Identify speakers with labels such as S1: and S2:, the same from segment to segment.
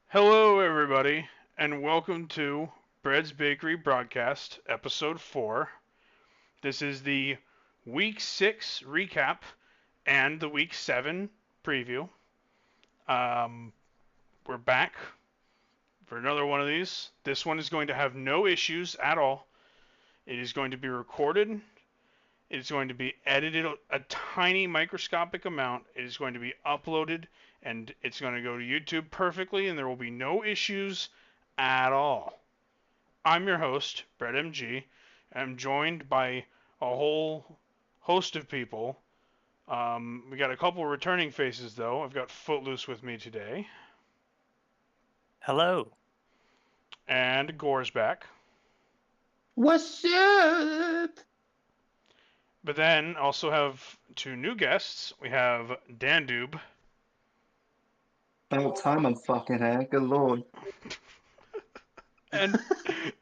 S1: Hello, everybody, and welcome to Bread's Bakery Broadcast, Episode 4. This is the Week 6 recap and the Week 7 preview. Um, we're back for another one of these. This one is going to have no issues at all. It is going to be recorded. It is going to be edited a tiny microscopic amount. It is going to be uploaded, and it's going to go to YouTube perfectly, and there will be no issues at all. I'm your host, Brett MG. I'm joined by a whole host of people. We got a couple returning faces, though. I've got Footloose with me today,
S2: Hello.
S1: and Gore's back.
S3: What's up?
S1: But then also have two new guests. We have Dandube
S3: About time I'm fucking here. Good lord.
S1: and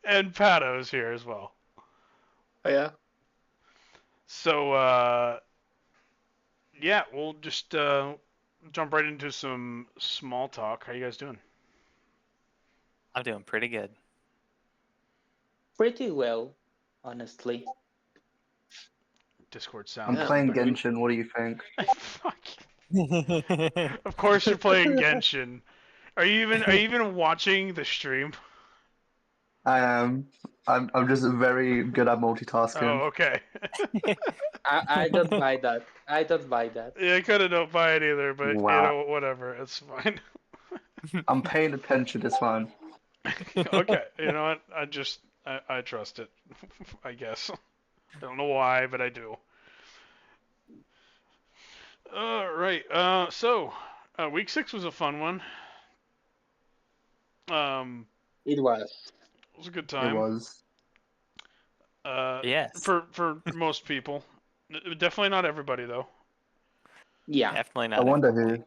S1: and Pato's here as well.
S4: Oh yeah.
S1: So yeah, we'll just jump right into some small talk. How you guys doing?
S2: I'm doing pretty good.
S5: Pretty well, honestly.
S1: Discord
S3: I'm
S1: sound.
S3: playing Genshin. What do you think?
S1: Fuck. Of course you're playing Genshin. Are you even watching the stream?
S3: I am. I'm just very good at multitasking.
S1: Oh, okay.
S5: I don't buy that. I don't buy that.
S1: Yeah, I kind of don't buy it either, but
S3: Wow.
S1: whatever. It's fine.
S3: I'm paying attention. It's fine.
S1: Okay, you know what? I trust it. I guess. I don't know why, but I do. All right. So week 6 was a fun one.
S5: It was.
S1: It was a good
S3: It
S1: time.
S3: was.
S2: Yes.
S1: For most people, definitely not everybody though.
S5: Yeah.
S2: Definitely
S3: I
S2: not.
S3: wonder
S2: everybody.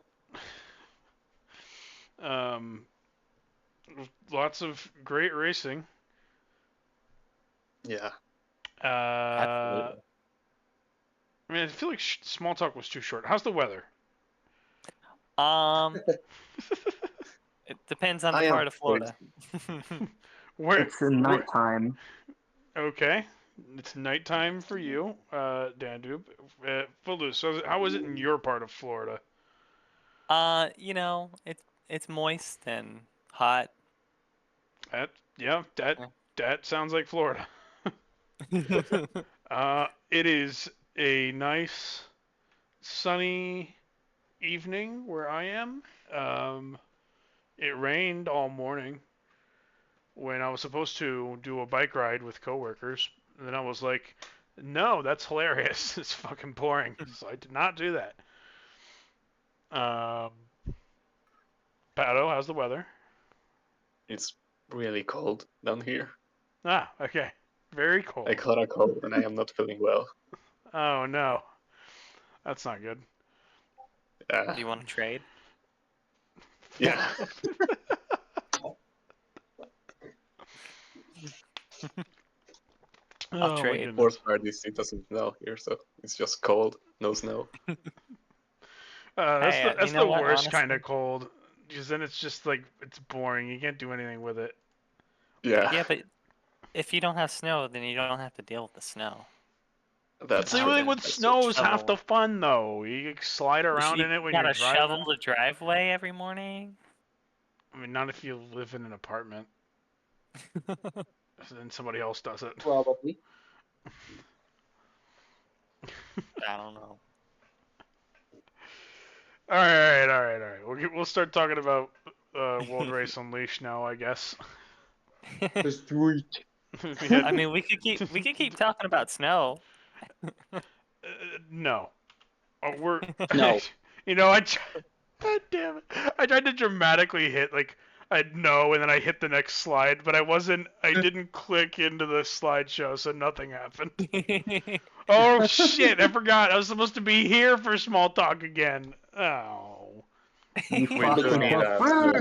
S1: who. Lots of great racing.
S4: Yeah.
S2: Absolutely.
S1: I mean, I feel like small talk was too short. How's the weather?
S2: It depends on
S4: I
S2: the
S4: am
S2: part of Florida.
S1: Where?
S3: It's in nighttime.
S1: Okay, it's nighttime for you, Dandube. Footloose. So how was it in your part of Florida?
S2: It's moist and hot.
S1: That sounds like Florida. It is a nice sunny evening where I am. It rained all morning when I was supposed to do a bike ride with coworkers. And then I was like, no, that's hilarious. It's fucking pouring. So I did not do that. Pato, how's the weather?
S4: It's really cold down here.
S1: Ah, okay. Very cold.
S4: I caught a cold and I am not feeling well.
S1: Oh, no. That's not good.
S4: Yeah.
S2: Do you want to trade?
S4: Yeah.
S2: I'll
S1: Oh, my
S2: trade.
S1: goodness.
S4: Worst part is it doesn't snow here, so it's just cold, no snow.
S1: That's
S2: Hey,
S1: that's
S2: you know
S1: the
S2: what,
S1: worst kind of
S2: honestly?
S1: cold. Because then it's just like, it's boring. You can't do anything with it.
S4: Yeah.
S2: Yeah, but if you don't have snow, then you don't have to deal with the snow.
S4: That's
S1: But
S4: true.
S1: dealing with
S4: That's
S1: snow
S4: true.
S1: is half the
S2: Shovel.
S1: fun, though. You slide around
S2: You
S1: in it when you're
S2: gotta
S1: driving.
S2: shovel the driveway every morning.
S1: I mean, not if you live in an apartment. Then somebody else does it.
S5: Probably.
S2: I don't know.
S1: All right. We'll start talking about World Race Unleashed now, I guess.
S5: Let's do it.
S2: I mean, we could keep talking about snow.
S1: No. We're
S5: No.
S1: You know, God damn it! I tried to dramatically hit like I'd know, and then I hit the next slide, but I didn't click into the slideshow, so nothing happened. Oh shit! I forgot. I was supposed to be here for small talk again. Oh,
S3: You
S4: We
S3: fucking
S4: do need a small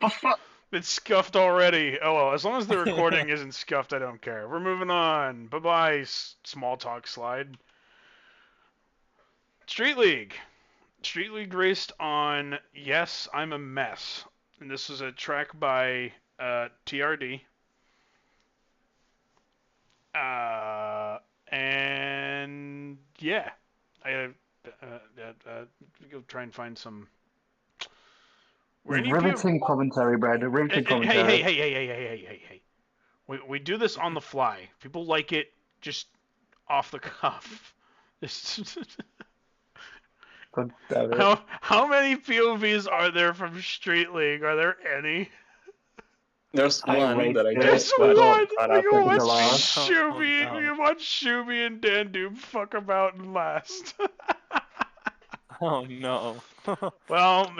S3: buffoon!
S1: it's scuffed already. Oh well, as long as the recording isn't scuffed, I don't care. We're moving on. Bye bye, small talk slide. Street League. Street League raced on Yes, I'm a Mess. and this was a track by TRD. And yeah, I go try and find some. Were any of you?
S3: Riveting commentary, Brad. Riveting
S1: Hey,
S3: commentary.
S1: hey. We do this on the fly. People like it just off the cuff.
S3: God damn it.
S1: How many POVs are there from Street League? Are there any?
S4: There's
S3: I
S4: one
S3: rate
S4: that I
S3: it.
S1: There's
S4: just got
S1: one.
S4: caught
S1: We
S4: up
S1: can
S4: in.
S1: watch
S3: the last.
S1: Shuby.
S2: Oh,
S1: We
S2: no.
S1: can watch Shuby and Dandube fuck about and last.
S2: Oh no.
S1: Well,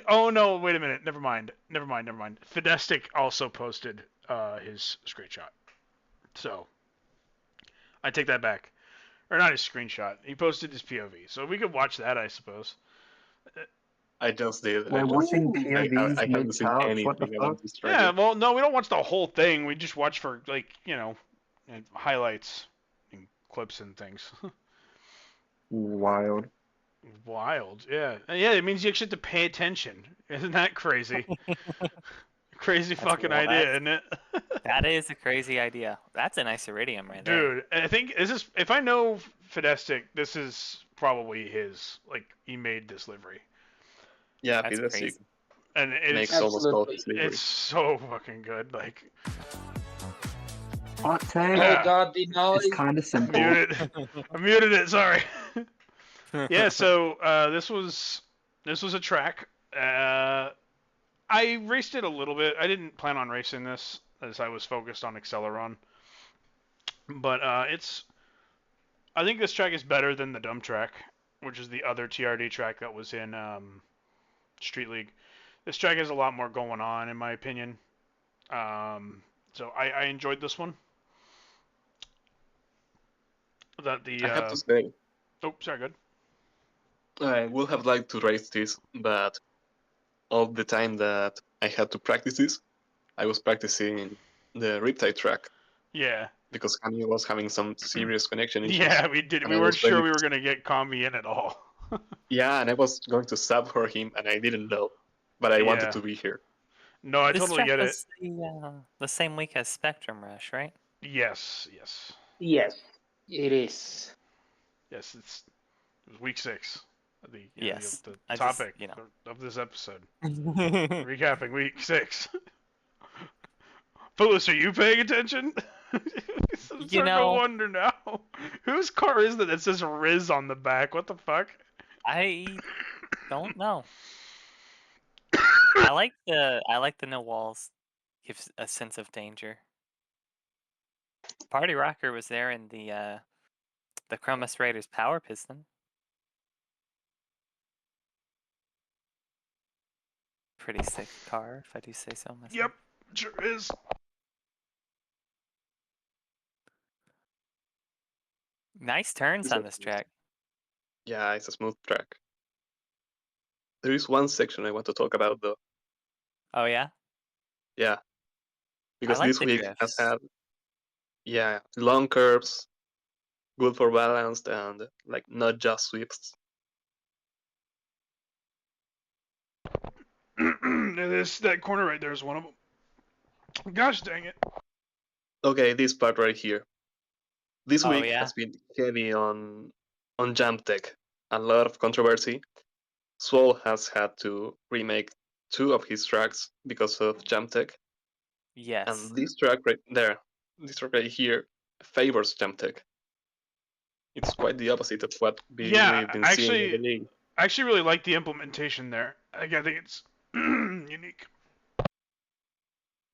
S1: oh no, wait a minute. Never mind. Fidestic also posted his screenshot. So I take that back. Or not his screenshot. He posted his POV. So we could watch that, I suppose.
S4: I just did.
S3: We're watching POVs
S4: I haven't seen
S3: mid-couch. What the
S4: anything
S3: fuck?
S4: about this track.
S1: Yeah, well, no, we don't watch the whole thing. We just watch for, highlights and clips and things.
S3: Wild.
S1: Wild, yeah. Yeah, it means you actually have to pay attention. Isn't that crazy? Crazy fucking idea, isn't it?
S2: That is a crazy idea. That's a nice iridium right there.
S1: Dude, I think if I know Fidestic, this is probably his, he made this livery.
S4: Yeah,
S2: That's
S4: Fidestic
S2: crazy.
S1: And
S4: makes
S1: it's,
S4: almost all
S5: Absolutely.
S4: his livery.
S1: it's so fucking good,
S3: Hot take.
S5: Oh God, the noise.
S3: It's kind of simple.
S1: I muted it, sorry. Yeah, so this was a track. I raced it a little bit. I didn't plan on racing this as I was focused on Acceleron. But I think this track is better than the Dumb track, which is the other TRD track that was in Street League. This track has a lot more going on, in my opinion. So I enjoyed this one.
S4: I have to say,
S1: Oh, sorry, good.
S4: I would have liked to race this, but all the time that I had to practice this, I was practicing the Riptide track
S1: Yeah.
S4: because Kanye was having some serious connection issues.
S1: Yeah, we did.
S4: And
S1: We
S4: I
S1: weren't
S4: was
S1: sure
S4: ready
S1: we were
S4: to-
S1: going to get Combi in at all.
S4: Yeah, and I was going to sub for him, and I didn't know, but I
S1: Yeah.
S4: wanted to be here.
S1: No, I
S2: This
S1: totally
S2: track
S1: get it.
S2: was the same week as Spectrum Rush, right?
S1: Yes.
S5: Yes, it is.
S1: Yes, it was week 6.
S2: Yes.
S1: The
S2: I just,
S1: topic of this episode.
S2: Footloose.
S1: Recapping week 6. Footloose, are you paying attention? I'm starting to wonder now. Whose car is that says Riz on the back? What the fuck?
S2: I don't know. I like the no walls. Gives a sense of danger. Party Rocker was there in the Chromus Raiders power piston. Pretty sick car, if I do say so myself.
S1: Yep, sure is.
S2: Nice turns on this track.
S4: Yeah, it's a smooth track. There is one section I want to talk about, though.
S2: Oh yeah?
S4: Yeah. Because
S2: like
S4: this
S2: the
S4: week
S2: drifts.
S4: has had, long curves, good for balanced, and, not just sweeps.
S1: That corner right there is one of them. Gosh dang it.
S4: Okay, this part right here. This
S2: Oh,
S4: week
S2: yeah?
S4: has been heavy on jump tech. A lot of controversy. Swole has had to remake 2 of his tracks because of jump tech.
S2: Yes.
S4: And this track right there, this track right here, favors jump tech. It's quite the opposite of what we've been seeing in the league.
S1: I actually really like the implementation there. I think it's unique.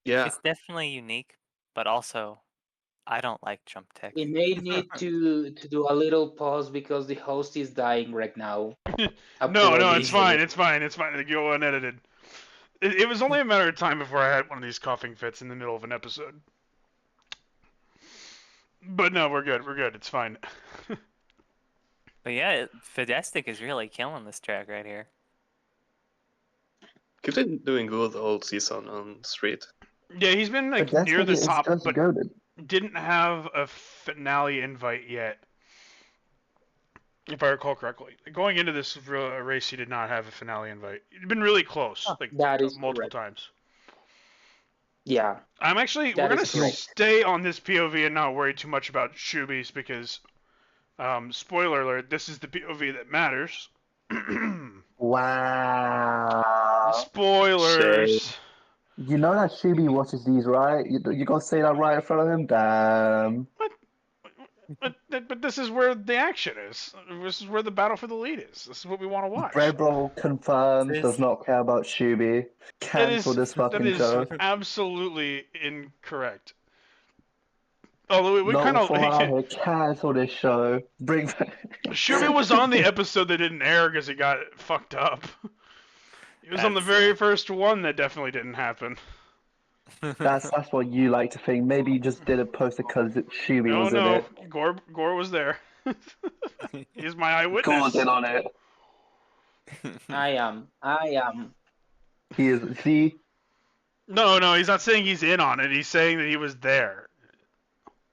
S4: Yeah,
S2: It's definitely unique, but also I don't like jump tech.
S5: We may need to do a little pause because the host is dying right now.
S1: No, it's
S5: Apologies.
S1: fine. It's fine. Go unedited. It was only a matter of time before I had one of these coughing fits in the middle of an episode. But no, we're good. It's fine.
S2: But yeah, Fidestic is really killing this track right here.
S4: he's been doing good all season on street.
S1: Yeah, he's been
S3: But that's
S1: near
S3: what
S1: the
S3: it's
S1: top,
S3: just
S1: but
S3: goated.
S1: didn't have a finale invite yet. if I recall correctly. Going into this race, he did not have a finale invite. He'd been really close,
S2: Huh.
S1: like
S5: That is
S1: multiple
S5: correct.
S1: times.
S5: Yeah,
S1: We're
S5: that
S1: gonna
S5: is correct.
S1: stay on this POV and not worry too much about Shubies because, spoiler alert, this is the POV that matters.
S3: Wow.
S1: Spoilers.
S3: You know that Shubi watches these, right? You gonna say that right in front of him? Damn.
S1: But this is where the action is. This is where the battle for the lead is. This is what we want to watch.
S3: Breadroll confirmed
S2: This-
S3: does not care about Shubi. Cancel this
S1: That
S3: fucking
S1: is
S3: show.
S1: absolutely incorrect. Although we
S3: Not
S1: kind of
S3: from out here. Cancel this show. Bring.
S1: Shubi was on the episode that didn't air because it got fucked up. He was on the
S2: That's,
S1: very first one that definitely didn't happen.
S3: That's what you like to think. Maybe you just didn't post it because Shubi
S1: No,
S3: was in
S1: no,
S3: it.
S1: Gore was there. He's my eyewitness.
S3: Gore's in on it.
S5: I am.
S3: He is. See,
S1: No, he's not saying he's in on it. He's saying that he was there.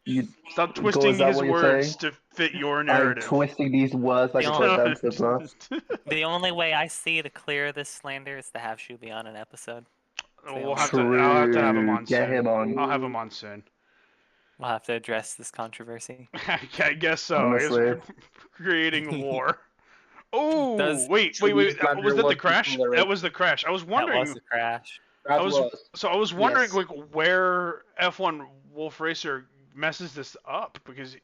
S3: you.
S1: Stop
S3: Gore,
S1: twisting
S3: is that
S1: his
S3: what you're
S1: words
S3: saying?
S1: to fit your
S3: I'm
S1: narrative.
S3: twisting these words like a
S2: No.
S3: condensed, bro.
S2: The only way I see to clear this slander is to have Shubi on an episode.
S1: I'll have to have him on
S3: Get
S1: soon.
S3: him on.
S1: I'll have him on soon.
S2: We'll have to address this controversy.
S1: I guess so.
S3: Honestly.
S1: I guess we're creating war. Oh,
S2: Does-
S1: wait.
S5: Shubi's slander
S1: Was that the
S5: was
S1: crash?
S5: tolerated.
S1: That was the crash. I was
S2: That
S1: wondering.
S2: was a crash.
S5: That
S1: I was
S5: was.
S1: wondering
S5: Yes.
S1: like where F1 Wolf Racer messes this up because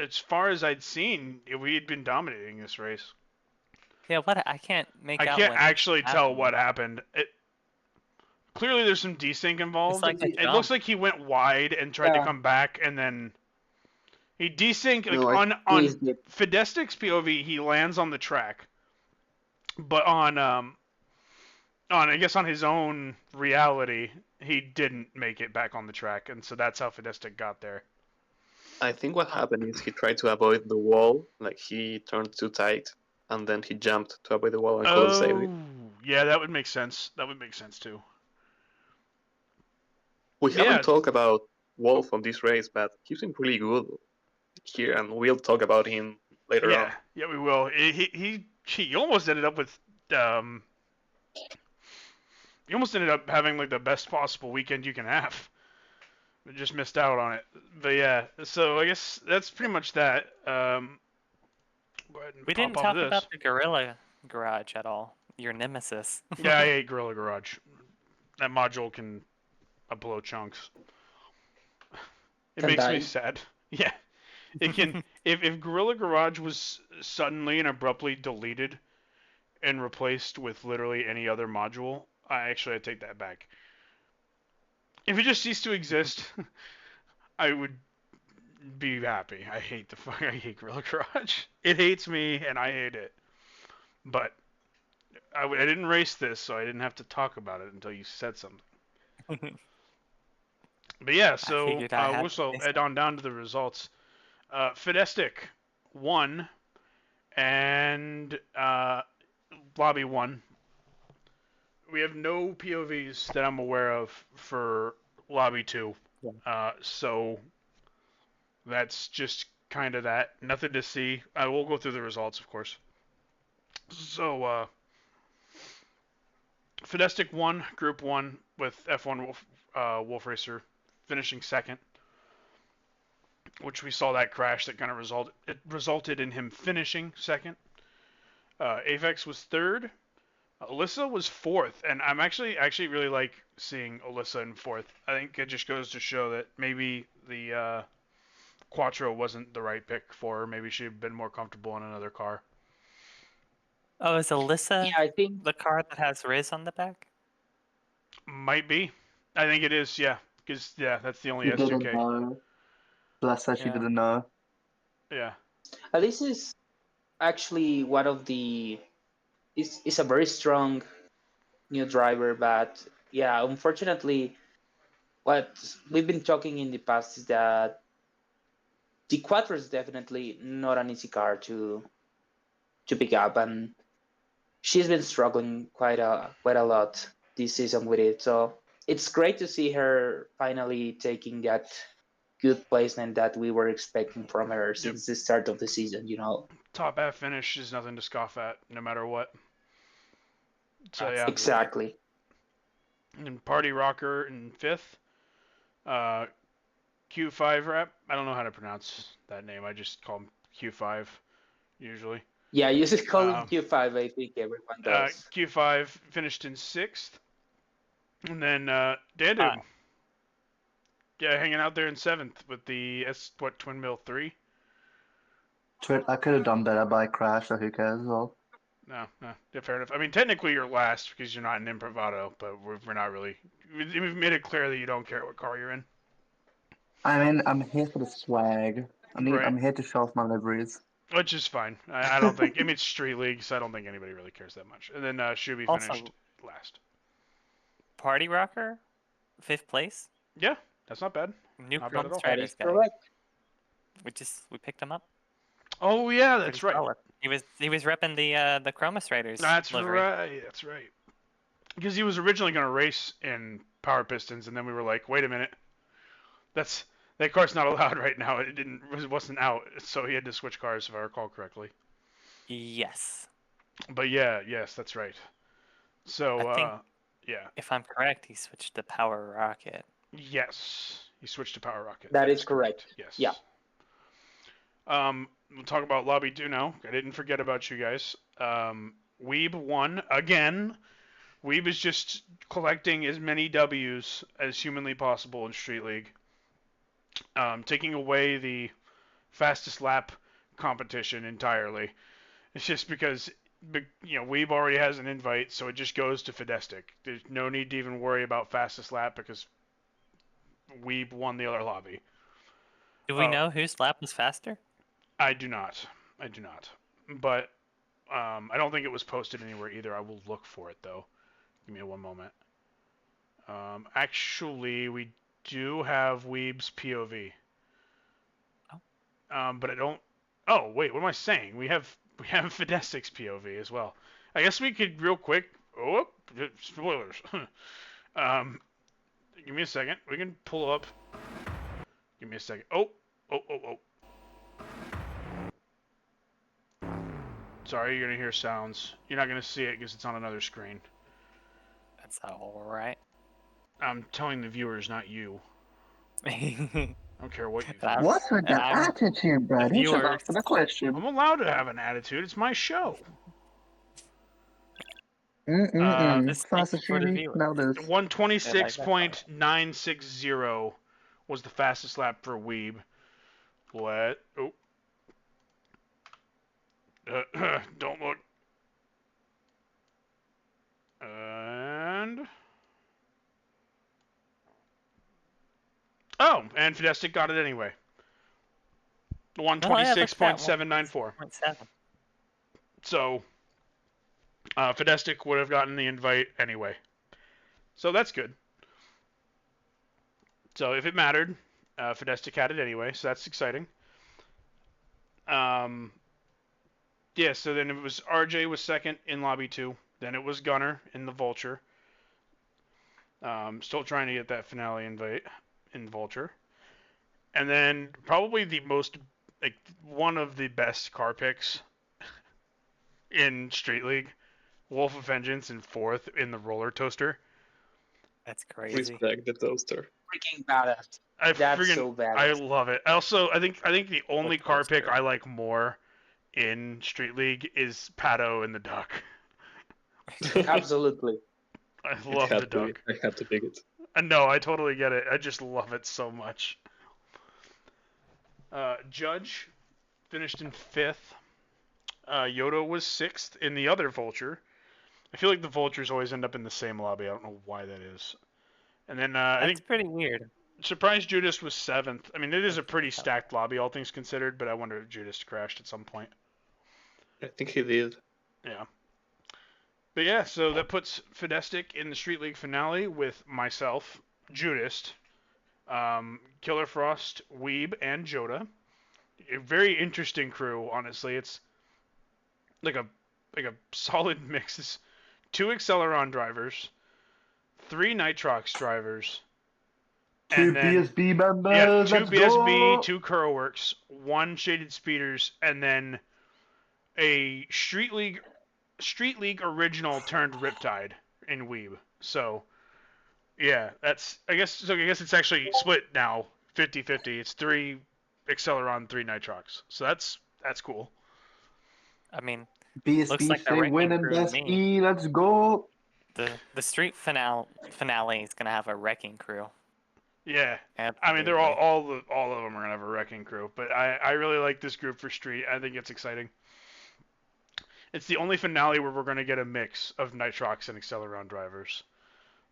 S1: as far as I'd seen, we had been dominating this race.
S2: Yeah, what? I can't make
S1: I
S2: out
S1: can't
S2: what
S1: actually tell
S2: happened.
S1: what happened. Clearly there's some desync involved.
S2: It's like a
S1: It looks
S2: jump.
S1: like he went wide and tried to
S5: Yeah.
S1: come back and then he desync like
S3: No, I
S1: on
S5: Please, Nick.
S1: Fidestic's POV he lands on the track. But on I guess on his own reality, he didn't make it back on the track, and so that's how Fidestic got there.
S4: I think what happened is he tried to avoid the wall, like he turned too tight, and then he jumped to avoid the wall and couldn't save it.
S1: Yeah, that would make sense. That would make sense too.
S4: We
S1: Yeah.
S4: haven't talked about Wolf on this race, but he's been really good here, and we'll talk about him later on.
S1: Yeah, we will. He almost ended up with he almost ended up having like the best possible weekend you can have. We just missed out on it. But yeah, so I guess that's pretty much that. Go ahead and
S2: We
S1: pop
S2: didn't
S1: off
S2: talk
S1: this.
S2: about the Gorilla Garage at all. Your nemesis.
S1: Yeah, I hate Gorilla Garage. That module can blow chunks. It
S5: Can
S1: makes
S5: die.
S1: me sad. Yeah. It can if Gorilla Garage was suddenly and abruptly deleted and replaced with literally any other module, I take that back. If it just ceased to exist, I would be happy. I hate Gorilla Garage. It hates me and I hate it. But I didn't race this, so I didn't have to talk about it until you said something. But yeah, so
S2: figured I had
S1: we'll
S2: to say
S1: head on down to the results. Fidestic won, and Lobby won. We have no POVs that I'm aware of for Lobby 2. So that's just kind of that. Nothing to see. I will go through the results, of course. So, Fidestic won Group 1 with F1 Wolf Racer finishing second, which we saw that crash that kind of resulted in him finishing second. Avex was third. Alyssa was fourth, and I'm actually really like seeing Alyssa in fourth. I think it just goes to show that maybe the Quattro wasn't the right pick for her. Maybe she'd have been more comfortable in another car.
S2: Oh, is Alyssa
S5: Yeah, I think
S2: the car that has Riz on the back?
S1: Might be. I think it is, yeah. Because, yeah, that's the only
S3: She didn't
S1: S2K.
S3: know. Bless her, she
S2: Yeah.
S3: didn't know.
S1: Yeah.
S5: this is actually one of the. It's a very strong new driver, but yeah, unfortunately, what we've been talking in the past is that the Quattro is definitely not an easy car to pick up, and she's been struggling quite a lot this season with it. So it's great to see her finally taking good placement that we were expecting from her since the start of the season.
S1: Top half finish is nothing to scoff at, no matter what. So yeah.
S5: Exactly.
S1: And Party Rocker in 5th. Q5 rep. I don't know how to pronounce that name. I just call him Q5 usually.
S5: Yeah, you just call him Q5. I think everyone does.
S1: Q5 finished in 6th. And then Dandube. Yeah, hanging out there in 7th with the Twin Mill 3.
S3: I could have done better, but I crashed, so who cares as well.
S1: No, yeah, fair enough. I mean, technically you're last because you're not an Improvato, but we're not really. We've made it clear that you don't care what car you're in.
S3: I mean, I'm here for the swag. I'm here to show off my liveries.
S1: Which is fine. I don't think. I mean, it's Street League, so I don't think anybody really cares that much. And then Shuby finished last.
S2: Party Rocker, 5th place.
S1: Yeah, that's not bad.
S2: New
S1: Not bad at all.
S2: Riders guy.
S5: Correct.
S2: We picked him up.
S1: Oh yeah, that's right.
S2: Solid. He was repping the Chromus Riders.
S1: That's
S2: livery.
S1: right. That's right. Because he was originally going to race in Power Pistons, and then we were like, wait a minute, that car's not allowed right now. It wasn't out, so he had to switch cars if I recall correctly.
S2: Yes.
S1: But yes, that's right. So
S2: I think,
S1: yeah.
S2: If I'm correct, he switched to Power Rocket.
S1: Yes, he switched to Power Rocket.
S5: That is correct.
S1: Yes.
S5: Yeah.
S1: We'll talk about Lobby 2 now. I didn't forget about you guys. Weeb won again. Weeb is just collecting as many W's as humanly possible in Street League. Taking away the fastest lap competition entirely. It's just because, Weeb already has an invite, so it just goes to Fidestic. There's no need to even worry about fastest lap because Weeb won the other lobby.
S2: Do we know whose lap was faster?
S1: I do not. But I don't think it was posted anywhere either. I will look for it, though. Give me one moment. Actually, we do have Weeb's POV.
S2: Oh.
S1: But I don't... Oh, wait, what am I saying? We have Fidestic's POV as well. I guess we could real quick... Oh, spoilers. Give me a second. We can pull up... Give me a second. Oh. Sorry, you're going to hear sounds. You're not going to see it because it's on another screen.
S2: That's alright.
S1: I'm telling the viewers, not you. I don't care what you do.
S3: What's with that attitude, Brad? You should answer the question.
S1: I'm allowed to have an attitude. It's my show.
S3: Fastest shooting. Now this.
S1: 126.960 was the fastest lap for Weeb. What? Oh. Don't look. And... Oh, and Fidestic got it anyway. 126.794. So, Fidestic would have gotten the invite anyway. So that's good. So if it mattered, Fidestic had it anyway, so that's exciting. Yeah, so then it was RJ was second in Lobby 2. Then it was Gunner in the Vulture. Still trying to get that finale invite in Vulture. And then probably the most, one of the best car picks in Street League, Wolf of Vengeance in 4th in the Roller Toaster.
S2: That's crazy.
S4: Respect the toaster.
S5: Freaking badass. That's so badass.
S1: I love it. Also, I think the only car pick I like more in Street League is Pato and the Duck.
S5: Absolutely.
S1: I love the Duck.
S4: I have to pick it.
S1: No, I totally get it. I just love it so much. Judge finished in 5th. Yoda was 6th in the other Vulture. I feel like the Vultures always end up in the same lobby. I don't know why that is. And then I think
S2: pretty weird.
S1: Surprise Judas was 7th. I mean, it is a pretty stacked lobby, all things considered, but I wonder if Judas crashed at some point.
S4: I think he did.
S1: Yeah. But yeah, so that puts Fidestic in the Street League finale with myself, Judas, Killer Frost, Weeb, and Joda. A very interesting crew, honestly. It's like a solid mix. It's 2 Acceleron drivers, 3 Nitrox drivers,
S3: Two
S1: and then
S3: BSB members.
S1: yeah, two
S3: Let's
S1: BSB,
S3: go.
S1: two Curlworks, one Shaded Speeders, and then a Street League original turned Riptide in Weeb. So yeah, I guess it's actually split now, 50-50. It's 3 Acceleron, 3 Nitrox. So that's cool.
S2: I mean, looks
S3: BSB
S2: like the
S3: stay
S2: wrecking
S3: winning
S2: crew to
S3: best
S2: me.
S3: E. Let's go.
S2: The street finale is gonna have a wrecking crew.
S1: Yeah.
S2: Absolutely.
S1: I mean, they're all of them are gonna have a wrecking crew, but I really like this group for Street. I think it's exciting. It's the only finale where we're gonna get a mix of Nitrox and Acceleron drivers,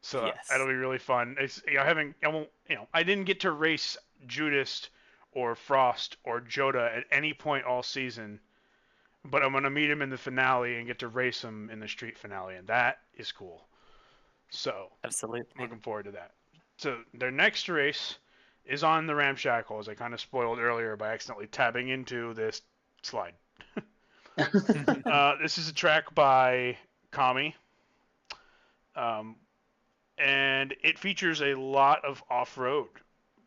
S1: so
S2: Yes.
S1: that'll be really fun. I didn't get to race Judas or Frost or Joda at any point all season, but I'm gonna meet him in the finale and get to race him in the Street finale, and that is cool. So
S2: Absolutely.
S1: looking forward to that. So their next race is on the Ramshackle, as I kind of spoiled earlier by accidentally tabbing into this slide. This is a track by Kami, and it features a lot of off-road,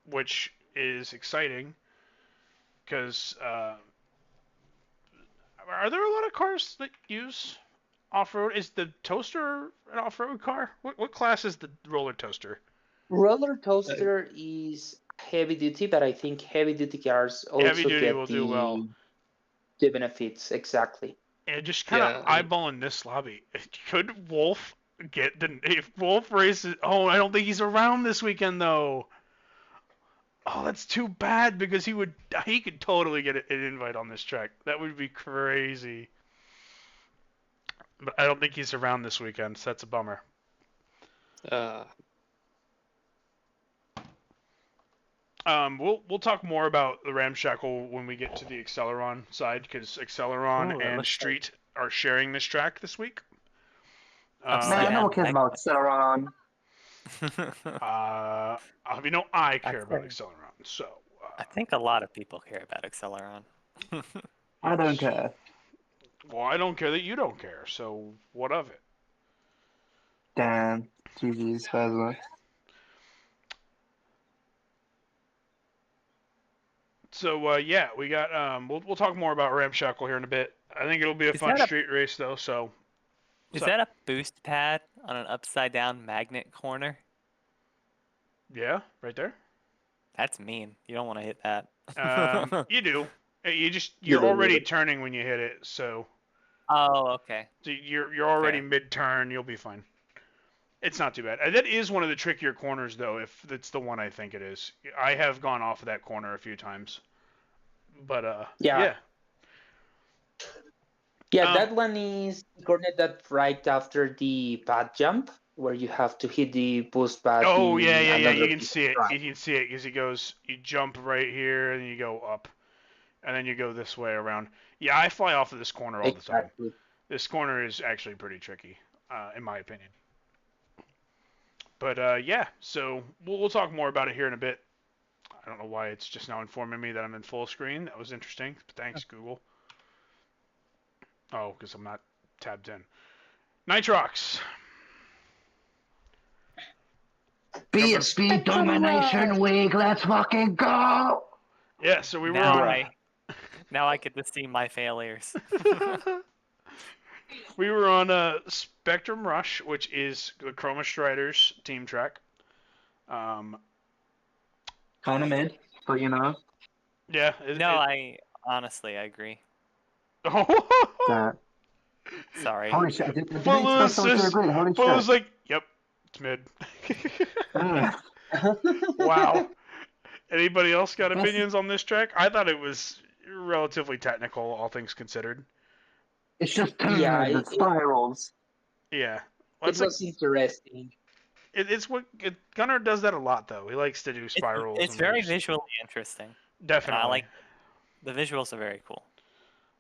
S1: which is exciting because are there a lot of cars that use off-road? Is the Toaster an off-road car? What class is the Roller Toaster?
S5: Roller Toaster is heavy duty, but I think heavy duty cars also
S1: Heavy duty
S5: get
S1: will do well.
S5: the benefits exactly.
S1: And just kind of eyeballing this lobby. Could Wolf get if Wolf races? Oh, I don't think he's around this weekend though. Oh, that's too bad because he could totally get an invite on this track. That would be crazy. But I don't think he's around this weekend, so that's a bummer. We'll talk more about the Ramshackle when we get to the Acceleron side, because Acceleron and Street are sharing this track this week.
S3: Man, no one cares about Acceleron.
S1: I care about Acceleron, so.
S2: I think a lot of people care about Acceleron.
S3: I don't care.
S1: Well, I don't care that you don't care, so what of it?
S3: Damn. GG's, Fazla.
S1: So yeah, we got we'll talk more about Ramshackle here in a bit. I think it'll be a fun street race though. So
S2: is that a boost pad on an upside down magnet corner?
S1: Yeah, right there.
S2: That's mean. You don't want to hit that.
S1: You do. You're already turning when you hit it, so.
S2: Oh, okay.
S1: So you're already mid-turn. You'll be fine. It's not too bad. That is one of the trickier corners, though, if it's the one I think it is. I have gone off of that corner a few times. But, yeah.
S5: Yeah, that one is cornered that right after the pad jump, where you have to hit the boost pad.
S1: Oh, yeah. You can see it. You can see it because you jump right here, and you go up. And then you go this way around. Yeah, I fly off of this corner all the time. This corner is actually pretty tricky, in my opinion. But yeah, so we'll talk more about it here in a bit. I don't know why it's just now informing me that I'm in full screen. That was interesting. Thanks, Google. Oh, because I'm not tabbed in. Nitrox.
S3: BSB Domination Week. Let's fucking go.
S1: Yeah, so we were
S2: Now I get to see my failures.
S1: We were on Spectrum Rush, which is the Chroma Striders team track.
S3: Kind of mid, but you know.
S2: Yeah. I honestly agree.
S3: That.
S2: Sorry.
S3: Holy shit! Footloose
S1: like, yep, it's mid. Wow. Anybody else got opinions on this track? I thought it was relatively technical, all things considered.
S3: It's just turns spirals.
S1: Yeah.
S5: Well, it was interesting.
S1: It's what Gunnar does that a lot, though. He likes to do spirals.
S2: It's very visually interesting.
S1: Definitely.
S2: I like the visuals are very cool.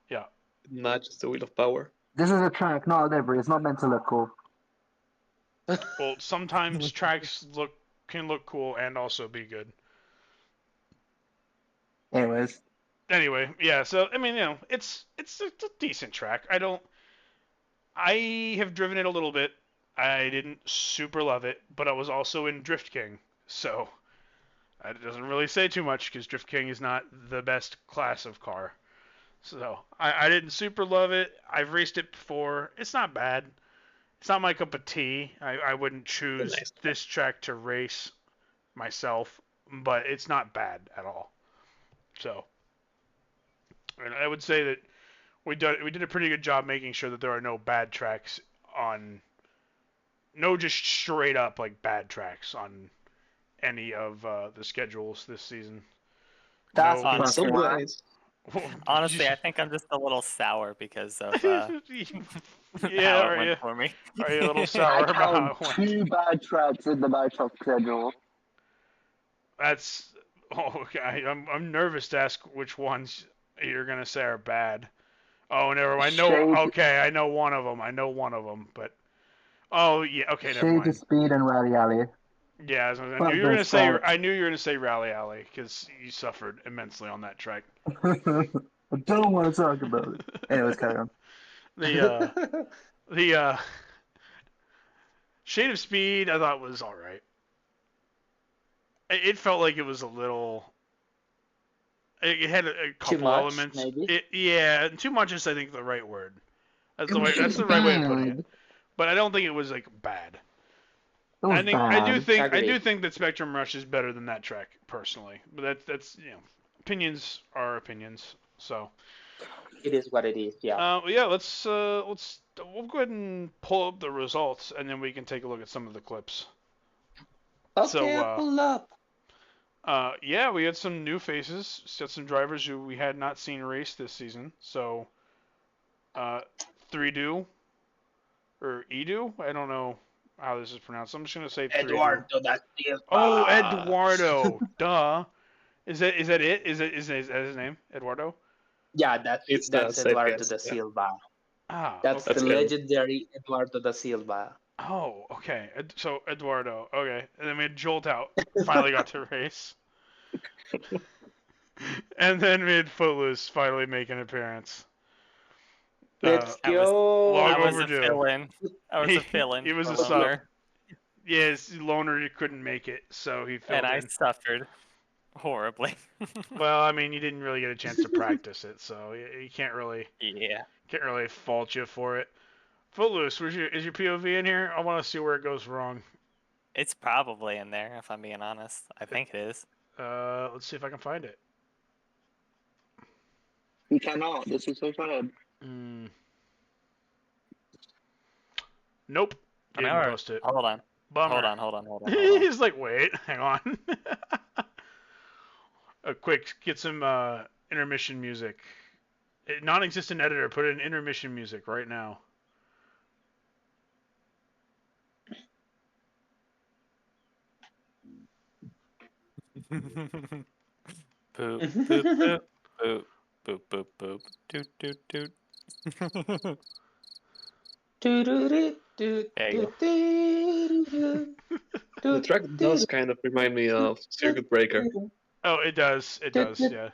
S1: Yeah.
S4: Matches the Wheel of Power.
S3: This is a track, not a livery. It's not meant to look cool.
S1: Well, sometimes tracks can look cool and also be good.
S3: Anyway,
S1: yeah. So I mean, it's a decent track. I have driven it a little bit. I didn't super love it, but I was also in Drift King, so That doesn't really say too much because Drift King is not the best class of car. So I didn't super love it. I've raced it before. It's not bad. It's not my cup of tea. I wouldn't choose
S4: Nice.
S1: this track to race myself, but it's not bad at all. So, and I would say that we did a pretty good job making sure that there are no bad tracks on, no just straight up like bad tracks on any of the schedules this season.
S3: That's
S1: No-
S2: Honestly,
S3: perfect.
S4: Sometimes.
S2: Honestly, I think I'm just a little sour because of how
S1: yeah,
S2: it
S1: are you?
S2: went for me.
S1: Are you a little
S3: I
S1: sour about how
S3: count
S1: it went?
S3: 2 bad tracks in the night truck schedule.
S1: That's okay. I'm nervous to ask which ones you're gonna say are bad. Oh, never mind. No,
S3: Shade-
S1: okay, I know one of them. But oh yeah, okay, never
S3: Shades of
S1: mind.
S3: Speed and Rally Alley.
S1: Yeah, I knew
S3: Fuck
S1: you were gonna
S3: those
S1: say.
S3: tracks.
S1: I knew you were gonna say Rally Alley because you suffered immensely on that track.
S3: I don't want to talk about it. Anyways, carry on.
S1: The Shade of Speed I thought was all right. It felt like it was a little. It had a couple
S5: much,
S1: elements.
S5: maybe?
S1: Yeah, too much is I think the right word. That's the way. That's the right way of putting it. But I don't think it was like bad.
S3: It was
S1: I think I do
S3: bad.
S1: think I
S5: Agreed.
S1: do think that Spectrum Rush is better than that track personally. But that's opinions are opinions. So
S5: It is what it is. Yeah.
S1: yeah, we'll go ahead and pull up the results and then we can take a look at some of the clips.
S5: Okay,
S1: so,
S5: I'll pull up.
S1: Yeah, we had some new faces, got some drivers who we had not seen race this season. So 3Do or Edu, I don't know how this is pronounced. I'm just gonna say 3Do.
S5: Eduardo da Silva.
S1: Oh, Eduardo. Duh. Is that it? Is that his name? Eduardo?
S5: Yeah, that's
S4: It's the safe
S5: Eduardo
S4: guess,
S5: da
S4: yeah.
S5: Silva.
S1: Ah,
S5: That's
S1: okay.
S5: the
S4: good.
S5: legendary Eduardo da Silva.
S1: Oh, okay. So Eduardo. Okay. And then we had Jolt out. Finally got to race. And then we had Footloose finally make an appearance.
S5: Let's
S2: I was-
S5: go.
S1: long
S2: I was
S1: overdue.
S2: a fill-in. I was
S1: He-
S2: a fill-in.
S1: he was
S2: for
S1: a sub.
S2: Loner,
S1: Yes, Loner couldn't make it, so he filled
S2: and I
S1: in.
S2: suffered horribly.
S1: Well, I mean, you didn't really get a chance to practice it, so you can't really
S2: Yeah.
S1: fault you for it. Footloose, is your POV in here? I want to see where it goes wrong.
S2: It's probably in there, if I'm being honest. I think it is.
S1: Let's see if I can find it.
S3: We cannot. This is so bad.
S1: Nope.
S2: I
S1: Didn't
S2: know,
S1: post it.
S2: Hold on.
S1: Bummer.
S2: Hold on.
S1: He's like, wait, hang on. Quick, get some intermission music. Non-existent editor, put in intermission music right now.
S2: Boop, boop, boop, boop, boop, boop, boop, doot, doot, doot. There you
S4: The track does kind of remind me of Circuit Breaker.
S1: Oh, it does, yeah.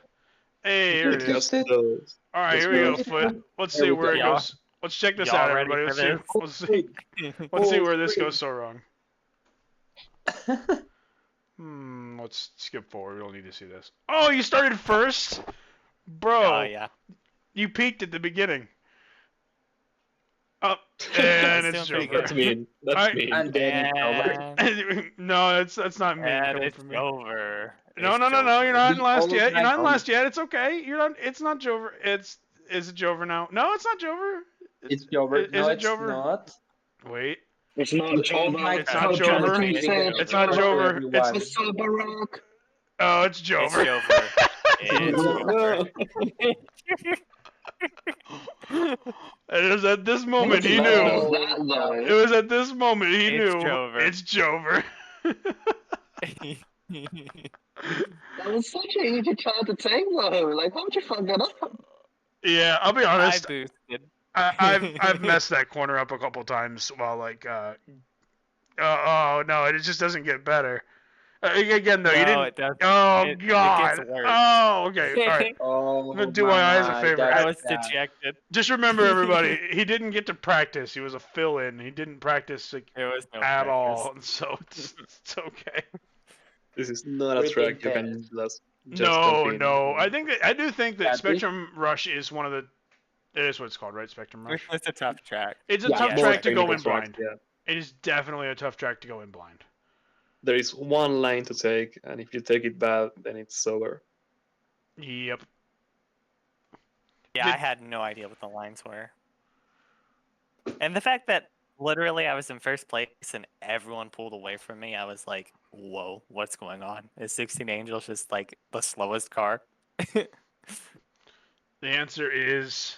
S1: Hey, here it is.
S4: Just those.
S1: All right, here we go, Foot. Let's see where it
S2: Y'all-
S1: goes. Let's check this
S2: y'all
S1: out,
S2: ready
S1: everybody.
S2: for
S1: Let's see where this goes so wrong. Let's skip forward. We don't need to see this. Oh, you started first? Bro,
S2: Oh, yeah.
S1: you peaked at the beginning. Oh, and it's
S2: Still pretty
S1: Jover.
S4: That's mean. That's
S1: Alright.
S4: mean.
S5: And then it's over.
S2: And,
S1: No, that's not me
S2: and
S1: coming
S2: it's
S1: from me.
S2: over.
S1: No,
S2: It's
S1: you're
S2: Jover.
S1: not in last
S5: All
S1: yet. You're not in
S5: night
S1: last yet. It's okay. You're not. It's not Jover. Is it Jover now? No, it's not Jover.
S5: It's Jover.
S1: Is
S5: No,
S1: it
S5: it's
S1: Jover?
S5: not.
S1: Wait.
S3: It's not Jover.
S1: It's not Jover. It's not Jover.
S3: It's so baroque.
S1: Oh, it's
S2: It's
S1: Jover.
S2: Jover. It's Jover.
S1: It was at this moment he
S3: What
S1: knew.
S3: was that, though?
S1: It was at this moment he
S2: It's
S1: knew.
S2: Jover.
S1: It's Jover.
S3: That was such an easy child to take, though. Like, how would you fuck that up?
S1: Yeah, I'll be
S2: I
S1: honest.
S2: boosted.
S1: I've messed that corner up a couple times while like oh no, it just doesn't get better. Again though, you
S2: No,
S1: didn't.
S2: it does.
S1: Oh
S2: it
S1: God.
S2: gets worse.
S1: Oh okay. All right.
S5: Oh,
S1: I'm gonna do my eyes a
S5: my,
S1: favor.
S5: that's
S2: I was
S5: bad.
S2: dejected.
S1: Just remember, everybody, he didn't get to practice. He was a fill-in. He didn't practice like,
S2: There was no
S1: at
S2: practice.
S1: all, and so it's okay.
S4: This is not a
S5: Rip
S4: track you
S5: intense.
S4: can just
S1: No,
S4: jump in.
S1: no. I do think that
S5: Yeah,
S1: Spectrum Rush is one of the. It is what it's called, right? Spectrum Rush.
S2: It's a tough track.
S1: It's a
S5: Yeah,
S1: tough
S2: yes,
S1: track
S4: More
S1: to go
S4: technical
S1: in
S4: tracks,
S1: blind.
S4: yeah.
S1: It is definitely a tough track to go in blind.
S4: There is one line to take, and if you take it bad, then it's over.
S1: Yep.
S2: Yeah, I had no idea what the lines were. And the fact that literally I was in first place and everyone pulled away from me, I was like, whoa, what's going on? Is 16 Angels just like the slowest car?
S1: The answer is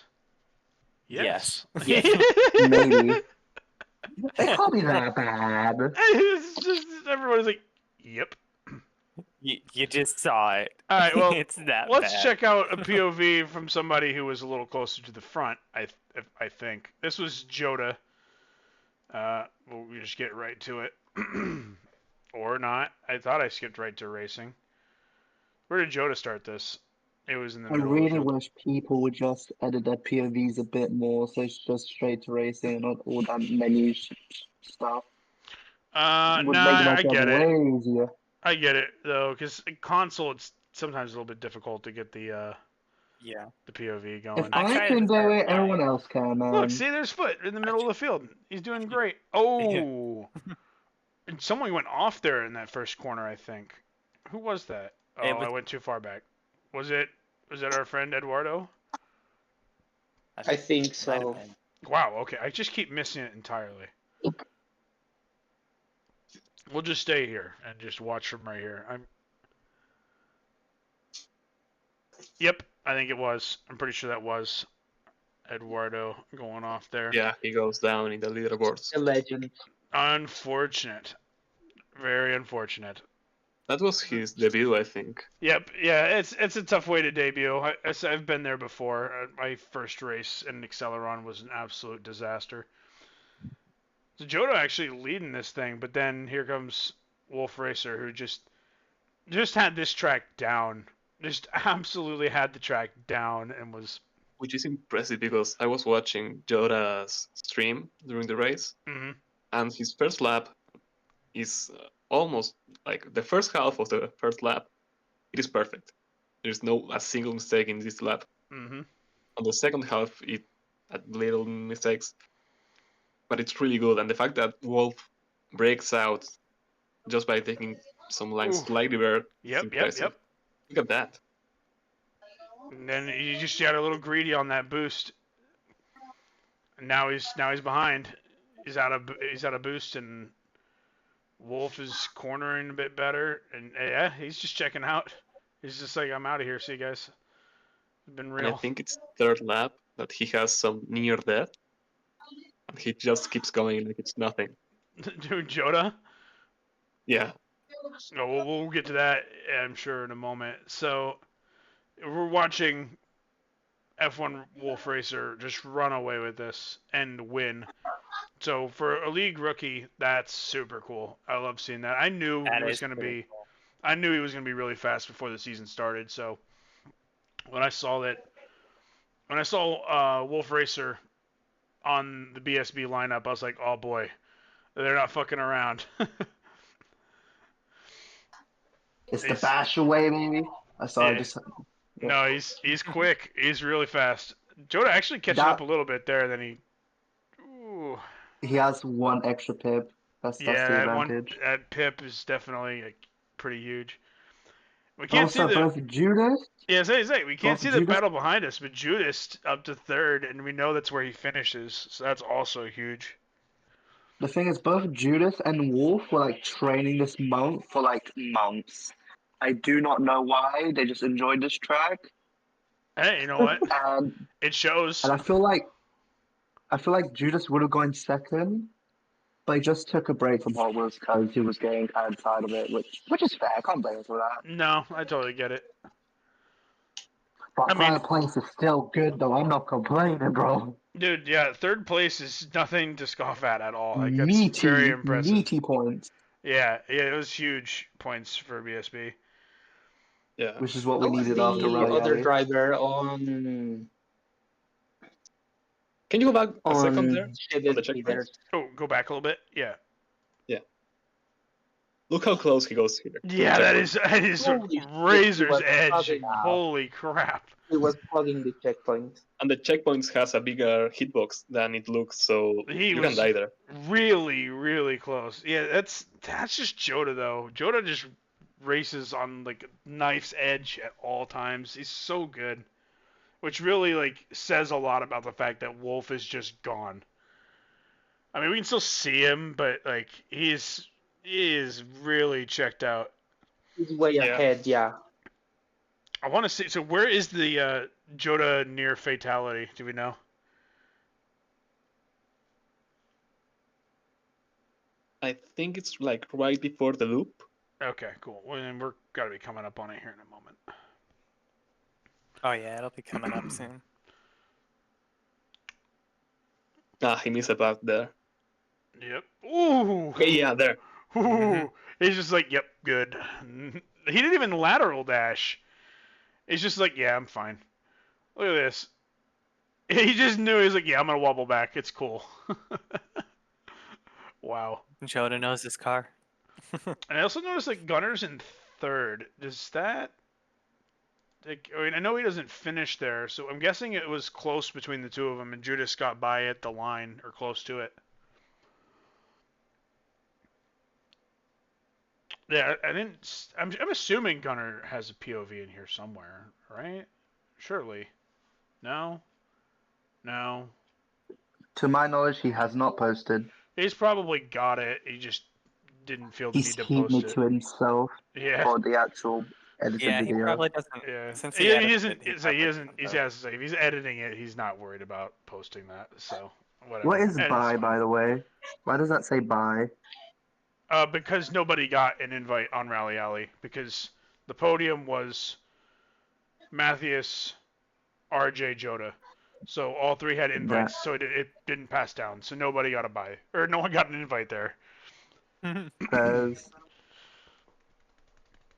S1: yes.
S2: Yes.
S3: Maybe. It can't be that bad.
S1: It's just everybody's like, yep.
S2: You just saw it.
S1: All right, well,
S2: it's that
S1: let's
S2: bad.
S1: check out a POV from somebody who was a little closer to the front. I think this was Joda. We'll just get right to it, or not. I thought I skipped right to racing. Where did Joda start this? It was in the
S3: I
S1: middle of the
S3: really
S1: field.
S3: wish people would just edit their POVs a bit more, so it's just straight to racing and not all that menu stuff. It would make
S1: Nah,
S3: my
S1: I
S3: job
S1: get it.
S3: way easier.
S1: I get it though, because console it's sometimes a little bit difficult to get the
S2: Yeah.
S1: POV
S3: If
S1: going.
S2: I
S3: I
S2: tried
S3: can
S2: to
S3: do
S2: start
S3: it,
S2: mine.
S3: everyone else can, man.
S1: Look, see, there's Foot in the middle of the field. He's doing great. Oh, and someone went off there in that first corner, I think. Who was that? Oh,
S2: It was-
S1: I went too far back. Was it our friend Eduardo?
S5: I think
S2: Might have
S5: so.
S2: been.
S1: Wow. Okay, I just keep missing it entirely. We'll just stay here and just watch from right here. Yep, I think it was. I'm pretty sure that was Eduardo going off there.
S4: Yeah, he goes down in the leaderboards.
S5: A legend.
S1: Unfortunate. Very unfortunate.
S4: That was his debut, I think.
S1: Yep, yeah, it's a tough way to debut. I've been there before. My first race in Acceleron was an absolute disaster. So Jodo actually leading this thing, but then here comes Wolf Racer, who just had this track down. Just absolutely had the track down and was.
S4: Which is impressive because I was watching Joda's stream during the race,
S1: Mhm.
S4: and his first lap is almost like the first half of the first lap. It is perfect. There's no a single mistake in this lap.
S1: Mhm.
S4: On the second half, it had little mistakes, but it's really good. And the fact that Wolf breaks out just by taking some lines
S1: Ooh.
S4: slightly better is
S1: Yep.
S4: impressive. Look at that.
S1: And then he just got a little greedy on that boost. And now he's behind. He's out of boost, and Wolf is cornering a bit better. And yeah, he's just checking out. He's just like, I'm out of here. See you guys. It's been
S4: And I
S1: real.
S4: think it's third lap that he has some near death, and he just keeps going like it's nothing.
S1: Dude, Joda.
S4: Yeah.
S1: Oh, we'll get to that, I'm sure, in a moment. So we're watching F1 Wolf Racer just run away with this and win. So for a league rookie, that's super cool. I love seeing that. I knew
S2: That
S1: he was
S2: is
S1: going to
S2: pretty
S1: be.
S2: cool.
S1: I knew he was going to be really fast before the season started. So when I saw Wolf Racer on the BSB lineup, I was like, oh boy, they're not fucking around.
S3: It's the
S1: He's-
S3: bash away, maybe. I saw.
S1: Yeah.
S3: I just.
S1: No, he's quick. He's really fast. Joda actually catching
S3: That-
S1: up a little bit there. Then he. Ooh.
S3: He has one extra pip. That's the
S1: Yeah,
S3: advantage.
S1: that pip is definitely like, pretty huge. We can't
S3: Also,
S1: see the.
S3: both Judas.
S1: Yeah, say we can't
S3: both
S1: see the
S3: Judas-
S1: battle behind us, but Judas up to third, and we know that's where he finishes, so that's also huge.
S3: The thing is, both Judas and Wolf were like training this month for like months. I do not know why. They just enjoyed this track,
S1: Hey, you know what?
S3: and
S1: It shows.
S3: I feel like Judas would have gone second, but he just took a break from Hot Wheels because he was getting kind of tired of it, which is fair. I can't blame him for that.
S1: No, I totally get it.
S3: But
S1: I mean-
S3: third place is still good, though. I'm not complaining, bro.
S1: Dude, yeah, third place is nothing to scoff at all. Like, that's
S3: Meaty,
S1: very impressive.
S3: meaty points,
S1: Yeah, it was huge points for BSB.
S4: Yeah.
S3: which is what we
S5: How was
S3: needed
S5: the
S3: after Rally
S5: other
S3: Alley.
S5: driver on
S4: Can you go back a second there?
S5: shaded
S4: the checkpoints?
S5: leaders?
S1: Oh, go back a little bit. Yeah.
S4: Look how close he goes here.
S1: Yeah, that is
S5: Holy shit, he
S1: razor's
S5: was
S1: edge.
S5: hugging out.
S1: Holy crap.
S5: He was hugging the checkpoint.
S4: And the checkpoints has a bigger hitbox than it looks, so
S1: He
S4: you
S1: was
S4: can die there.
S1: really, really close. Yeah, that's just Joda though. Joda just races on like knife's edge at all times. He's so good, which really like says a lot about the fact that Wolf is just gone. I mean, we can still see him, but like he is really checked out.
S5: He's way
S4: Yeah.
S5: ahead, yeah.
S1: I want to see. So where is the Joda near fatality? Do we know?
S4: I think it's like right before the loop.
S1: Okay, cool. Well, then we're gotta be coming up on it here in a moment.
S2: Oh yeah, it'll be coming up soon.
S4: Ah, he missed a path there.
S1: Yep. Ooh.
S4: Okay, yeah, there.
S1: Ooh. He's just like, yep, good. He didn't even lateral dash. He's just like, yeah, I'm fine. Look at this. He just knew. He was like, yeah, I'm gonna wobble back. It's cool. Wow.
S2: Joda knows his car.
S1: And I also noticed that Gunner's in third. Does that? Like, I mean, I know he doesn't finish there, so I'm guessing it was close between the two of them, and Judas got by at the line or close to it. Yeah, I didn't. I'm assuming Gunner has a POV in here somewhere, right? Surely. No. No.
S3: To my knowledge, he has not posted.
S1: He's probably got it. He just didn't feel the
S3: He's
S1: need to
S3: keeping
S1: post
S3: it
S1: it.
S3: to himself
S1: Yeah.
S3: for the actual edited
S2: Yeah, he
S3: video.
S2: probably doesn't.
S1: Yeah.
S2: Since
S1: He
S2: edits
S1: isn't.
S2: it, he
S1: So he
S2: probably
S1: isn't. He
S2: doesn't.
S1: has to say if he's editing it, he's not worried about posting that. So whatever.
S3: What is
S1: And it's
S3: buy,
S1: fine.
S3: by the way? Why does that say buy?
S1: Because nobody got an invite on Rally Alley because the podium was Matthias, RJ, Joda. So all three had invites, so it didn't pass down. So nobody got a buy, or no one got an invite there.
S3: Says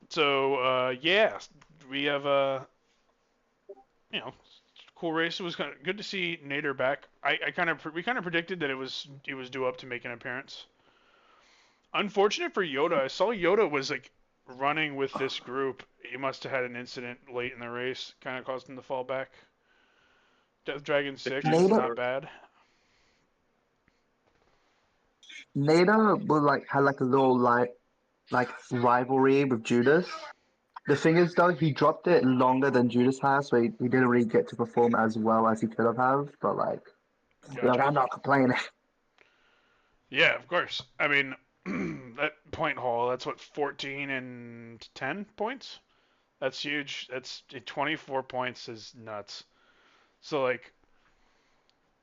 S1: So yeah, we have a cool race. It was kind of good to see Nader back. We kind of predicted that he was due up to make an appearance. Unfortunate for Yoda. I saw Yoda was like running with this group. He must have had an incident late in the race, kind of caused him to fall back. Death Dragon 6 is
S3: Nader-
S1: not bad.
S3: Nada was had like a little rivalry with Judas. The thing is though, he dropped it longer than Judas has, so he didn't really get to perform as well as he could have. But
S1: Gotcha.
S3: look, I'm not complaining.
S1: Yeah, of course. I mean, that point haul, that's what, 14 and 10 points? That's huge. That's 24 points is nuts. So, like,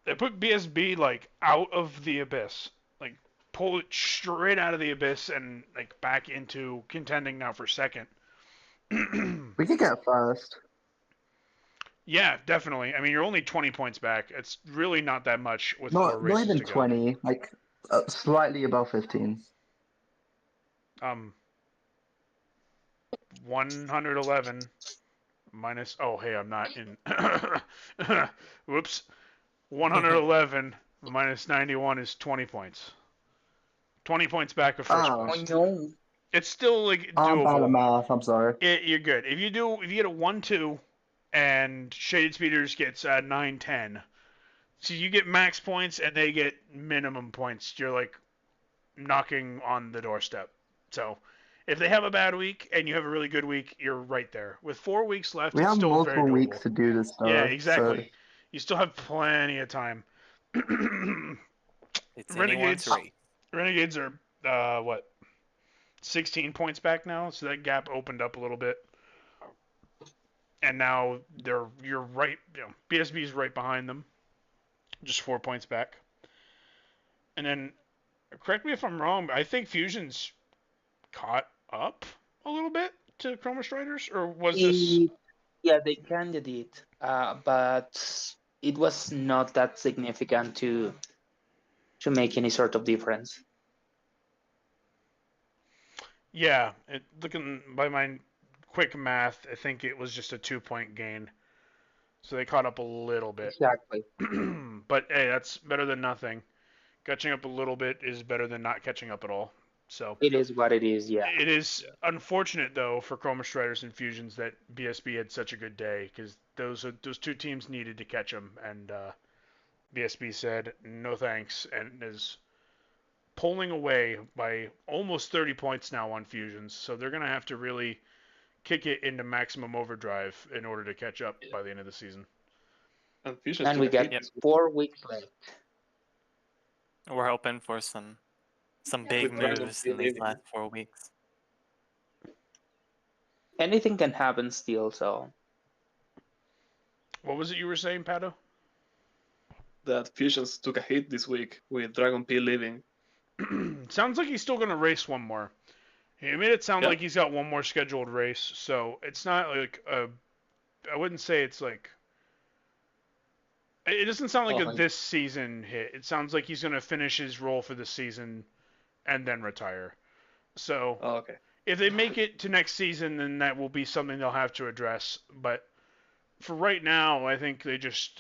S1: they put BSB, like, out of the abyss. Like, pull it straight out of the abyss and, like, back into contending now for second.
S3: We could get first.
S1: Yeah, definitely. I mean, you're only 20 points back. It's really not that much with
S3: Not
S1: 4 races
S3: even
S1: to go.
S3: 20, slightly above 15.
S1: 111 minus. Oh, hey, I'm not in. Whoops. 111 minus 91 is 20 points. 20 points back of first
S3: Oh.
S1: place.
S5: no.
S1: It's still like
S3: I'm bad at
S1: doable.
S3: math. I'm sorry.
S1: You're good. If you get a 1-2 and Shaded Speeders gets 9-10, so you get max points and they get minimum points. You're like knocking on the doorstep. So if they have a bad week and you have a really good week, you're right there. With 4 weeks left,
S3: We
S1: it's
S3: have
S1: still
S3: multiple
S1: very doable.
S3: weeks to do this stuff.
S1: Yeah, exactly.
S3: So
S1: You still have plenty of time.
S2: It's
S1: Renegades-
S2: anyone's race.
S1: Renegades are what? 16 points back now, so that gap opened up a little bit. And now you're right, BSB's right behind them. Just 4 points back. And then correct me if I'm wrong, but I think Fusion's caught up a little bit to Chroma Striders, or was this
S5: Yeah, they kinda did. But it was not that significant to make any sort of difference.
S1: Yeah, looking by my quick math, I think it was just a 2-point gain. So they caught up a little bit.
S5: Exactly.
S1: But hey, that's better than nothing. Catching up a little bit is better than not catching up at all. So
S5: It is what it is. Yeah.
S1: it is unfortunate though for Chroma Striders and Fusions that BSB had such a good day because those two teams needed to catch them, and BSB said no thanks and is pulling away by almost 30 points now on Fusions. So they're gonna have to really kick it into maximum overdrive in order to catch up by the end of the season.
S4: And Fusion
S5: And
S4: took
S5: we
S4: a
S5: got
S4: hit this week
S5: 4 weeks left.
S2: We're hoping for some big
S4: with Dragon
S2: moves
S4: still
S2: in these
S4: leading.
S2: last 4 weeks.
S5: Anything can happen still. So
S1: What was it you were saying, Pato?
S4: That Fusions took a hit this week with Dragon P leaving.
S1: Sounds like he's still gonna race one more. He made it sound
S4: Yeah.
S1: like he's got one more scheduled race, so it's not like I wouldn't say it's like. It doesn't sound like
S4: Oh,
S1: a this season hit. It sounds like he's gonna finish his role for the season, and then retire. So
S4: Oh, okay.
S1: if they make it to next season, then that will be something they'll have to address. But for right now, I think they just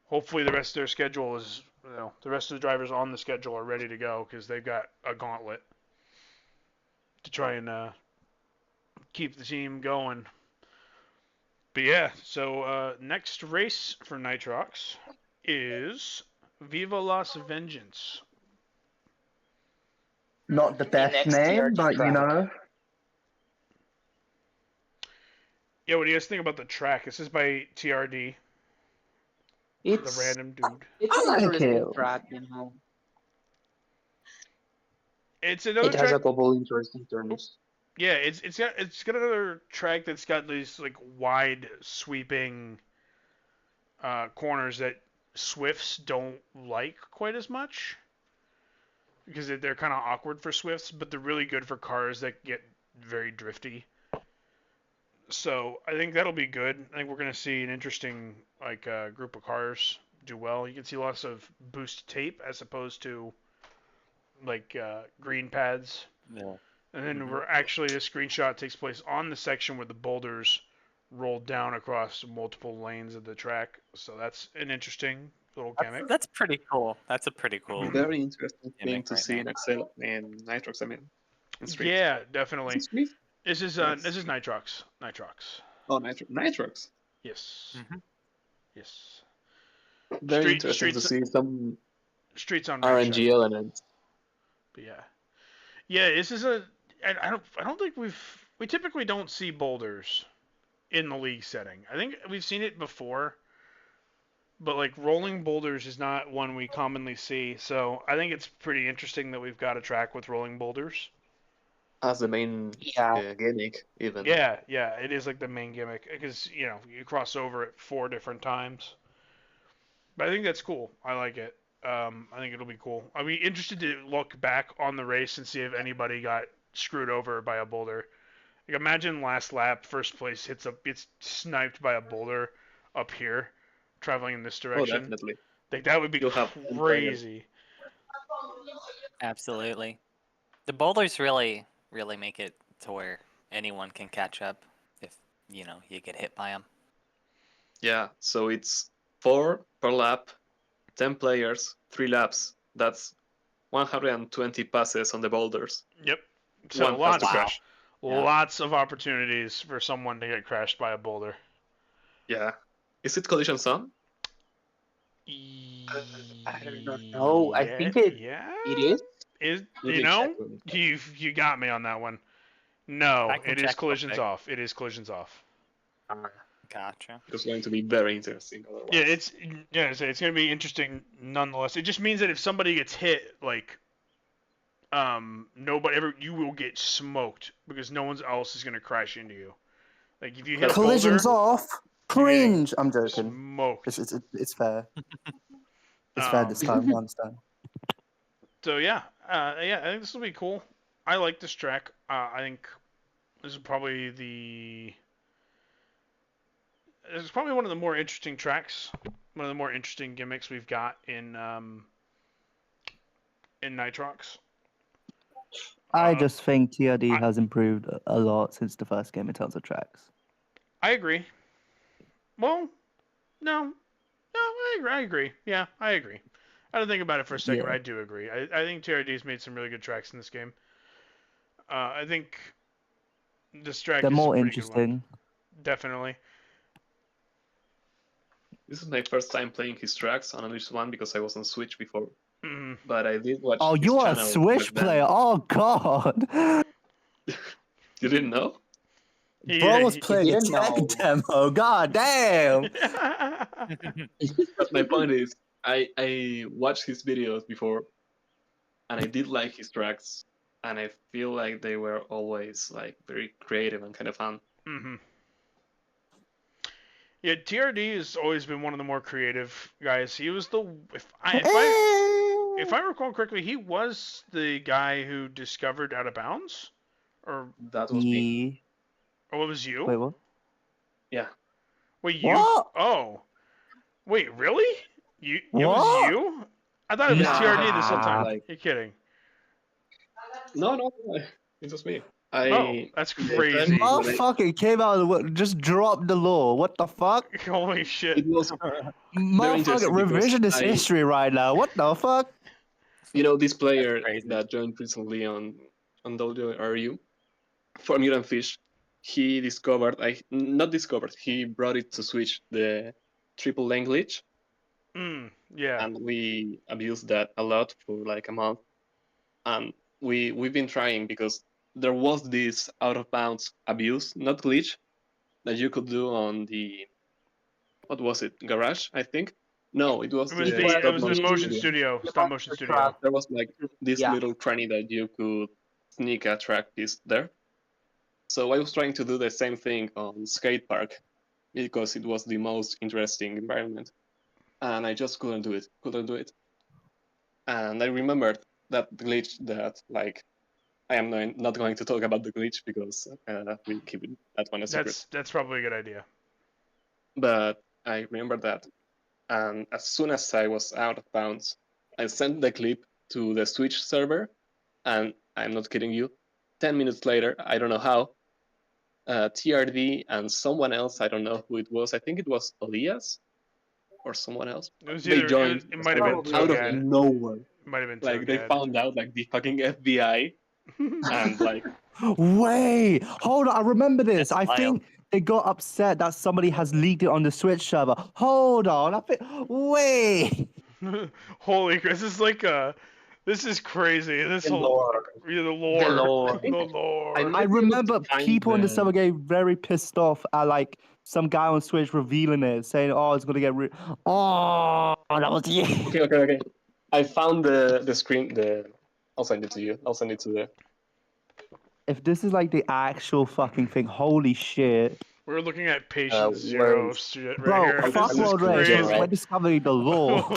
S1: hopefully the rest of their schedule is the rest of the drivers on the schedule are ready to go because they've got a gauntlet to try and keep the team going. But yeah, so next race for Nitrox is Viva Las Vengeance.
S3: Not the best
S5: next
S3: name,
S5: TRD
S3: but
S5: track.
S1: Yeah, what do you guys think about the track? This is by TRD, the
S5: it's
S1: random dude.
S5: it's
S3: I
S5: an
S3: like
S5: interesting
S3: it.
S5: track.
S1: It's another
S5: It has
S1: track.
S5: a couple interesting turns.
S1: Yeah, it's got another track that's got these like wide sweeping corners that Swifts don't like quite as much because they're kind of awkward for Swifts, but they're really good for cars that get very drifty. So I think that'll be good. I think we're gonna see an interesting group of cars do well. You can see lots of boost tape as opposed to green pads.
S2: Yeah.
S1: And then
S2: Mhm.
S1: we're actually this screenshot takes place on the section where the boulders roll down across multiple lanes of the track. So that's an interesting little gimmick.
S2: That's pretty cool. That's a pretty cool.
S4: Very interesting thing
S2: Gimmick
S4: to
S2: right
S4: see
S2: there.
S4: in Excel in Nitrox. I mean, in Street.
S1: Yeah,
S4: Is
S1: definitely.
S4: it Street?
S1: This is
S4: Yes.
S1: Nitrox. Nitrox.
S4: Oh, Nitrox.
S1: Yes.
S2: Mhm.
S1: Yes.
S4: Very interesting to see some
S1: Streets on
S4: RNG
S1: racetrack.
S4: elements.
S1: But yeah. This is I don't think we typically don't see boulders in the league setting. I think we've seen it before, but like rolling boulders is not one we commonly see. So I think it's pretty interesting that we've got a track with rolling boulders.
S4: As the main
S5: Yeah.
S4: gimmick, even.
S1: Yeah, it is like the main gimmick because you cross over it 4 different times. But I think that's cool. I like it. I think it'll be cool. I'll be interested to look back on the race and see if anybody got screwed over by a boulder. Like imagine last lap, first place gets sniped by a boulder up here, traveling in this
S4: Oh,
S1: direction.
S4: definitely.
S1: Like that would be
S4: You'll have
S1: crazy.
S2: Absolutely. The boulders really make it to where anyone can catch up if you get hit by them.
S4: Yeah, so it's 4 per lap, 10 players, 3 laps. That's 120 passes on the boulders.
S1: Yep. So
S4: One has
S1: lots,
S4: to crash.
S2: Yeah.
S1: lots of opportunities for someone to get crashed by a boulder.
S4: Yeah. Is it collision zone?
S5: I don't know. I think it is.
S1: Is
S4: You
S1: you
S4: can
S1: know
S4: check.
S1: you got me on that one. No,
S2: I can
S1: it is
S2: check real
S1: collisions
S2: quick.
S1: off. It is collisions off.
S2: Gotcha.
S4: It's going to be very interesting otherwise.
S1: Yeah, it's going to be interesting nonetheless. It just means that if somebody gets hit, you will get smoked because no one else is going to crash into you. Like if you hit a
S3: Collisions
S1: boulder,
S3: off. Cringe. I'm joking.
S1: smoked.
S3: It's fair. It's fair this time. I understand.
S1: So yeah, I think this will be cool. I like this track. I think this is probably one of the more interesting tracks, one of the more interesting gimmicks we've got in Nitrox.
S3: I just think TRD has improved a lot since the first game in terms of tracks.
S1: I agree. Well, no, I agree. Yeah, I agree. I didn't think about it for a second,
S6: Yeah.
S1: but I do agree. I think TRD's made some really good tracks in this game. I think this track
S6: They're
S1: is a
S6: more
S1: pretty good one.
S6: interesting.
S1: Definitely.
S4: This is my first time playing his tracks on Unleashed 1 because I was on Switch before.
S1: Mhm.
S4: But I did watch
S6: Oh,
S4: his
S6: you are a
S4: channel
S6: Switch
S4: back then.
S6: player. Oh God.
S4: You didn't know?
S6: Bro was
S1: He-
S6: playing a
S5: didn't
S6: tech
S5: know.
S6: demo. God damn.
S4: But my point is, I watched his videos before, and I did like his tracks, and I feel like they were always like very creative and kind of fun.
S1: Mhm. Yeah, TRD has always been one of the more creative guys. He was the if I recall correctly, he was the guy who discovered Out of Bounds, or
S4: That was me.
S1: what was you?
S6: Wait, what?
S4: Yeah.
S1: Wait, you?
S6: What?
S1: Oh, wait, really? It was
S6: What?
S1: you? I thought it was
S6: Nah.
S1: TRD this whole time.
S4: Like-
S1: You're kidding.
S4: No, it was me.
S1: Oh, that's crazy.
S6: Motherfucker came out of the wo- just dropped the law. What the fuck?
S1: Holy shit.
S4: It was
S6: Motherfucker,
S4: interesting because
S6: revisionist
S4: I-
S6: history right now. What the fuck?
S4: this player
S2: crazy.
S4: that joined recently on WRU for Mutant Fish. He discovered, he brought it to Switch, the triple lane glitch,
S1: Yeah.
S4: and we abused that a lot for like a month. And we've been trying because there was this out of bounds abuse, not glitch, that you could do on the, what was it, Garage, I think. No, it was
S1: It was
S4: the
S1: the
S4: stop
S1: it was the
S4: motion
S1: motion
S4: studio.
S1: studio, stop motion studio.
S4: There was like this
S5: Yeah.
S4: little cranny that you could sneak a track piece there. So I was trying to do the same thing on skate park because it was the most interesting environment, and I just couldn't do it. And I remembered that glitch that like I am not going to talk about the glitch because we keep that one a secret.
S1: That's probably a good idea.
S4: But I remember that, and as soon as I was out of bounds, I sent the clip to the Switch server, and I'm not kidding you. 10 minutes later, I don't know how, TRD and someone else, I don't know who it was. I think it was Elias or someone else.
S1: It was
S4: They
S1: either
S4: joined.
S1: it might have been
S5: Probably
S4: out of
S1: Togad.
S4: nowhere.
S1: It might have been
S4: Like they
S1: Togad.
S4: found out, like the fucking FBI, and like
S6: Wait, hold on. I remember this.
S2: That's
S6: I
S2: wild.
S6: think they got upset that somebody has leaked it on the Switch server. Hold on. I think. Wait.
S1: Holy, this is like this is crazy. This
S5: The
S1: whole
S5: lore.
S1: yeah, the lore.
S5: The lore.
S1: The lore.
S4: I
S6: I
S4: might be able to
S6: remember
S4: find
S6: people in the
S4: the-
S6: server getting very pissed off at like some guy on Switch revealing it, saying, "Oh, it's gonna get oh, that was you."
S4: Okay. I found the screen. I'll send it to you. I'll send it to the.
S6: If this is like the actual fucking thing, holy shit,
S1: We're looking at patient
S4: where
S1: zero
S4: is-
S1: shit right
S6: bro!
S1: here.
S6: Fuck
S1: This is
S6: World
S4: crazy.
S6: Race.
S1: crazy.
S6: We're discovering the law.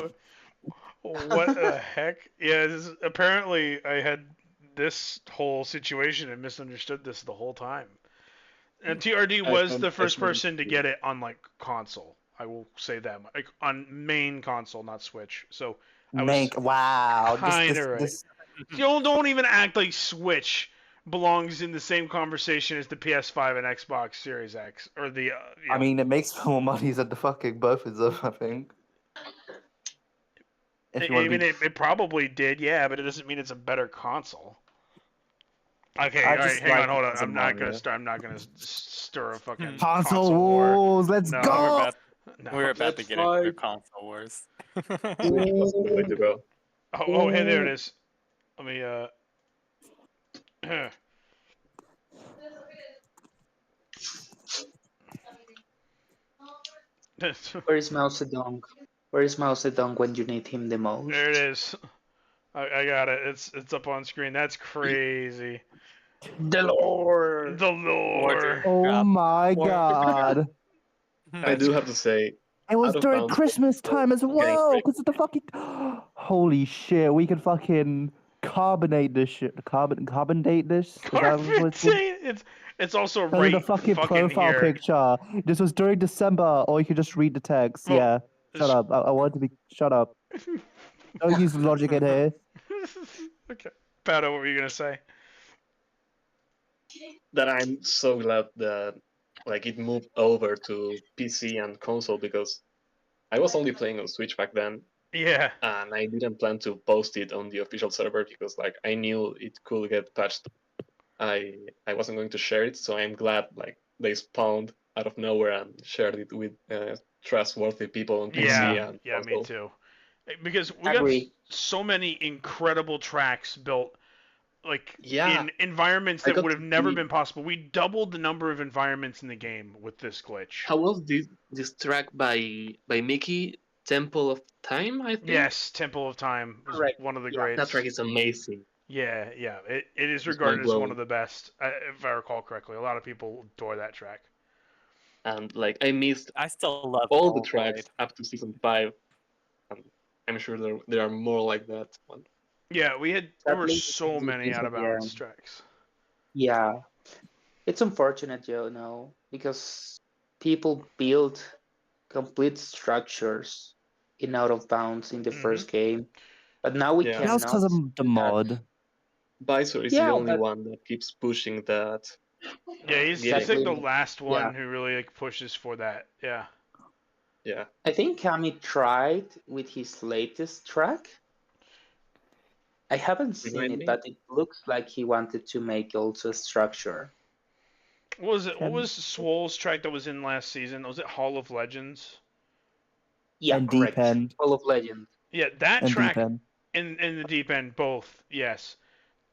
S1: What the heck? Yeah, apparently I had this whole situation and misunderstood this the whole time. And TRD was the first person to get it on like console. I will say that like on main console, not Switch. So I was
S6: Wow.
S1: kinda right. Don't even act like Switch belongs in the same conversation as the PS5 and Xbox Series X or the.
S6: I mean, it makes more money than the fucking both of them, I think. If you want to be...
S1: it probably did, yeah, but it doesn't mean it's a better console. Okay,
S6: I
S1: all right,
S6: just
S1: hang
S6: like
S1: on, hold
S6: it
S1: on.
S6: as a
S1: I'm not gonna
S6: Mario.
S1: start. I'm not gonna stir a fucking
S6: Console
S1: war.
S6: wars, let's
S1: No,
S2: We're
S6: go!
S2: about,
S1: No.
S2: we're about to get into the console wars.
S4: Switch was the way to go.
S1: Oh, hey, there it is. Let me
S5: Where is Mao Zedong? Where is Mao Zedong when you need him the most?
S1: There it is. I got it. It's up on screen. That's crazy.
S5: The lore.
S1: The lore.
S6: Oh my
S2: Or-
S6: god.
S4: I do have to say,
S6: It was
S4: Out of
S6: during
S4: Bounds
S6: Christmas time as
S4: getting
S6: well,
S4: great.
S6: because of the fucking... Holy shit, we can fucking carbonate this shit. Carbonate this? Is that what it's called?
S1: Carbonate. It's also
S6: Because
S1: right
S6: of the fucking profile
S1: here.
S6: picture. This was during December, or you could just read the text.
S1: Well,
S6: Yeah. Shut up. I want to be... Shut up. Don't use logic in here.
S1: Okay. Pato, what were you gonna say?
S4: that I'm so glad that like it moved over to PC and console because I was only playing on Switch back then,
S1: Yeah.
S4: and I didn't plan to post it on the official server because like I knew it could get patched. I wasn't going to share it, so I'm glad like they spawned out of nowhere and shared it with trustworthy people on PC
S1: Yeah.
S4: and
S1: Yeah. Me
S4: console.
S1: too. Because we got
S5: Agree.
S1: so many incredible tracks built, like
S4: Yeah,
S1: in environments
S4: I
S1: that
S4: got
S1: would
S4: to
S1: have never
S4: see
S1: been possible. We doubled the number of environments in the game with this glitch.
S4: how was this track by Mickey, Temple of Time, I think.
S1: Yes, Temple of Time was
S5: Correct.
S1: one of the
S5: Yeah.
S4: That
S1: greats.
S4: track is amazing.
S1: Yeah, yeah. It is
S4: It's mind
S1: regarded as one of
S4: blowing.
S1: the best, if I recall correctly. A lot of people adore that track.
S4: And like I missed
S2: I still love
S4: all the
S2: Gold.
S4: tracks up to season 5, and I'm sure there are more like that one.
S1: Yeah, there were
S5: Sadly,
S1: so many out of
S5: yeah,
S1: bounds tracks.
S5: yeah. It's unfortunate, because people build complete structures in out of bounds in the first game, but now we
S4: Yeah.
S6: That was
S5: cannot
S6: because of the
S5: do that.
S6: mod.
S4: Visor is the
S5: Yeah,
S4: only
S5: but
S4: one that keeps pushing that.
S1: Yeah, he's
S4: Getting
S1: like the
S5: exactly.
S1: last
S5: Yeah.
S1: one who really like pushes for that. Yeah.
S4: Yeah.
S5: I think Kami tried with his latest track. I haven't seen
S4: Remind
S5: it,
S4: me?
S5: but it looks like he wanted to make also a structure.
S1: What was it? What was Swole's track that was in last season? Was it Hall of Legends?
S5: Yeah,
S6: And
S5: correct.
S6: Deep End.
S5: Full of Legend.
S1: Yeah, that
S6: And Deep
S1: track
S6: End.
S1: in the deep end, both. Yes,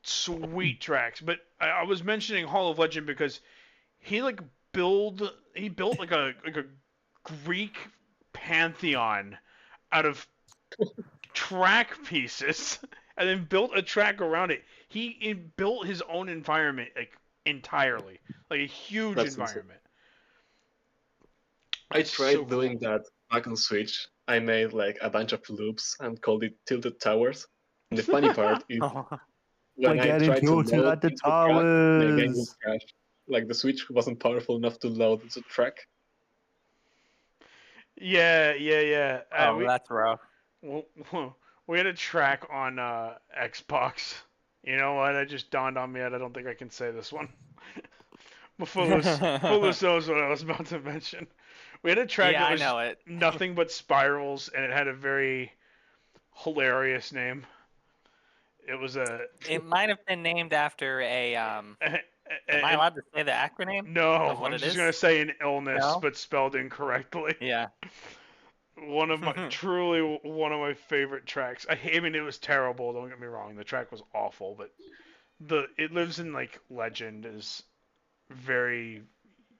S1: sweet tracks. But I was mentioning Hall of Legend because he built like a Greek pantheon out of track pieces and then built a track around it. He built his own environment like entirely, like a huge
S4: That's insane.
S1: environment.
S4: I
S1: It's
S4: tried
S1: so
S4: doing
S1: cool.
S4: that back on Switch. I made like a bunch of loops and called it Tilted Towers. And the funny part is when
S6: We're
S4: I
S6: getting
S4: tried to
S6: tilted
S4: load
S6: at the
S4: into the track, my game would
S6: towers.
S4: crash. Like the Switch wasn't powerful enough to load the track.
S1: Yeah, yeah, yeah.
S2: Oh, that's rough.
S1: We had a track on Xbox. You know what? It just dawned on me. I don't think I can say this one. But Footloose knows what I was about to mention. We had a track
S2: Yeah,
S1: that
S2: I
S1: was
S2: know it.
S1: nothing but spirals, and it had a very hilarious name. It was a.
S2: It might have been named after a. Am I allowed to say the acronym?
S1: No,
S2: of what
S1: I'm
S2: it
S1: just
S2: is?
S1: gonna say an illness,
S2: No?
S1: but spelled incorrectly.
S2: Yeah.
S1: Truly one of my favorite tracks. I mean, it was terrible. Don't get me wrong. The track was awful, but it lives in like legend is very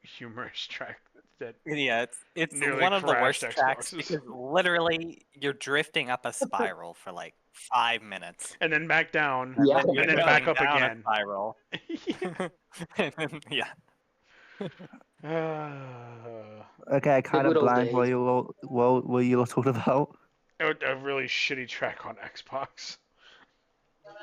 S1: humorous track that
S2: Yeah, it's
S1: nearly
S2: one of the worst
S1: crashed
S2: tracks
S1: Xboxes.
S2: because literally you're drifting up a spiral for like 5 minutes.
S1: And then back down,
S5: Yeah.
S2: And you're
S1: and then
S2: going
S1: back up
S2: down
S1: again.
S2: a spiral. Yeah.
S6: Okay, I kind of
S5: good old
S6: blank what
S5: days.
S6: you all talking about.
S1: A really shitty track on Xbox.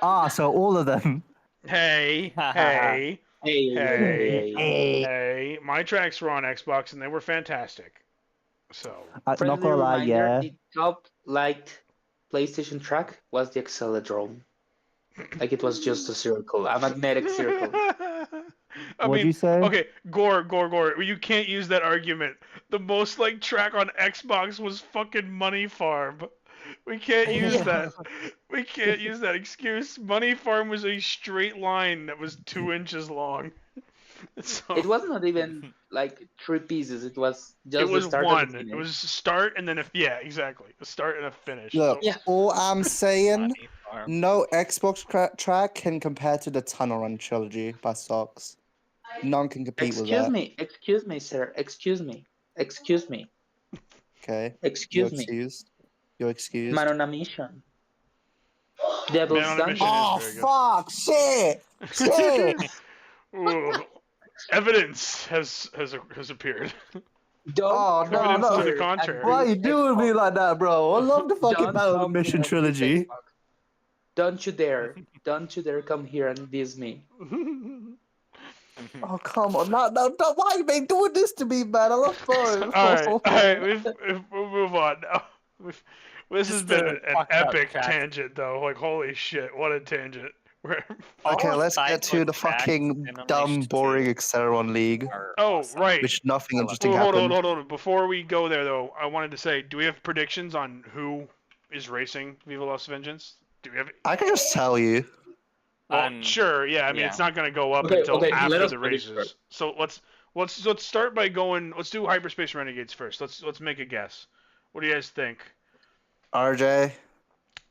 S6: Ah, so all of them.
S1: Hey,
S5: Hey,
S1: hey,
S6: Hey.
S1: hey. My tracks were on Xbox and they were fantastic. So.
S6: Not
S5: Friendly
S6: gonna lie,
S5: reminder,
S6: yeah.
S5: the top liked PlayStation track was the Accelerodrome. Like it was just a circle, a magnetic circle.
S6: What'd you say?
S1: Okay, Gore. You can't use that argument. The most liked track on Xbox was fucking Money Farm. We can't use that. We can't use that excuse. Money Farm was a straight line that was 2 inches long. So,
S5: It was not even like 3 pieces. It was just
S1: it
S5: the
S1: was
S5: start
S1: one.
S5: and the
S1: It
S5: finish.
S1: was a start and then yeah, exactly. A start and a finish.
S7: Look,
S1: So,
S5: Yeah.
S7: all I'm saying,
S2: Money farm.
S7: no Xbox track can compare to the Tunnel Run trilogy by Socks. None can compete with that.
S5: Excuse me, sir. Excuse me.
S7: Okay,
S5: Excuse me.
S7: excused. You're excused.
S5: Man on a mission. Devil's
S1: Man on a Mission
S5: Dungeon.
S7: Oh
S1: very good.
S7: fuck! Shit! Shit!
S1: Ooh, evidence has appeared.
S5: Don't
S7: Oh, no,
S1: Evidence
S7: no.
S1: to the contrary.
S6: Why are you doing me like that, bro? I love the fucking
S5: Don't
S6: Battle of the
S5: come
S6: Mission
S5: here and diss
S6: trilogy.
S5: Xbox. Don't you dare. Don't you dare come here and diss me.
S6: Oh come on! No, why are you doing this to me, man? I love both.
S1: All right, we'll move on now. This has
S2: Just
S1: been
S2: to
S1: an
S2: talk about
S1: epic
S2: tracks.
S1: tangent, though. Like, holy shit, what a tangent.
S6: Okay,
S2: All
S6: let's get
S2: sides
S6: to
S2: of
S6: the
S2: tracks
S6: fucking
S2: in
S6: dumb,
S2: Unleashed
S6: boring
S2: 2
S6: Acceleron League,
S2: are
S1: Oh,
S2: awesome.
S1: right.
S6: which nothing
S2: I love
S6: interesting
S1: Hold
S6: happened.
S1: on. Before we go there, though, I wanted to say, do we have predictions on who is racing Viva Las Vengeance? Do we have?
S7: I can just tell you.
S1: Well, sure. Yeah. I mean,
S2: yeah.
S1: it's not going to go up
S4: Okay,
S1: until
S4: okay, let
S1: after
S4: us
S1: the
S4: predict
S1: races.
S4: first.
S1: So let's start by going. Let's do Hyperspace Renegades first. Let's make a guess. What do you guys think?
S7: RJ.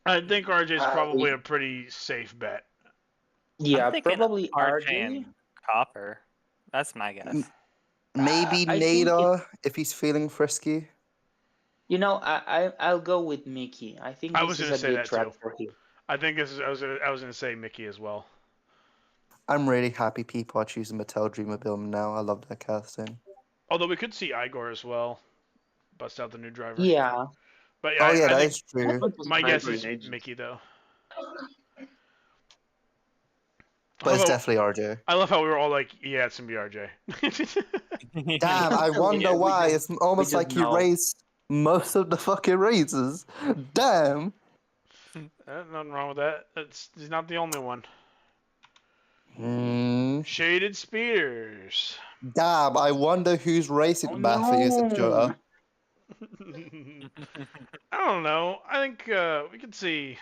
S1: I think RJ is
S5: Uh,
S1: probably a pretty safe bet.
S5: Yeah,
S2: I'm thinking
S5: probably
S2: RJ
S5: RJ.
S2: and Copper. That's my guess.
S7: Maybe
S5: I think
S7: Nader if he's feeling frisky.
S5: I'll go with Mickey. I think
S1: I
S5: this
S1: was
S5: is
S1: gonna
S5: a
S1: say
S5: good
S1: that
S5: track
S1: too.
S5: for him.
S1: I think this is. I was gonna say Mickey as well.
S7: I'm really happy people are choosing Mattel Dreamer Film now. I love that casting.
S1: Although we could see Igor as well, bust out the new driver.
S5: Yeah,
S1: But yeah,
S7: Oh yeah,
S1: I
S7: that
S1: think
S7: is true.
S1: my guess
S4: Igor
S1: is
S4: in Agents.
S1: Mickey though.
S7: But it's
S1: Although,
S7: definitely RJ.
S1: I love how we were all like, yeah, it's gonna be RJ.
S7: Damn, I wonder
S5: We
S7: why.
S5: just-
S7: It's almost
S5: just
S7: like you
S5: know.
S7: raced most of the fucking races. Damn.
S1: Nothing wrong with that. He's not the only one.
S7: Hmm.
S1: Shaded Speeders.
S7: Damn, I wonder who's racing
S5: Oh,
S7: Matthew is it
S5: no.
S7: Jota?
S1: I don't know. I think we could see.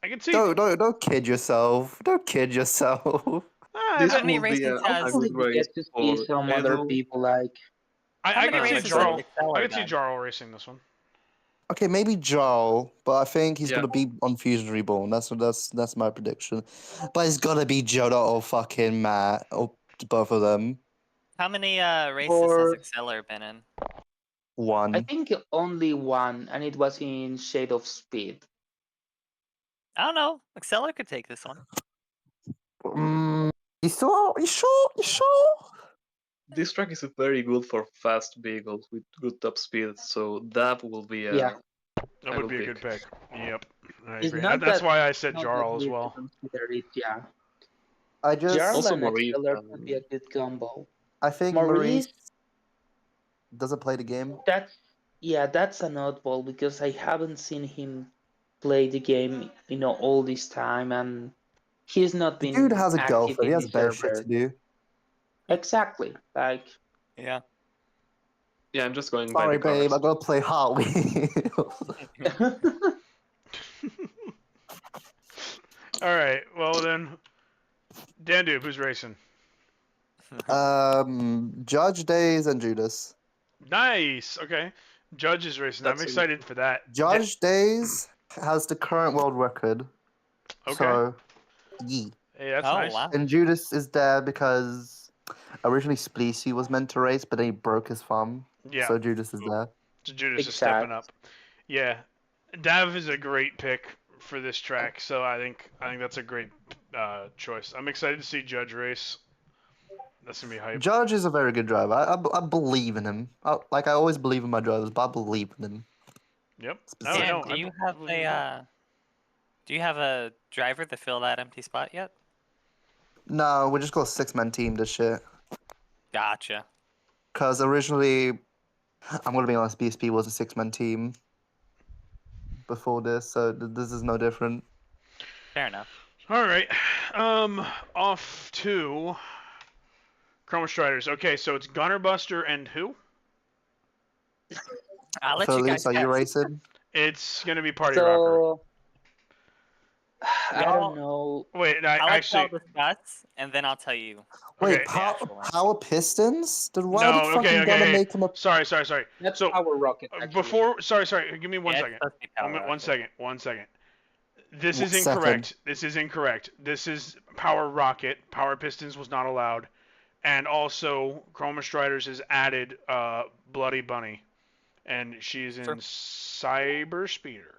S1: I could see.
S7: Don't kid yourself. Don't kid yourself.
S4: This
S2: How many
S4: will be
S2: races
S4: a
S2: has-
S5: Hopefully
S4: good
S5: we
S4: race
S5: get to see
S4: for
S5: some other
S4: Edu.
S5: people like
S2: How
S1: I
S2: many
S1: could see
S2: races
S1: Jarl.
S2: has Excel
S1: I could see
S2: done?
S1: Jarl racing this one.
S7: Okay, maybe Jarl, but I think he's
S4: Yeah.
S7: gonna be on Fusion Reborn. That's my prediction. But it's gotta be Jota or fucking Matt or both of them.
S2: How many races has
S5: Or-
S2: Exceller been in?
S5: I
S7: One.
S5: think only one, and it was in Shade of Speed.
S2: I don't know. Exceller could take this one.
S7: You sure? You sure? You sure?
S4: This track is very good for fast vehicles with good top speed, so that will be a
S5: Yeah.
S1: That
S4: I
S1: would
S4: will
S1: be a good
S4: pick.
S1: pick. Yep. I
S5: It's
S1: agree.
S5: not
S1: That's
S5: that-
S1: why I said
S5: Not
S1: Jarl
S5: that
S1: as
S5: weird to
S1: well.
S5: consider it, yeah.
S7: I just
S5: Jarl
S4: Also
S5: and
S4: Maurice,
S5: Exceller could be a good combo.
S7: I think Maurice
S5: Maurice,
S7: doesn't play the game.
S5: that's an oddball because I haven't seen him play the game, all this time, and he's not
S7: The
S5: been
S7: dude has a
S5: active
S7: girlfriend. He
S5: in
S7: has
S5: the
S7: better shit
S5: server.
S7: to do.
S5: Exactly. Like,
S2: Yeah.
S4: Yeah, I'm just going by
S7: Sorry,
S4: the cars.
S7: babe. I gotta play Hot Wheels.
S1: All right. Well then, Dandube, who's racing?
S7: Judge Days and Judas.
S1: Nice. Okay. Judge is racing. I'm
S4: That's a-
S1: excited for that.
S7: Judge Days has the current world record.
S1: Okay.
S7: So, yee.
S1: Hey, that's
S2: Oh,
S1: nice.
S2: wow.
S7: And Judas is there because originally Spleesy was meant to race, but then he broke his thumb.
S1: Yeah.
S7: So Judas is there.
S1: So Judas is stepping
S5: Exact.
S1: up. Yeah. Dav is a great pick for this track, so I think that's a great choice. I'm excited to see Judge race. That's gonna be hype.
S7: Judge is a very good driver. I believe in him. I always believe in my drivers, but I believe in him.
S1: Yep.
S7: Specific.
S2: Dan,
S1: no,
S2: do
S1: I
S2: you have
S1: believe in that.
S2: do you have a driver to fill that empty spot yet?
S7: No, we just got a 6-man team this shit.
S2: Gotcha.
S7: Because originally, I'm gonna be honest, BSP was a 6-man team before this, so this is no different.
S2: Fair enough.
S1: All right. Off to Chroma Striders. Okay, so it's Gunner Buster and who?
S2: I'll let you
S7: Footloose,
S2: guys
S7: are you
S2: guess.
S7: racing?
S1: It's gonna be Party Rocker.
S5: so I
S2: Y'all-
S5: don't know.
S1: Wait,
S2: I'll let y'all
S1: actually,
S2: discuss, and then I'll tell you.
S7: Wait,
S1: Okay.
S2: actual answer.
S7: Power Pistons? Then why
S1: No,
S7: did
S1: okay,
S7: fucking
S1: okay,
S7: Gunner
S1: okay.
S7: make him a...
S1: Sorry.
S5: That's
S1: So,
S5: our rocket. Actually.
S1: Before, sorry. Give me one
S2: Yeah, it's
S1: second.
S2: supposed to be Power
S1: One
S2: Rocket.
S1: second. This is
S7: Second.
S1: incorrect. This is incorrect. This is Power Rocket. Power Pistons was not allowed. And also, Chroma Striders has added Bloody Bunny. And she's in
S2: Sure.
S1: Cyber Speeder.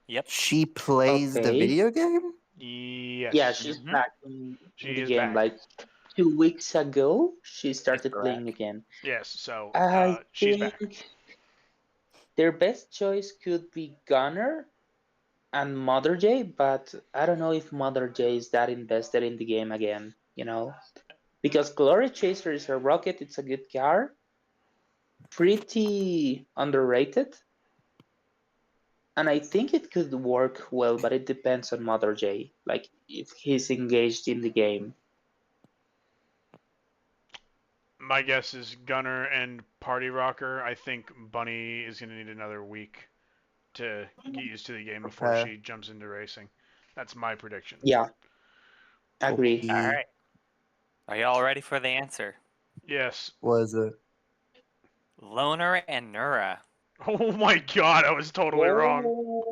S2: Yep.
S7: She plays the
S5: Okay.
S7: video game?
S1: Yes.
S5: Yeah, she's
S2: Mhm.
S5: back in
S1: She
S5: the
S1: is
S5: game.
S1: back.
S5: Like 2 weeks ago, she started
S2: correct.
S5: playing again.
S1: Yes, so
S5: I
S1: she's
S5: think
S1: back.
S5: their best choice could be Gunner and Mother J, but I don't know if Mother J is that invested in the game again, Because Glory Chaser is a rocket, it's a good car, pretty underrated, and I think it could work well, but it depends on Mother J, like if he's engaged in the game.
S1: My guess is Gunner and Party Rocker. I think Bunny is going to need another week to get used to the game before
S7: Okay.
S1: she jumps into racing. That's my prediction.
S5: Yeah, agree.
S7: Okay.
S2: All right. Are y'all ready for the answer?
S1: Yes.
S7: What is it?
S2: Loner and Nura.
S1: Oh my god, I was totally wrong.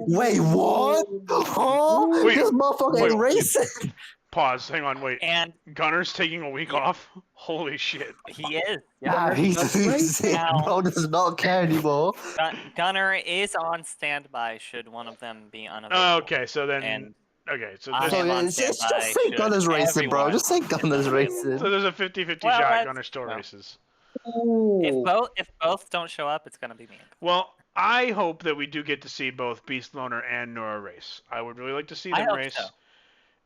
S7: Wait, what? Huh?
S1: Wait,
S7: This motherfucker
S1: wait.
S7: ain't racing.
S1: Pause. Hang on. Wait.
S2: And
S1: Gunner's taking a week off. Holy shit.
S2: he is.
S7: Nah,
S2: Yeah.
S7: he's losing.
S2: Now-
S7: Bro does not care anymore.
S2: Gunner is on standby should one of them be unavailable.
S1: Oh, okay. So then.
S2: And
S1: Okay. So
S2: I
S1: there's,
S2: am
S7: So
S2: on
S7: it's just
S2: standby
S7: say
S2: should
S7: Gunner's racing, bro.
S2: everyone
S7: Just say
S2: be
S7: Gunner's
S2: unavailable.
S7: racing.
S1: so there's a 50-50
S2: Well,
S1: shot
S2: that's-
S1: Gunner still
S2: no.
S1: races.
S2: If both don't show up, it's gonna be me.
S1: Well, I hope that we do get to see both Beast Loner and Nora race. I would really like to see
S2: I
S1: them
S2: hope
S1: race.
S2: so.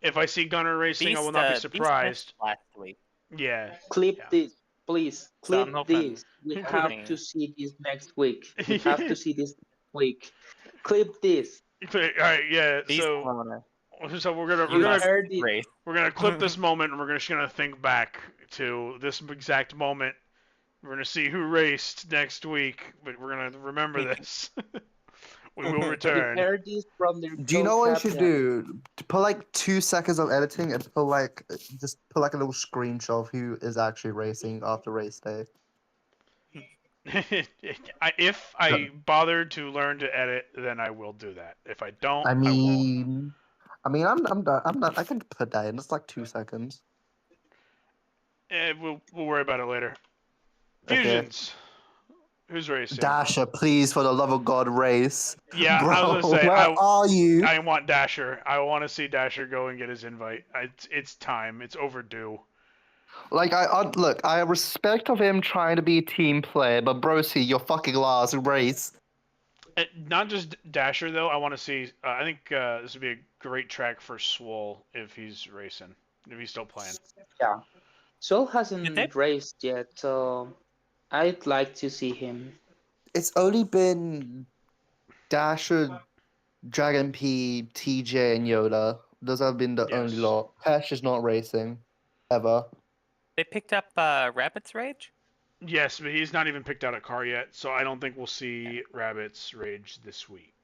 S1: If I see Gunner racing, I will not be
S2: Beast
S1: surprised.
S2: missed last week.
S1: Yeah.
S5: Clip
S1: Yeah.
S5: this, please.
S2: So I'm
S5: Clip
S2: hoping-
S5: this. We
S1: Clip
S5: have
S2: it.
S5: to see this next week. We have to see this next week. Clip this.
S1: All right. Yeah.
S2: Beast
S1: So
S2: Loner.
S1: we're
S5: You
S1: gonna
S2: must
S5: heard it.
S2: race.
S1: we're gonna clip this moment and we're just gonna think back to this exact moment. We're gonna see who raced next week, but we're gonna remember this. We will
S5: You
S1: return.
S5: heard this from their
S7: Do you know what you should
S5: co-captain.
S7: do? To put like 2 seconds of editing and put like just put like a little screenshot of who is actually racing after race day.
S1: If I bother to learn to edit, then I will do that. If I don't,
S7: I
S1: I won't.
S7: mean, I'm done. I can put that in. It's like 2 seconds.
S1: We'll worry about it later.
S7: Okay.
S1: Fusions. Who's racing?
S7: Dasher, please, for the love of God, race.
S1: Yeah,
S7: Bro,
S1: I was gonna say
S7: where are you?
S1: I want Dasher. I want to see Dasher go and get his invite. It's time. It's overdue.
S7: Like look, I respect of him trying to be a team player, but broski, you're fucking last race.
S1: Not just Dasher though. I want to see. I think this would be a great track for Swole if he's racing. If he's still playing.
S5: Yeah. Sol
S2: Did
S5: hasn't
S2: they-
S5: raced yet, so I'd like to see him.
S7: It's only been Dasher, Dragon P, TJ, and Yoda. Those have been the only
S1: Yes.
S7: lot. Pesh is not racing, ever.
S2: They picked up Rabbit's Rage?
S1: Yes, but he's not even picked out a car yet, so I don't think we'll see Rabbit's Rage this week.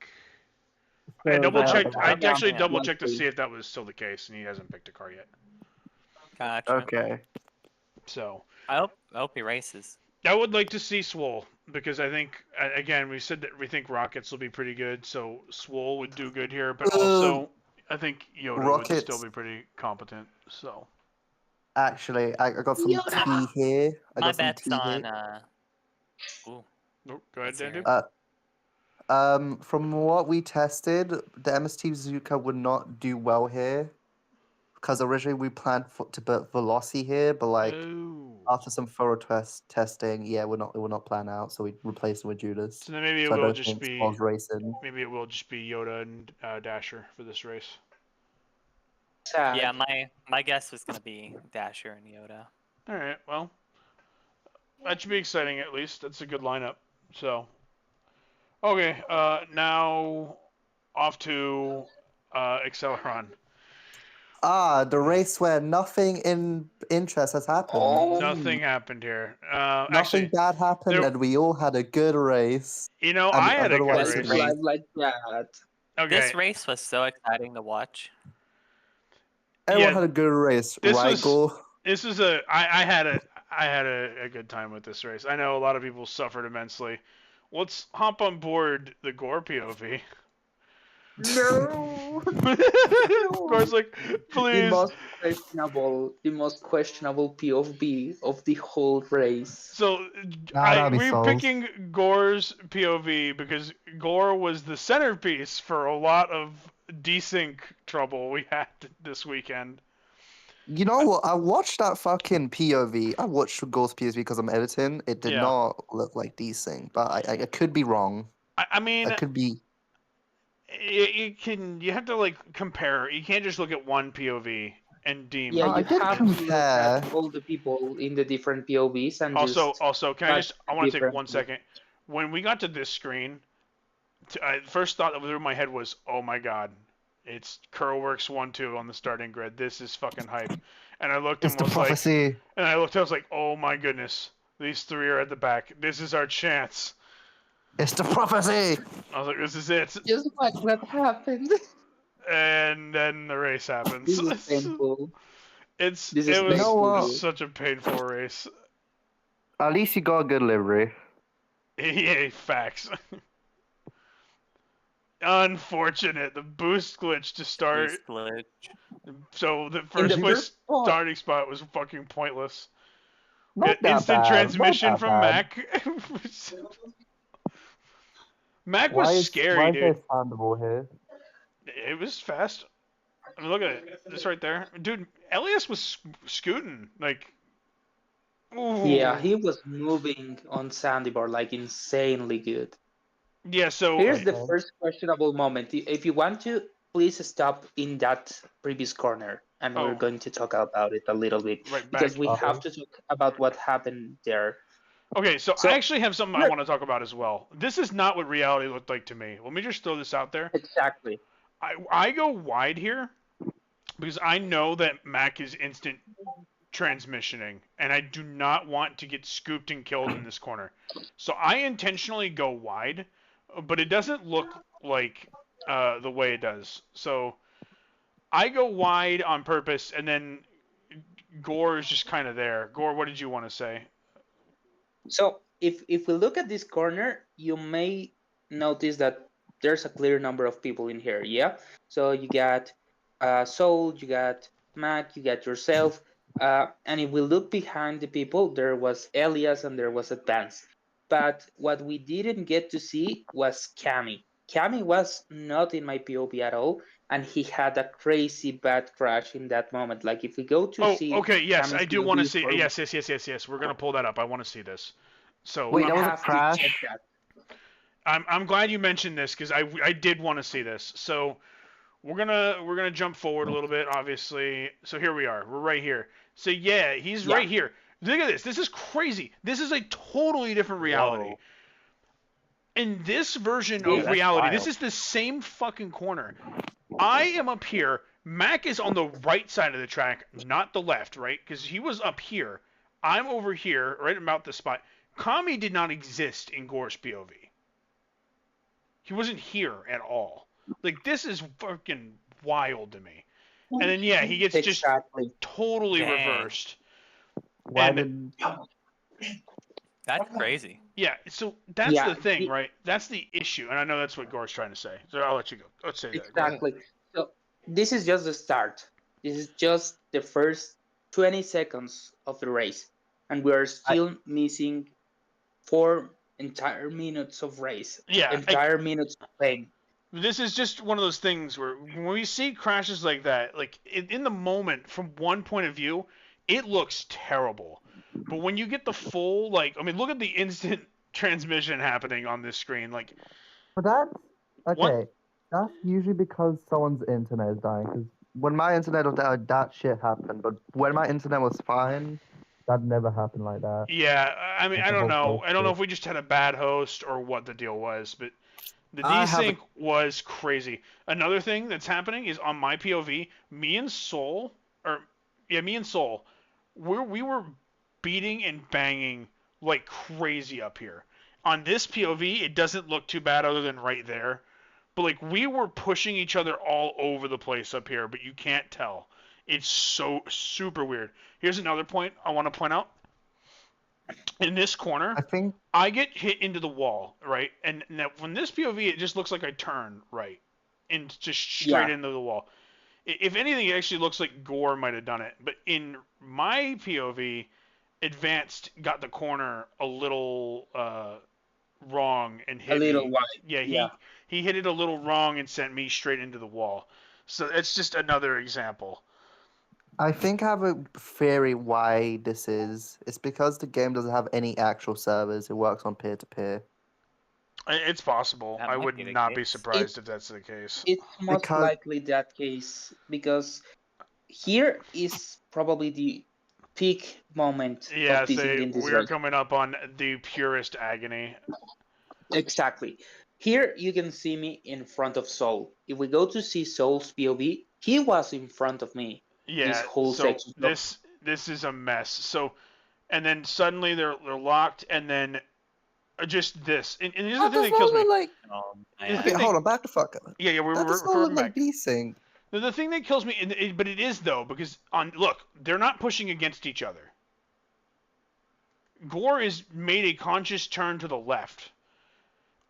S1: I double checked. I
S2: yeah,
S1: actually
S2: yeah.
S1: double checked to see if that was still the case, and he hasn't picked a car yet.
S2: Gotcha.
S7: Okay.
S1: So
S2: I hope he races.
S1: I would like to see Swole because I think again we said that we think Rockets will be pretty good, so Swole would do good here, but also I think Yoda would
S7: Rockets-
S1: still be pretty competent. So
S7: Actually, I got some
S5: Yoda.
S7: tea here. I
S2: My
S7: got some
S2: bet's
S7: tea
S2: on.
S7: here.
S1: oh, go ahead,
S2: Let's hear
S1: Dandube.
S2: it.
S7: From what we tested, the MST Zuka would not do well here. Because originally we planned to put Velocity here, but like
S1: Oh.
S7: after some thorough testing, yeah, it will not plan out, so we replaced it with Judas.
S1: So then maybe it
S7: So I
S1: will
S7: don't
S1: just
S7: think
S1: be
S7: Squall's racing.
S1: maybe it will just be Yoda and Dasher for this race.
S5: Sad.
S2: Yeah, my guess was gonna be Dasher and Yoda.
S1: All right, well, that should be exciting at least. That's a good lineup. So, okay, now off to Acceleron.
S7: The race where nothing in interest has happened.
S1: Nothing happened here.
S7: Nothing
S1: Actually,
S7: bad happened,
S1: there-
S7: and we all had a good race.
S1: you know,
S7: I
S1: I had a
S7: don't know
S1: good
S7: why
S5: That's
S7: it's
S1: race.
S7: race.
S5: like that.
S1: Okay,
S2: This race was so exciting to watch.
S7: Everyone
S1: Yeah,
S7: had a good race,
S1: this
S7: right,
S1: was-
S7: Gore?
S1: this is I had a good time with this race. I know a lot of people suffered immensely. Let's hop on board the Gore POV.
S5: No.
S1: Gore's like,
S5: The
S1: please.
S5: most questionable POV of the whole race.
S1: So
S7: that'll be
S1: we're
S7: solved.
S1: picking Gore's POV because Gore was the centerpiece for a lot of desync trouble we had this weekend.
S7: You know what? I watched that fucking POV. I watched Gore's POV because I'm editing. It did
S1: Yeah.
S7: not look like desync, but I could be wrong.
S1: I mean,
S7: I could be.
S1: you have to like compare. You can't just look at one POV and deem.
S5: Yeah,
S7: I
S5: you
S7: did
S5: have to look at
S7: compare.
S5: all the people in the different POVs and
S1: Also,
S5: just
S1: can I
S5: that's
S1: I want to take
S5: different.
S1: 1 second. When we got to this screen, first thought that was through my head was, oh my god, it's Curlworks 1-2 on the starting grid. This is fucking hype. And I looked
S7: It's
S1: and
S7: the
S1: was like,
S7: prophecy.
S1: I was like, oh my goodness, these three are at the back. This is our chance.
S7: It's the prophecy.
S1: I was like, this is it.
S5: Just what happened.
S1: And then the race happens.
S5: This is painful.
S1: It
S5: This
S1: was
S5: is
S6: You know what?
S1: such a painful race.
S6: At least you got a good livery.
S1: Yeah, facts. Unfortunate. The boost glitch to start.
S2: Boost glitch.
S1: So the
S5: In
S1: first
S5: the
S1: place
S5: first spot.
S1: starting spot was fucking pointless.
S6: Not
S1: Got
S6: that
S1: instant
S6: bad.
S1: transmission
S6: Not that
S1: from
S6: bad.
S1: Mac. Mac
S6: Why
S1: was
S6: is
S1: scary,
S6: there
S1: dude.
S6: Sandoval here?
S1: It was fast. I mean, look at it. This right there. Dude, Elias was scooting. Like, ooh.
S5: Yeah, he was moving on Sandybar like insanely good.
S1: Yeah, so
S5: Here's the
S6: Okay.
S5: first questionable moment. If you want to, please stop in that previous corner, and we're
S1: Oh.
S5: going to talk about it a little bit
S1: right back.
S5: because we have to talk about what happened there.
S1: Okay, so
S5: So-
S1: I actually have something I
S5: Look.
S1: want to talk about as well. This is not what reality looked like to me. Let me just throw this out there.
S5: Exactly.
S1: I go wide here because I know that Mac is instant transmissioning, and I do not want to get scooped and killed in this corner. So I intentionally go wide, but it doesn't look like the way it does. So I go wide on purpose, and then Gore is just kind of there. Gore, what did you want to say?
S5: So if we look at this corner, you may notice that there's a clear number of people in here. Yeah. So you got Soul, you got Mac, you got yourself. And if we look behind the people, there was Elias and there was Advance. But what we didn't get to see was Cammy. Cammy was not in my POV at all, and he had a crazy bad crash in that moment. Like if we go to see.
S1: Okay, yes,
S5: Cammy's
S1: I do want to
S5: POV
S1: see.
S5: for-
S1: Yes. We're gonna pull that up. I want to see this. So
S6: Wait,
S5: we
S6: that was a
S5: have to
S6: crash?
S5: check that.
S1: I'm glad you mentioned this because I did want to see this. So we're gonna jump forward a little bit, obviously. So here we are. We're right here. So yeah, he's
S5: Yeah.
S1: right here. Look at this. This is crazy. This is a totally different reality.
S2: Whoa.
S1: In this version
S5: Dude,
S1: of
S2: that's
S1: reality,
S2: wild.
S1: this is the same fucking corner. I am up here. Mac is on the right side of the track, not the left, right? Because he was up here. I'm over here, right about the spot. Kami did not exist in Gore's POV. He wasn't here at all. Like, this is fucking wild to me. And then, yeah, he gets just
S5: Exactly.
S1: totally
S2: Dang.
S1: reversed.
S6: Why
S1: And-
S6: did?
S2: That's crazy.
S1: Yeah, so that's
S5: Yeah,
S1: the thing,
S5: he-
S1: right? That's the issue. And I know that's what Gore's trying to say. So I'll let you go. Let's say that. Go ahead.
S5: Exactly. So this is just the start. This is just the first 20 seconds of the race, and we are still missing 4 entire minutes of race.
S1: Yeah,
S5: Entire minutes of pain.
S1: this is just one of those things where when we see crashes like that, like in the moment, from one point of view, it looks terrible. But when you get the full, like, I mean, look at the instant transmission happening on this screen. Like,
S6: But that's
S1: What?
S6: okay. That's usually because someone's internet is dying. Because when my internet was down, that shit happened. But when my internet was fine, that never happened like that.
S1: yeah, I mean,
S6: Like
S1: I
S6: the
S1: don't
S6: whole
S1: know. I don't know
S6: host
S1: if we just had a bad host or what the deal was, but the
S7: I have a-
S1: desync was crazy. Another thing that's happening is on my POV, me and Soul, we were beating and banging like crazy up here. On this POV, it doesn't look too bad other than right there. But like we were pushing each other all over the place up here, but you can't tell. It's so super weird. Here's another point I want to point out. In this corner,
S7: I think
S1: I get hit into the wall, right? And now when this POV, it just looks like I turn right and just straight
S5: Yeah.
S1: into the wall. If anything, it actually looks like Gore might have done it. But in my POV, Advanced got the corner a little wrong and hit
S5: A little
S1: me.
S5: wide.
S1: Yeah,
S5: Yeah.
S1: he hit it a little wrong and sent me straight into the wall. So it's just another example.
S7: I think I have a theory why this is. It's because the game doesn't have any actual servers. It works on peer-to-peer.
S1: It's possible.
S2: That
S1: I
S2: might
S1: would
S2: be the
S1: not be
S2: case.
S1: surprised if that's the case.
S5: It's most
S7: Because-
S5: likely that case because here is probably the peak moment
S1: Yeah,
S5: of this
S1: say
S5: in this
S1: we're
S5: race.
S1: coming up on the purest agony.
S5: Exactly. Here you can see me in front of Soul. If we go to see Soul's POV, he was in front of me.
S1: Yeah,
S5: whole
S1: so
S5: section.
S1: this is a mess. So, and then suddenly they're locked, and then just this. And here's
S7: That
S1: the thing
S7: does
S1: that kills
S7: not
S1: me.
S7: look like.
S2: Oh,
S1: The
S2: man.
S1: thing
S7: Okay, hold on, back the fuck up.
S1: Yeah,
S7: That does not
S1: we're
S7: look
S1: back.
S7: like desync.
S1: The thing that kills me, but it is though, because look, they're not pushing against each other. Gore is made a conscious turn to the left.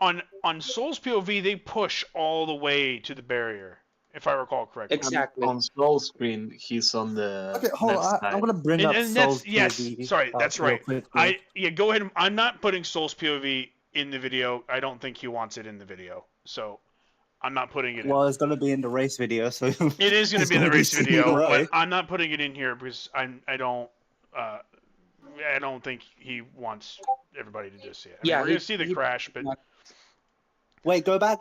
S1: On Soul's POV, they push all the way to the barrier, if I recall correctly.
S5: Exactly.
S8: On Soul screen, he's on the
S7: Okay, hold
S8: left
S7: on.
S8: side.
S7: I'm gonna bring up
S1: And
S7: Soul's
S1: that's yes,
S7: POV,
S1: sorry, that's
S7: real
S1: right.
S7: quickly.
S1: Go ahead. I'm not putting Soul's POV in the video. I don't think he wants it in the video, so I'm not putting it in.
S6: Well, it's gonna be in the race video, so
S1: It is going to
S6: it's
S1: be in the
S6: gonna be
S1: race
S6: seen
S1: video,
S6: either way.
S1: but I'm not putting it in here because I don't think he wants everybody to just see it. I mean,
S5: Yeah,
S1: we're going to see the
S5: he-
S1: crash, but
S6: Wait, go back.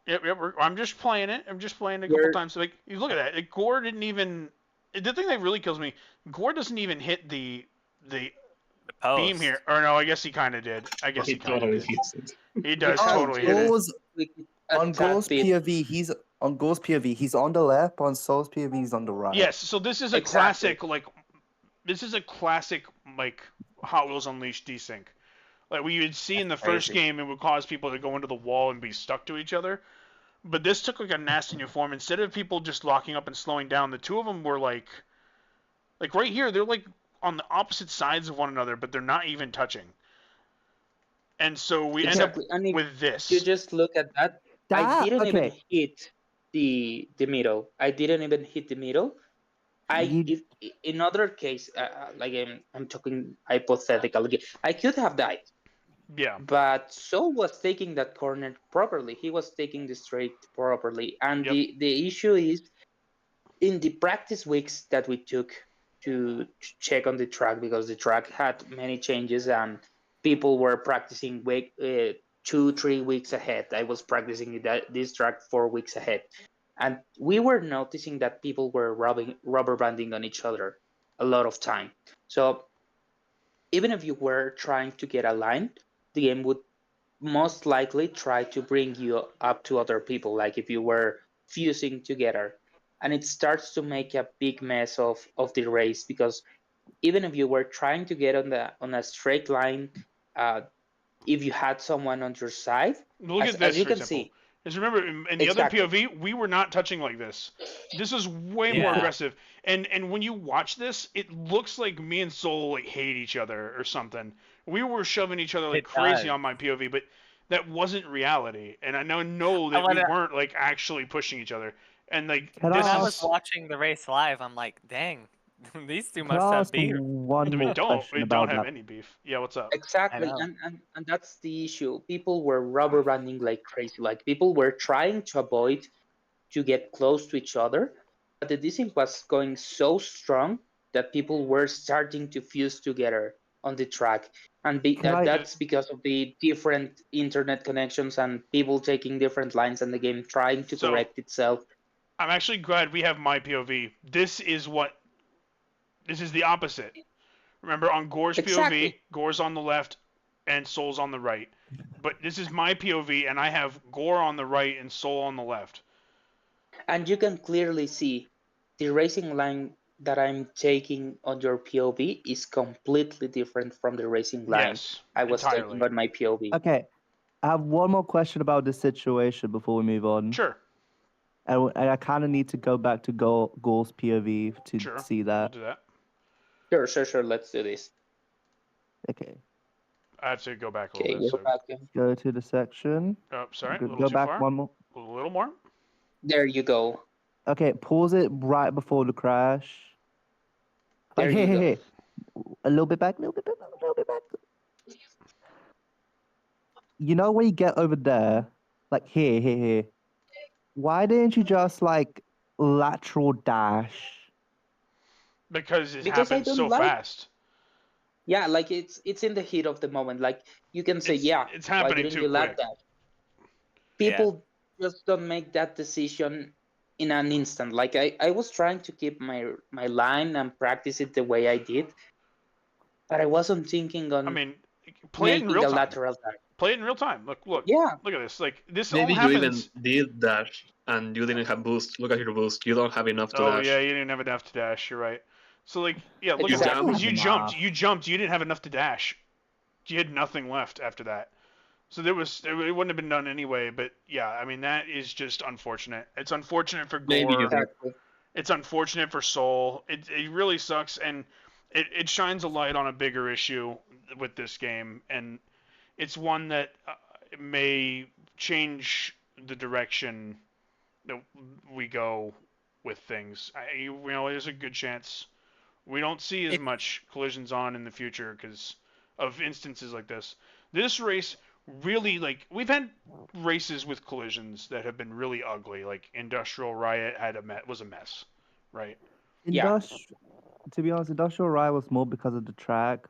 S1: yep, I'm just playing it. I'm just playing it a couple
S5: You're-
S1: times. So, like, you look at that. Like, Gore didn't even. The thing that really kills me, Gore doesn't even hit the
S2: The
S1: beam
S2: post.
S1: here. Or no, I guess he kind of did. I guess
S8: He
S1: he kind of
S8: totally
S1: did.
S8: hits it.
S1: He does
S5: Oh,
S1: totally hit it.
S7: Gore's,
S5: A
S7: on
S5: tad
S7: Gore's
S5: bit.
S7: POV, he's on the left. On Soul's POV, he's on the right.
S1: Yes, so this is a
S5: Exactly.
S1: classic like Hot Wheels Unleashed desync. Like we would see in the first
S2: crazy.
S1: game, it would cause people to go into the wall and be stuck to each other. But this took like a nasty new form. Instead of people just locking up and slowing down, the two of them were like right here, they're like on the opposite sides of one another, but they're not even touching. And so we
S5: Exactly. And
S1: end
S5: if
S1: up with this.
S5: you just look at that, I
S6: That-
S5: didn't even
S6: okay.
S5: hit the middle. I didn't even hit the middle.
S6: You-
S5: In other case, like I'm talking hypothetically, I could have died.
S1: Yeah.
S5: But Saul was taking that corner properly. He was taking the straight properly. And
S1: Yep.
S5: the issue is in the practice weeks that we took to check on the track, because the track had many changes and people were practicing 2-3 weeks ahead. I was practicing this track 4 weeks ahead. And we were noticing that people were rubber banding on each other a lot of time. So even if you were trying to get a line, the game would most likely try to bring you up to other people, like if you were fusing together. And it starts to make a big mess of the race, because even if you were trying to get on a straight line, if you had someone on your side,
S1: Look
S5: as,
S1: at this,
S5: as you
S1: for
S5: can
S1: example.
S5: see,
S1: Because remember, in the
S5: Exactly.
S1: other POV, we were not touching like this. This is way more
S2: Yeah.
S1: aggressive. And when you watch this, it looks like me and Soul like hate each other or something. We were shoving each other like
S2: It
S1: crazy
S2: does.
S1: on my POV, but that wasn't reality. And I know that we
S2: wanna-
S1: weren't like actually pushing each other. And like
S6: Can I
S1: this
S2: When I
S1: is
S2: was watching the race live, I'm like, dang, these two
S6: Can
S2: must
S6: I
S2: have
S6: ask
S2: beef.
S6: one
S1: we
S6: more
S1: don't
S6: question
S1: we
S6: about
S1: don't have
S6: that?
S1: any beef. Yeah, what's up?
S5: exactly,
S2: know.
S5: and that's the issue. People were rubber banding like crazy. Like people were trying to avoid to get close to each other, but the desync was going so strong that people were starting to fuse together on the track, and that's because of the different internet connections and people taking different lines and the game trying to
S1: So-
S5: correct itself.
S1: I'm actually glad we have my POV. This is the opposite. Remember, on Gore's
S5: Exactly.
S1: POV, Gore's on the left and Soul's on the right. But this is my POV, and I have Gore on the right and Soul on the left.
S5: And you can clearly see the racing line that I'm taking on your POV is completely different from the racing line
S1: Yes,
S5: I was
S1: entirely.
S5: taking on my POV.
S6: Okay, I have one more question about this situation before we move on.
S1: Sure,
S6: And I kind of need to go back to Gore's POV to
S1: sure.
S6: see
S1: We'll
S6: that.
S1: do that.
S5: Sure. Let's do this.
S6: Okay,
S1: I have to go back a
S5: Okay,
S1: little
S5: go
S1: bit.
S5: back in.
S6: go to the section.
S1: Oh, sorry, a
S6: Go,
S1: little
S6: go
S1: too
S6: back
S1: far.
S6: one more.
S1: A little more.
S5: There you go.
S6: Okay, pause it right before the crash.
S5: There
S6: Like,
S5: you go.
S6: hey. A little bit back, a little bit back. You know when you get over there, like here. Why didn't you just like lateral dash?
S1: Because it
S5: Because I
S1: happens
S5: don't
S1: so
S5: like-
S1: fast.
S5: Yeah, like it's in the heat of the moment. Like you can say,
S1: It's
S5: why
S1: happening
S5: didn't
S1: too
S5: you lap
S1: quick.
S5: that? People just don't make that decision in an instant. Like I was trying to keep my line and practice it the way I did, but I wasn't thinking on
S1: I mean, play it in
S5: making
S1: real
S5: a
S1: time.
S5: lateral dash.
S1: Play it in real time. Look.
S5: Yeah,
S1: Look at this. Like this
S8: Maybe
S1: all
S8: you
S1: happens.
S8: even did dash and you didn't have boost. Look at your boost. You don't have enough to
S1: Oh
S8: dash.
S1: yeah, you didn't have enough to dash. You're right. So like, look
S5: Exactly.
S1: at that. You
S6: Enough.
S1: jumped. You didn't have enough to dash. You had nothing left after that. So it wouldn't have been done anyway. But yeah, I mean that is just unfortunate. It's unfortunate for
S8: Maybe
S1: Gore.
S8: you think
S5: Exactly.
S1: It's unfortunate for Soul. It really sucks, and it shines a light on a bigger issue with this game, and it's one that may change the direction that we go with things. There's a good chance we don't see as
S2: It,
S1: much collisions on in the future because of instances like this. This race really we've had races with collisions that have been really ugly. Like Industrial Riot was a mess, right?
S5: Yeah.
S6: To be honest, Industrial Riot was more because of the track.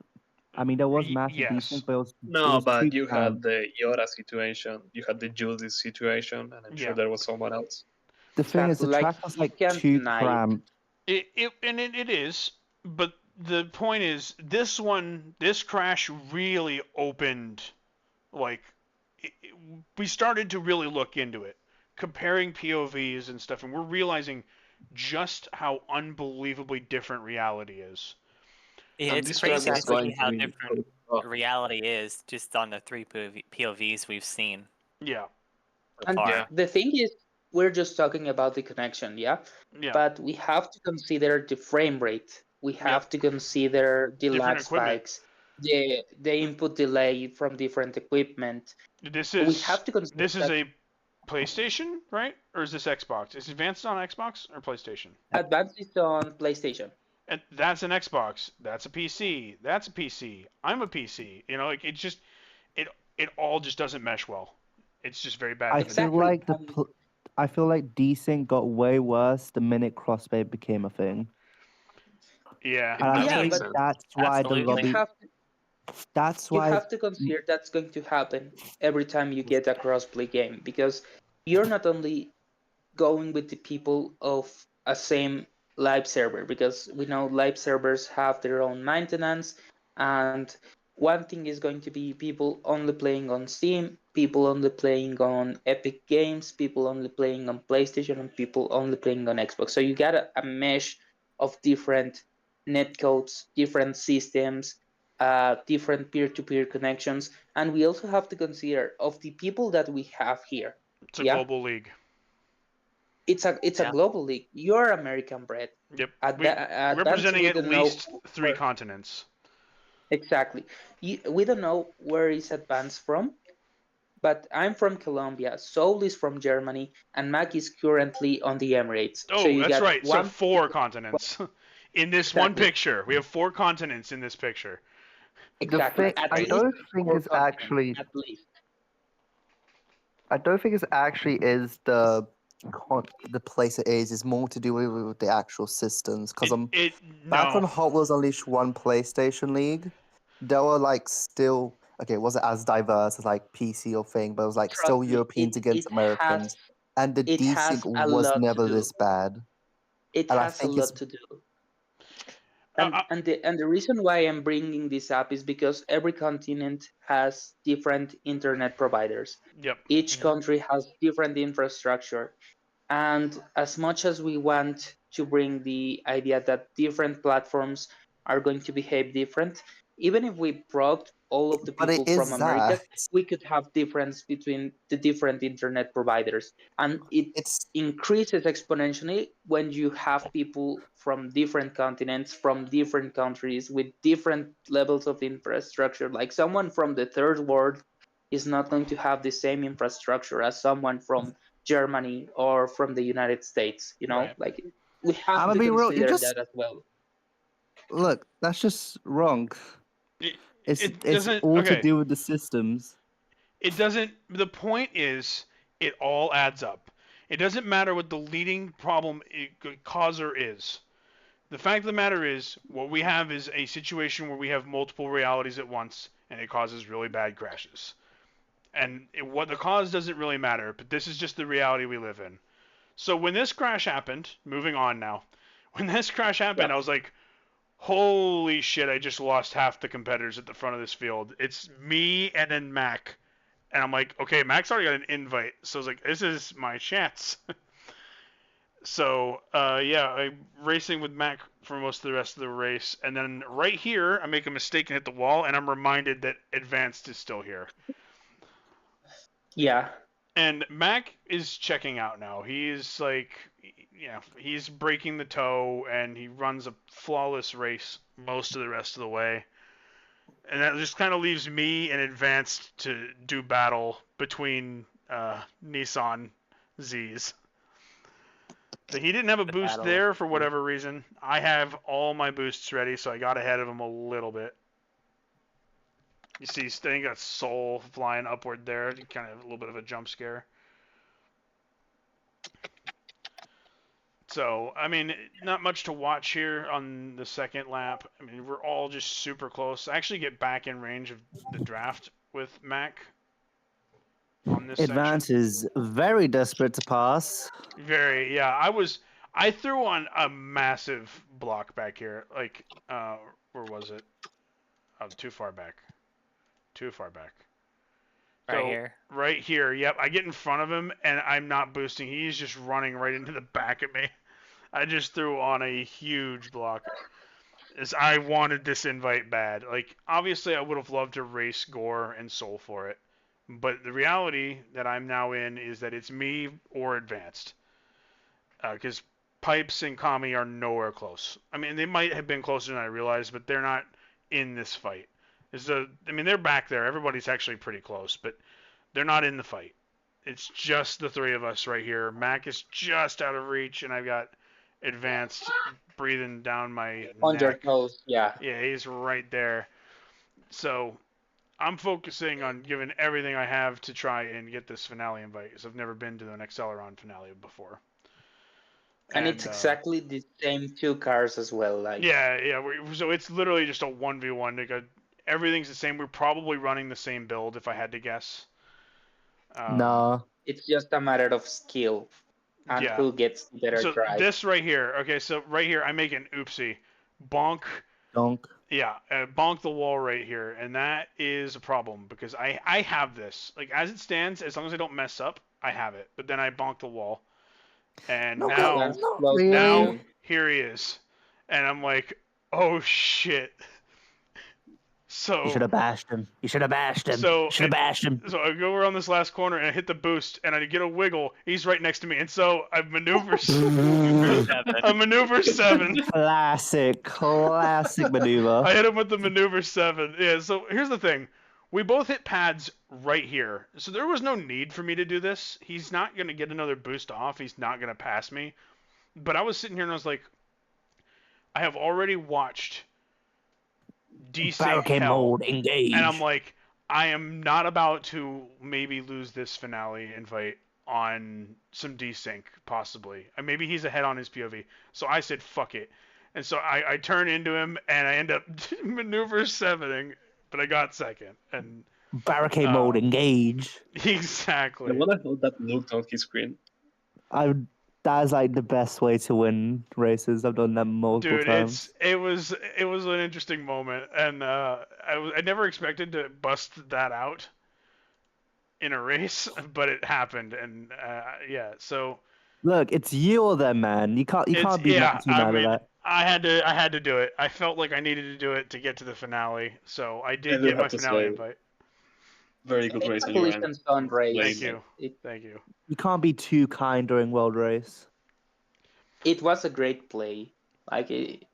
S6: I mean, there was massive
S1: Yes.
S6: desync, but it
S8: no,
S6: was too
S8: but you had
S6: cramped.
S8: the Yora situation, you had the Judy situation, and I'm sure
S1: Yeah.
S8: there was someone else.
S6: The thing is, the
S5: Exactly. Like,
S6: track was
S5: you
S6: like
S5: can't
S6: too
S5: deny it.
S6: cramped.
S1: It is, but the point is, this crash really opened, like, we started to really look into it, comparing POVs and stuff, and we're realizing just how unbelievably different reality is.
S8: And
S2: it's
S8: this
S2: crazy
S8: track
S2: to
S8: was going
S2: see
S8: to
S2: how
S8: be
S2: different
S8: rough.
S2: reality is just on the three POVs we've seen
S1: Yeah,
S2: so
S5: And
S2: far.
S8: Yeah.
S5: the thing is, we're just talking about the connection, yeah?
S1: yeah,
S5: But we have to consider the frame rate. We have to consider the
S1: Different
S5: lag
S1: equipment.
S5: spikes, the input delay from different equipment.
S1: This
S5: We
S1: is
S5: have to consider
S1: this is
S5: that
S1: a PlayStation, right? Or is this Xbox? Is Advanced on Xbox or PlayStation?
S5: Advanced is on PlayStation.
S1: And that's an Xbox. That's a PC. That's a PC. I'm a PC. It all just doesn't mesh well. It's just very bad.
S6: I
S1: for the
S6: feel
S5: Exactly.
S6: like I feel like desync got way worse the minute crossplay became a thing,
S1: Yeah.
S8: It
S6: and I
S8: does
S5: Yeah,
S6: think
S8: make
S5: but
S8: sense.
S6: that's why the
S5: you
S2: Absolutely.
S6: lobby.
S5: have
S6: That's
S5: you
S6: why.
S5: have to consider that's going to happen every time you get a crossplay game, because you're not only going with the people of a same live server, because we know live servers have their own maintenance, and one thing is going to be people only playing on Steam, people only playing on Epic Games, people only playing on PlayStation, and people only playing on Xbox. So you got a mesh of different netcodes, different systems, different peer-to-peer connections, and we also have to consider of the people that we have here.
S1: It's a
S5: Yeah,
S1: global league.
S5: it's a
S2: Yeah.
S5: global league. You're American bred.
S1: Yep.
S5: At Advanced,
S1: Representing
S5: we
S1: at
S5: don't know
S1: least 3
S5: where
S1: continents.
S5: exactly. We don't know where is Advanced from, but I'm from Colombia. Soul is from Germany, and Mac is currently on the Emirates. So
S1: Oh,
S5: you
S1: that's
S5: got
S1: right. So
S5: one
S1: 4 continents. In this one
S5: exactly,
S1: picture. We have 4 continents in this picture.
S5: exactly.
S6: thing
S5: At
S6: I
S5: least
S6: don't think
S5: 4
S6: is
S5: continents.
S6: actually.
S5: At least.
S7: I don't think it's actually is the place it is. It's more to do with the actual systems. Because back
S1: No.
S7: when Hot Wheels Unleashed one PlayStation League, there were like still okay. It wasn't as diverse as like PC or thing, but it was like
S5: Trust
S7: still
S5: me,
S7: Europeans against
S5: has
S7: Americans, and the
S5: it
S7: desync
S5: has a
S7: was
S5: lot to
S7: never
S5: do.
S7: this bad.
S5: It
S7: And I
S5: has a
S7: think it's
S5: lot to do.
S1: Uh,
S5: And the reason why I'm bringing this up is because every continent has different internet providers.
S1: yep.
S5: Each country has different infrastructure. And as much as we want to bring the idea that different platforms are going to behave different, even if we brought all of the
S7: but it
S5: people from
S7: is
S5: America,
S7: that
S5: we could have difference between the different internet providers. And it
S7: it's
S5: increases exponentially when you have people from different continents, from different countries, with different levels of infrastructure. Like someone from the third world is not going to have the same infrastructure as someone from Germany or from the United States.
S1: Right.
S5: Like we have
S7: I'm gonna
S5: to
S7: be real. You
S5: consider
S7: just
S5: that as well.
S7: look. That's just wrong.
S1: It,
S7: It's
S1: it
S7: it's
S1: doesn't.
S7: all to
S1: Okay.
S7: do with the systems.
S1: It doesn't. The point is, it all adds up. It doesn't matter what the leading problem causer is. The fact of the matter is, what we have is a situation where we have multiple realities at once, and it causes really bad crashes. And what the cause doesn't really matter, but this is just the reality we live in. So when this crash happened, moving on now, when this crash happened,
S5: Yeah.
S1: I was like, holy shit, I just lost half the competitors at the front of this field. It's me and then Mac. And I'm like, okay, Mac's already got an invite. So I was like, this is my chance. So, yeah, I'm racing with Mac for most of the rest of the race. And then right here, I make a mistake and hit the wall, and I'm reminded that Advanced is still here.
S5: Yeah.
S1: And Mac is checking out now. He's like, he's breaking the toe, and he runs a flawless race most of the rest of the way. And that just kind of leaves me in advanced to do battle between Nissan Zs. So he didn't have a boost there for whatever reason. I have all my boosts ready, so I got ahead of him a little bit. You see, he's got Soul flying upward there. Kind of a little bit of a jump scare. So, I mean, not much to watch here on the second lap. I mean, we're all just super close. I actually get back in range of the draft with Mac on this
S9: Advance
S1: section.
S9: is very desperate to pass.
S1: Very, yeah. I threw on a massive block back here. Like, where was it? Oh, too far back. Too far back.
S2: Right here.
S1: Right here. Yep. I get in front of him, and I'm not boosting. He's just running right into the back of me. I just threw on a huge block. As I wanted this invite bad. Like, obviously, I would have loved to race Gore and Soul for it. But the reality that I'm now in is that it's me or advanced. Because Pipes and Kami are nowhere close. I mean, they might have been closer than I realized, but they're not in this fight. They're back there. Everybody's actually pretty close, but they're not in the fight. It's just the three of us right here. Mac is just out of reach, and I've got advanced breathing down my
S5: On your
S1: neck.
S5: toes, yeah.
S1: Yeah, he's right there. So I'm focusing on giving everything I have to try and get this finale invite, because I've never been to an Acceleron finale before.
S5: And it's exactly the same two cars as well. Like.
S1: Yeah. So it's literally just a 1v1. Like everything's the same. We're probably running the same build, if I had to guess.
S9: No.
S5: It's just a matter of skill and who gets the better drive.
S1: This right here. Okay, so right here, I make an oopsie. Bonk.
S9: Donk.
S1: Yeah, bonk the wall right here. And that is a problem, because I have this. Like, as it stands, as long as I don't mess up, I have it. But then I bonk the wall. And now here he is. And I'm like, oh, shit. So
S9: You should have bashed him. So
S1: I go around this last corner and I hit the boost and I get a wiggle. He's right next to me, and so I maneuver. I maneuver 7.
S9: Classic maneuver.
S1: I hit him with the maneuver 7. Yeah. So here's the thing: we both hit pads right here, so there was no need for me to do this. He's not gonna get another boost off. He's not gonna pass me. But I was sitting here and I was like, I have already watched desync
S9: Barricade mode engage.
S1: And I'm like, I am not about to maybe lose this finale invite on some desync, possibly. And maybe he's ahead on his POV. So I said, fuck it. And so I turn into him, and I end up maneuver 7ing, but I got second. And
S9: barricade mode engage.
S1: Exactly.
S8: I wonder how that looked on his screen.
S9: That's like the best way to win races. I've done that multiple times.
S1: It was an interesting moment, and I never expected to bust that out in a race, but it happened, and So
S9: look, it's you or them, man. You can't be mad at that.
S1: I had to do it. I felt like I needed to do it to get to the finale, so I did get my finale invite.
S8: Very good race.
S1: Thank you.
S9: You can't be too kind during World Race.
S5: It was a great play. Like it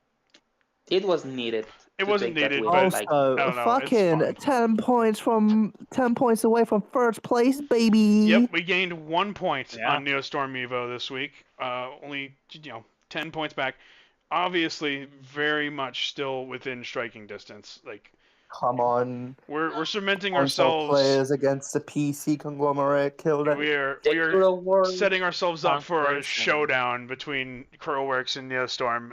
S5: was needed.
S1: It wasn't needed,
S9: but also, fucking 10 points away from first place, baby.
S1: Yep, we gained 1 point on Neostorm Evo this week. Only 10 points back. Obviously, very much still within striking distance. Like,
S6: come on,
S1: we're cementing ourselves.
S6: Players against the PC conglomerate killed it.
S1: We are setting ourselves up for a showdown between Curlworks and Neostorm.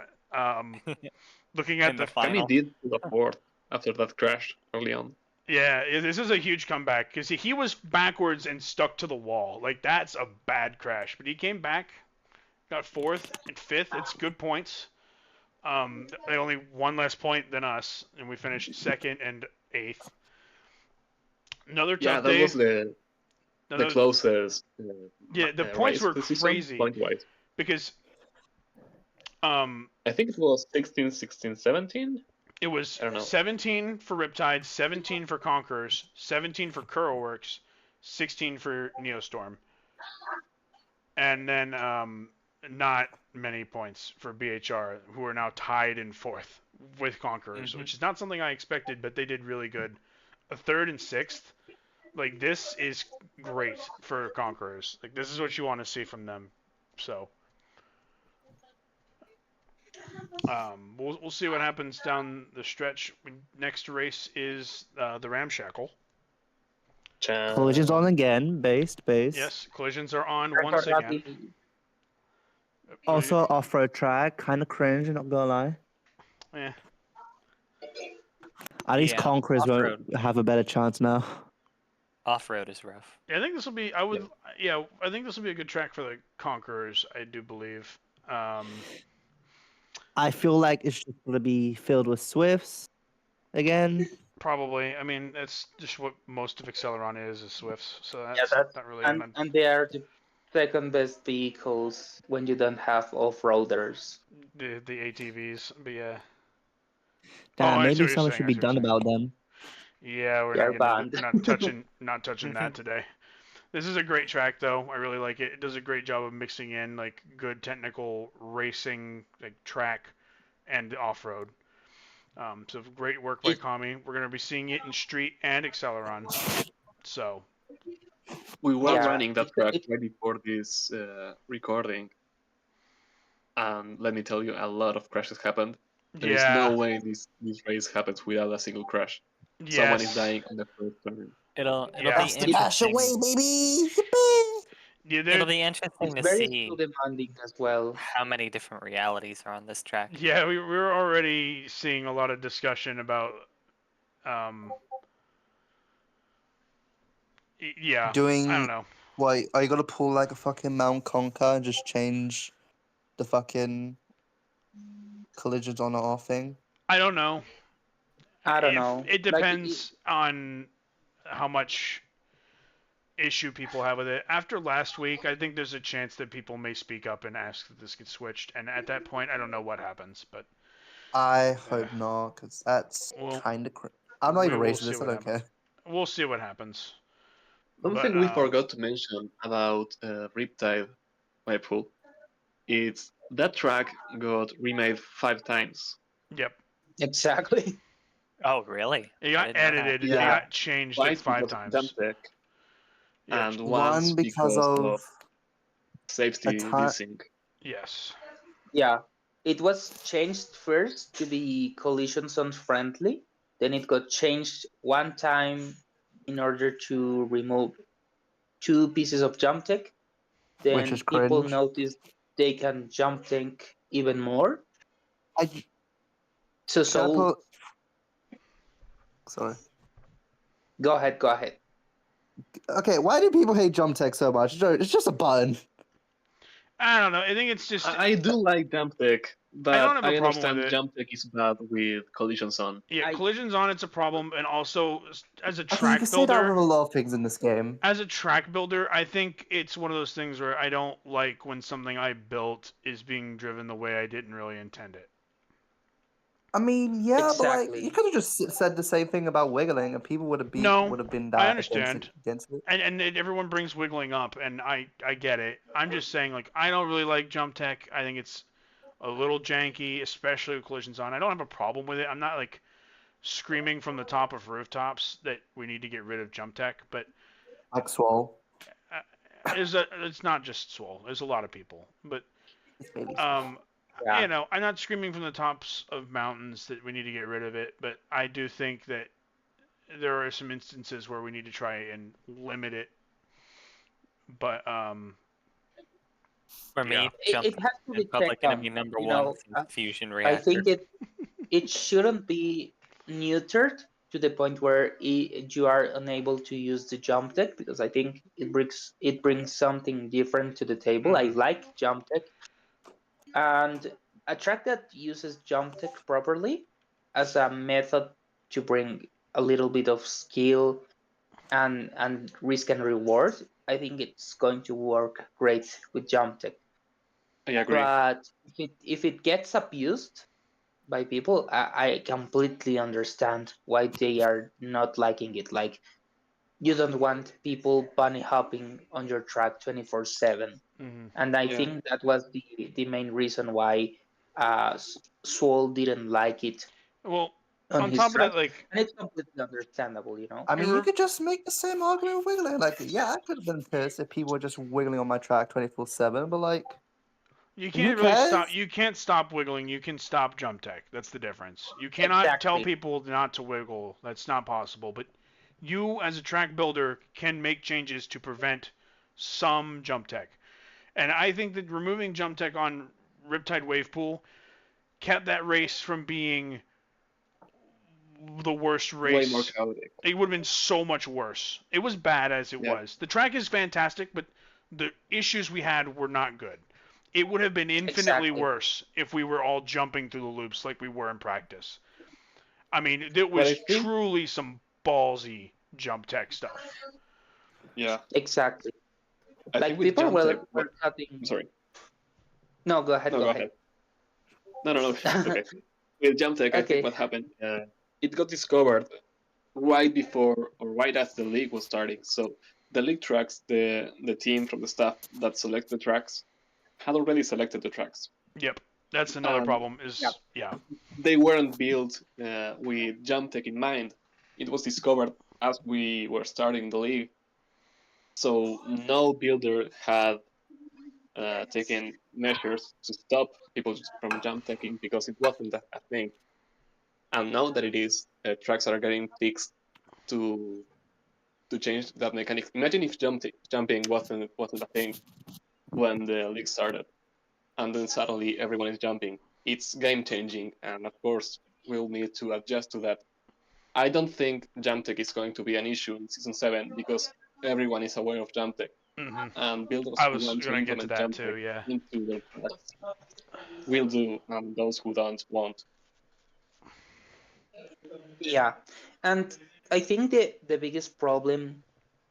S1: Looking at the
S8: final, did the fourth after that crash early on.
S1: Yeah, this is a huge comeback because he was backwards and stuck to the wall. Like, that's a bad crash, but he came back, got 4th and 5th. It's good points. They only 1 less point than us, and we finished 2nd and 8th. Another tough day.
S8: Yeah, that was the closest.
S1: The points were crazy.
S8: Point-wise.
S1: Because
S8: I think it was 16, 16, 17.
S1: It was 17 for Riptide, 17 for Conquerors, 17 for Curlworks, 16 for Neostorm, and then not many points for BHR, who are now tied in 4th with Conquerors, which is not something I expected, but they did really good. A 3rd and 6th, like this is great for Conquerors. Like this is what you want to see from them. So we'll see what happens down the stretch. Next race is the Ramshackle.
S9: Collisions on again, base.
S1: Yes, collisions are on once again.
S9: Also, off-road track, kind of cringe, not gonna lie.
S1: Yeah.
S9: At least
S2: Yeah,
S9: Conquerors
S2: off-road.
S9: won't have a better chance now.
S2: Off-road is rough.
S1: Yeah, I think this will be. I think this will be a good track for the Conquerors. I do believe.
S9: I feel like it's just gonna be filled with Swifts again.
S1: Probably. I mean, that's just what most of Acceleron is Swifts. So that's not really.
S5: And they are the second best vehicles when you don't have off-roaders.
S1: The ATVs, but yeah.
S9: Damn,
S1: I see
S9: maybe
S1: what you're
S9: something
S1: saying,
S9: should
S1: I
S9: be
S1: see what
S9: done
S1: you're saying.
S9: about them.
S1: Yeah, we're
S5: They're
S1: not
S5: banned.
S1: not touching that today. This is a great track though. I really like it. It does a great job of mixing in like good technical racing, like track, and off-road. So great work by Kami. We're gonna be seeing it in Street and Acceleron. So
S4: we were
S5: Yeah,
S4: running that track right before this recording, and let me tell you, a lot of crashes happened. There is no way this race happens without a single crash.
S1: Yes.
S4: Someone is dying on the first turn.
S2: It'll
S1: Yeah.
S2: be interesting.
S7: baby!
S1: Yeah,
S2: It'll be interesting to
S5: very
S2: see
S5: skill demanding as well.
S2: how many different realities are on this track.
S1: Yeah, we were already seeing a lot of discussion about yeah,
S7: Doing
S1: I don't know.
S7: Why are you gonna pull like a fucking Mount Conquer and just change the fucking collisions on or off thing?
S1: I don't know.
S5: I don't know.
S1: It depends on how much issue people have with it. After last week, I think there's a chance that people may speak up and ask that this gets switched. And at that point, I don't know what happens. But
S7: I hope not, because that's kind of. I'm not even racing this. I don't care.
S1: We'll see what happens.
S4: Something we forgot to mention about Riptide, my pool, it's that track got remade 5 times.
S1: Yep.
S5: Exactly.
S2: Oh, really?
S1: It got edited. It got changed like 5 times.
S4: Dumptech, and
S7: one because of
S4: safety desync.
S1: Yes.
S5: Yeah, it was changed first to be collision zone friendly. Then it got changed one time in order to remove 2 pieces of jump tech. Then
S7: Which is
S5: people
S7: cringe.
S5: noticed they can jump tank even more.
S7: Sorry.
S5: Go ahead.
S7: Okay, why do people hate jump tech so much? It's just a button.
S1: I don't know. I think it's just.
S4: I do like jump tech, but
S1: I don't have a problem
S4: understand
S1: with it.
S4: jump tech is bad with collisions on.
S1: Yeah, collisions on, it's a problem, and also as a
S7: I think you
S1: track
S7: can say that
S1: builder.
S7: with a lot of things in this game.
S1: As a track builder, I think it's one of those things where I don't like when something I built is being driven the way I didn't really intend it.
S7: I mean, yeah, but like
S5: Exactly.
S7: you could have just said the same thing about wiggling, and people would have been that
S1: I understand.
S7: against it.
S1: And everyone brings wiggling up, and I get it. I'm just saying, like, I don't really like jump tech. I think it's a little janky, especially with collisions on. I don't have a problem with it. I'm not like screaming from the top of rooftops that we need to get rid of jump tech, but
S7: like Swole.
S1: It's not just Swole. There's a lot of people, but you know, I'm not screaming from the tops of mountains that we need to get rid of it, but I do think that there are some instances where we need to try and limit it. But
S2: for me, jump
S5: it has to be
S2: public
S5: checked
S2: enemy
S5: on,
S2: number
S5: you
S2: one
S5: know,
S2: fusion
S5: I
S2: reactor.
S5: think it shouldn't be neutered to the point where you are unable to use the jump tech, because I think it brings something different to the table. I like jump tech, and a track that uses jump tech properly as a method to bring a little bit of skill and risk and reward, I think it's going to work great with jump tech.
S4: I agree.
S5: But if it gets abused by people, I completely understand why they are not liking it. Like, you don't want people bunny hopping on your track 24/7.
S1: Mm-hmm.
S5: And I
S4: Yeah.
S5: think that was the main reason why Swole didn't like it
S1: Well,
S5: on
S1: on
S5: his
S1: top of
S5: track,
S1: that, like,
S5: and it's completely understandable, you know.
S7: I mean,
S1: And
S7: you could just make the same argument with wiggling. Like, yeah, I could have been pissed if people were just wiggling on my track 24/7, but like,
S1: you
S7: who
S1: can't really stop.
S7: cares?
S1: You can't stop wiggling. You can stop jump tech. That's the difference. You cannot tell
S5: Exactly.
S1: people not to wiggle. That's not possible. But you, as a track builder, can make changes to prevent some jump tech. And I think that removing jump tech on Riptide Wave Pool kept that race from being the worst
S4: Way more
S1: race.
S4: chaotic.
S1: It would have been so much worse. It was bad as it
S4: Yeah.
S1: was. The track is fantastic, but the issues we had were not good. It would have been infinitely
S5: Exactly.
S1: worse if we were all jumping through the loops like we were in practice. I mean, there
S4: But
S1: was
S4: I think,
S1: truly some ballsy jump tech stuff.
S4: yeah,
S5: Exactly.
S4: I
S5: Like
S4: think with
S5: people
S4: jump tech,
S5: were cutting.
S4: I'm sorry.
S5: No, go ahead.
S4: No,
S5: Go
S4: go
S5: ahead.
S4: ahead. No. Okay. With jump tech, I
S5: Okay.
S4: think what happened, it got discovered right before or right as the league was starting. So the league tracks, the team from the staff that select the tracks had already selected the tracks.
S1: Yep, that's another
S4: Um,
S1: problem. Is
S5: Yep.
S1: yeah,
S4: They weren't built with jump tech in mind. It was discovered as we were starting the league. So no builder had taken measures to stop people from jump teching because it wasn't a thing. And now that it is, tracks are getting fixed to change that mechanic. Imagine if jumping wasn't a thing when the league started, and then suddenly everyone is jumping. It's game changing, and of course we'll need to adjust to that. I don't think jump tech is going to be an issue in season 7 because everyone is aware of jump tech,
S1: hmm
S4: and builders
S1: I
S4: who
S1: was
S4: want to
S1: gonna get to
S4: implement
S1: that
S4: jump
S1: too.
S4: tech
S1: Yeah,
S4: into their tracks will do, and those who don't won't.
S5: Yeah, and I think the biggest problem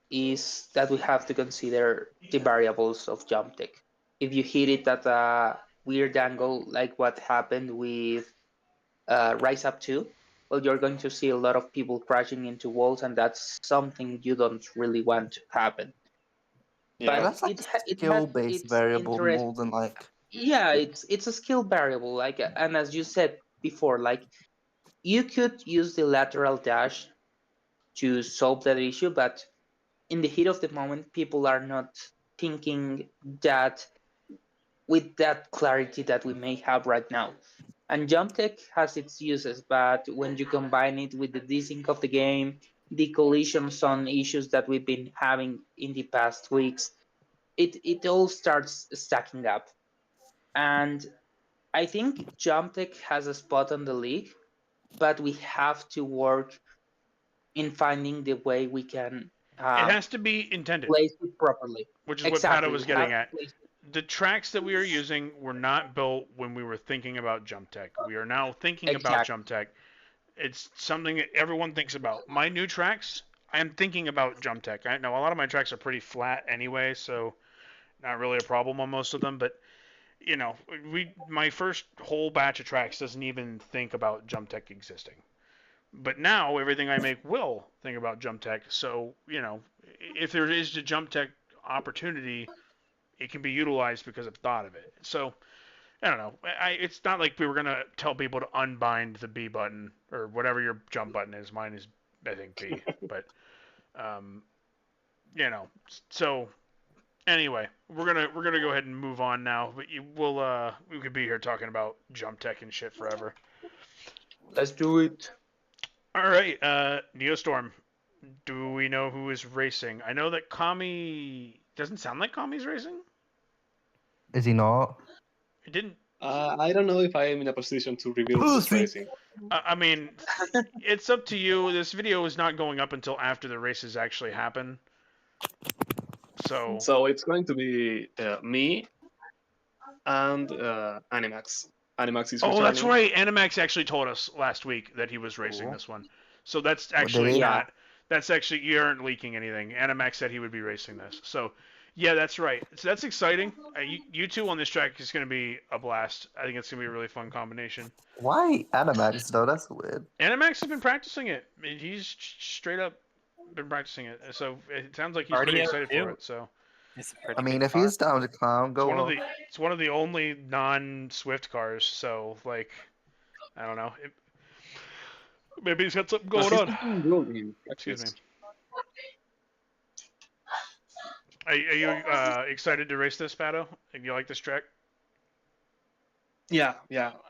S5: is that we have to consider the variables of jump tech. If you hit it at a weird angle, like what happened with Rise Up 2, well, you're going to see a lot of people crashing into walls, and that's something you don't really want to happen.
S4: Yeah,
S7: But
S5: But
S7: that's like a
S5: it has
S7: skill-based
S5: its
S7: variable
S5: interest.
S7: more than like.
S5: Yeah, it's a skill variable. Like, and as you said before, like you could use the lateral dash to solve that issue, but in the heat of the moment, people are not thinking that with that clarity that we may have right now. And jump tech has its uses, but when you combine it with the desync of the game, the collisions on issues that we've been having in the past weeks, it all starts stacking up. And I think jump tech has a spot on the league, but we have to work in finding the way we can
S1: it has to be intended,
S5: place it properly.
S1: which is what Pato
S5: Exactly,
S1: was
S5: we have
S1: getting
S5: to
S1: at.
S5: place it
S1: The tracks that we are using were not built when we were thinking about jump tech. We are now thinking about
S5: exactly.
S1: jump tech. It's something that everyone thinks about. My new tracks, I'm thinking about jump tech. I know a lot of my tracks are pretty flat anyway, so not really a problem on most of them. But you know, my first whole batch of tracks doesn't even think about jump tech existing. But now everything I make will think about jump tech. So you know, if there is a jump tech opportunity, it can be utilized because I've thought of it. So I don't know. It's not like we were gonna tell people to unbind the B button or whatever your jump button is. Mine is, I think, B. But you know. So anyway, we're gonna go ahead and move on now. But we could be here talking about jump tech and shit forever.
S5: Let's do it.
S1: All right, Neostorm. Do we know who is racing? I know that Kami doesn't sound like Kami's racing.
S6: Is he not?
S1: It didn't.
S4: I don't know if I am in a position to reveal who's
S7: Pussy.
S4: racing.
S1: I mean, it's up to you. This video is not going up until after the races actually happen. So
S4: it's going to be me and Animax. Animax is returning.
S1: oh, that's right. Animax actually told us last week that he was racing
S6: Cool.
S1: this one. So that's
S6: What, did
S1: actually
S6: he?
S1: not. That's actually, you aren't leaking anything. Animax said he would be racing this. So yeah, that's right. So that's exciting. You two on this track is going to be a blast. I think it's going to be a really fun combination.
S6: Why Animax though? That's weird.
S1: Animax has been practicing it. He's straight up been practicing it, so it sounds like he's pretty
S2: Cardio,
S1: excited
S2: too.
S1: for it. So
S2: It's a pretty
S7: I mean,
S2: good
S7: if
S2: car.
S7: he's down to clown, go on.
S1: it's one of the only non-Swift cars. So like, I don't know. Maybe he's got something going
S4: He's
S1: on.
S4: doing good in
S1: Excuse me.
S4: practice.
S1: Are you excited to race this, Pato? You like this track?
S4: Yeah.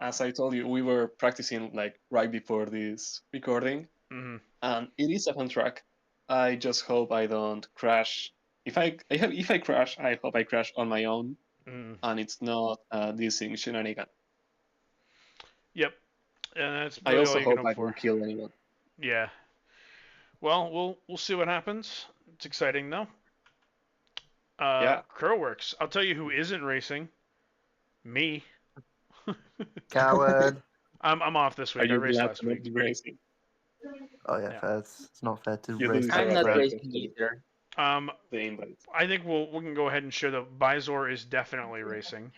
S4: As I told you, we were practicing like right before this recording,
S1: Mm-hmm.
S4: and it is a fun track. I just hope I don't crash. If I crash, I hope I crash on my own, and it's not desync shenanigan.
S1: Yep. And that's
S4: I
S1: really
S4: also
S1: all you can
S4: hope
S1: hope
S4: I
S1: for.
S4: don't kill anyone.
S1: Yeah. Well, we'll see what happens. It's exciting though.
S4: Yeah.
S1: Curlworks. I'll tell you who isn't racing. Me.
S7: Coward.
S1: I'm off this
S4: Are
S1: week. I
S4: you
S1: raced
S4: glad
S1: last
S4: to not
S1: week.
S4: be racing?
S7: Oh yeah,
S1: Yeah.
S7: fair. It's not fair to
S4: You
S7: race.
S4: do
S7: that
S5: I'm not
S7: crap.
S5: racing either.
S4: The invite.
S1: I think we can go ahead and share that Bizor is definitely racing.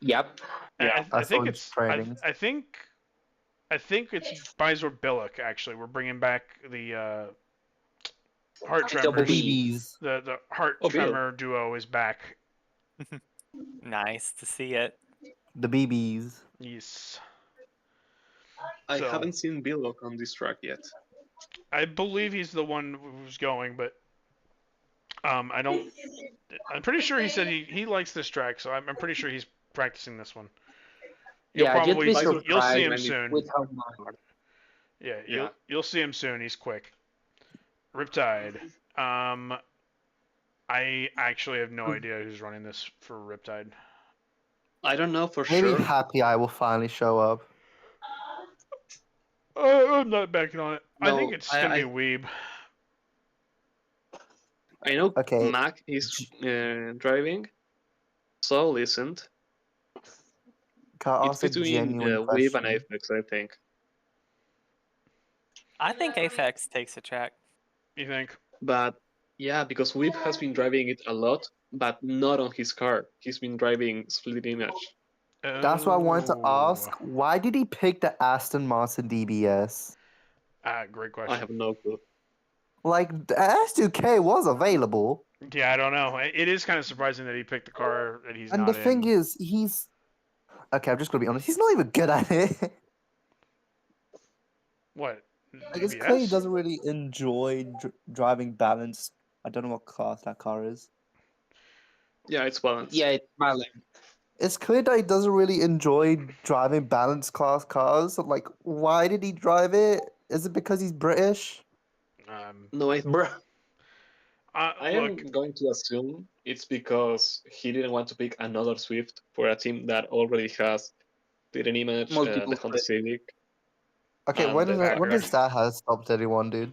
S5: Yep.
S4: Yeah.
S1: I
S7: I saw
S1: think
S7: him
S1: it's
S7: training.
S1: I think it's Bizor Billick actually. We're bringing back the Heart
S5: Double
S1: Tremors.
S5: B.
S7: BBs.
S1: The Heart
S4: Oh, Bill.
S1: Tremor duo is back.
S2: Nice to see it.
S7: The BBs.
S1: Yes.
S4: I
S1: So-
S4: haven't seen Billock on this track yet.
S1: I believe he's the one who's going, but I don't. I'm pretty sure he said he likes this track, so I'm pretty sure he's practicing this one. You'll
S5: Yeah, you'd
S1: probably
S5: be
S1: you'll see him
S5: surprised
S1: soon.
S5: with how much.
S1: Yeah,
S4: Yeah.
S1: you'll see him soon. He's quick. Riptide. I actually have no idea who's running this for Riptide.
S4: I don't know for
S7: Maybe
S4: sure.
S7: Happy Eye will finally show up.
S1: I'm not backing on it. I
S4: No,
S1: think it's gonna
S4: I-
S1: be Weeb.
S4: I know
S7: Okay.
S4: Mac is driving. So listened.
S7: Can I
S4: It's
S7: ask a
S4: between
S7: genuine
S4: Wave and
S7: question?
S4: Apex, I think.
S2: I think Aphex takes a track.
S1: You think?
S4: But yeah, because Weave has been driving it a lot, but not on his car. He's been driving Split Image.
S7: That's what I wanted to ask.
S1: Oh.
S7: Why did he pick the Aston Martin DBS?
S1: Great
S4: I
S1: question.
S4: have no clue.
S7: Like, the S2K was available.
S1: Yeah, I don't know. It is kind of surprising that he picked the car that he's
S7: And
S1: not
S7: the thing
S1: in.
S7: is, he's... Okay, I'm just going to be honest. He's not even good at it.
S1: What?
S7: Like, it's clear he
S1: DBS?
S7: doesn't really enjoy driving balanced. I don't know what class that car is.
S4: Yeah, it's balanced.
S5: Yeah, it's Malin.
S7: It's clear that he doesn't really enjoy driving balanced class cars. So, like, why did he drive it? Is it because he's British?
S4: No,
S5: Bruh.
S4: I am
S1: Look,
S4: going to assume it's because he didn't want to pick another Swift for a team that already has Split Image,
S5: Multiple
S4: the Honda
S5: Swift.
S4: Civic.
S7: Okay,
S4: And
S7: when
S4: the
S7: does
S4: Vanguard.
S7: that have stopped anyone, dude?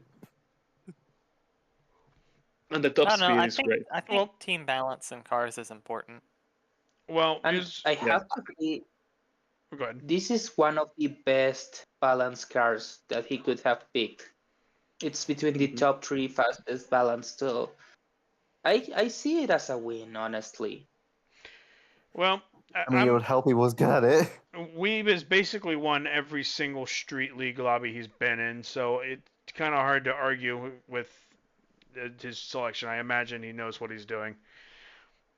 S4: And the top
S2: No,
S4: speed
S2: I
S4: is
S2: think
S4: great.
S2: I think
S1: Well-
S2: team balance in cars is important.
S1: well,
S5: And
S1: is
S5: I have to say,
S1: go ahead.
S5: this is one of the best balanced cars that he could have picked. It's between the
S4: Mhm.
S5: top 3 fastest balanced, so I see it as a win, honestly.
S1: Well,
S7: I mean, it would help he was good at it.
S1: Weeb has basically won every single street league lobby he's been in, so it's kind of hard to argue with his selection. I imagine he knows what he's doing.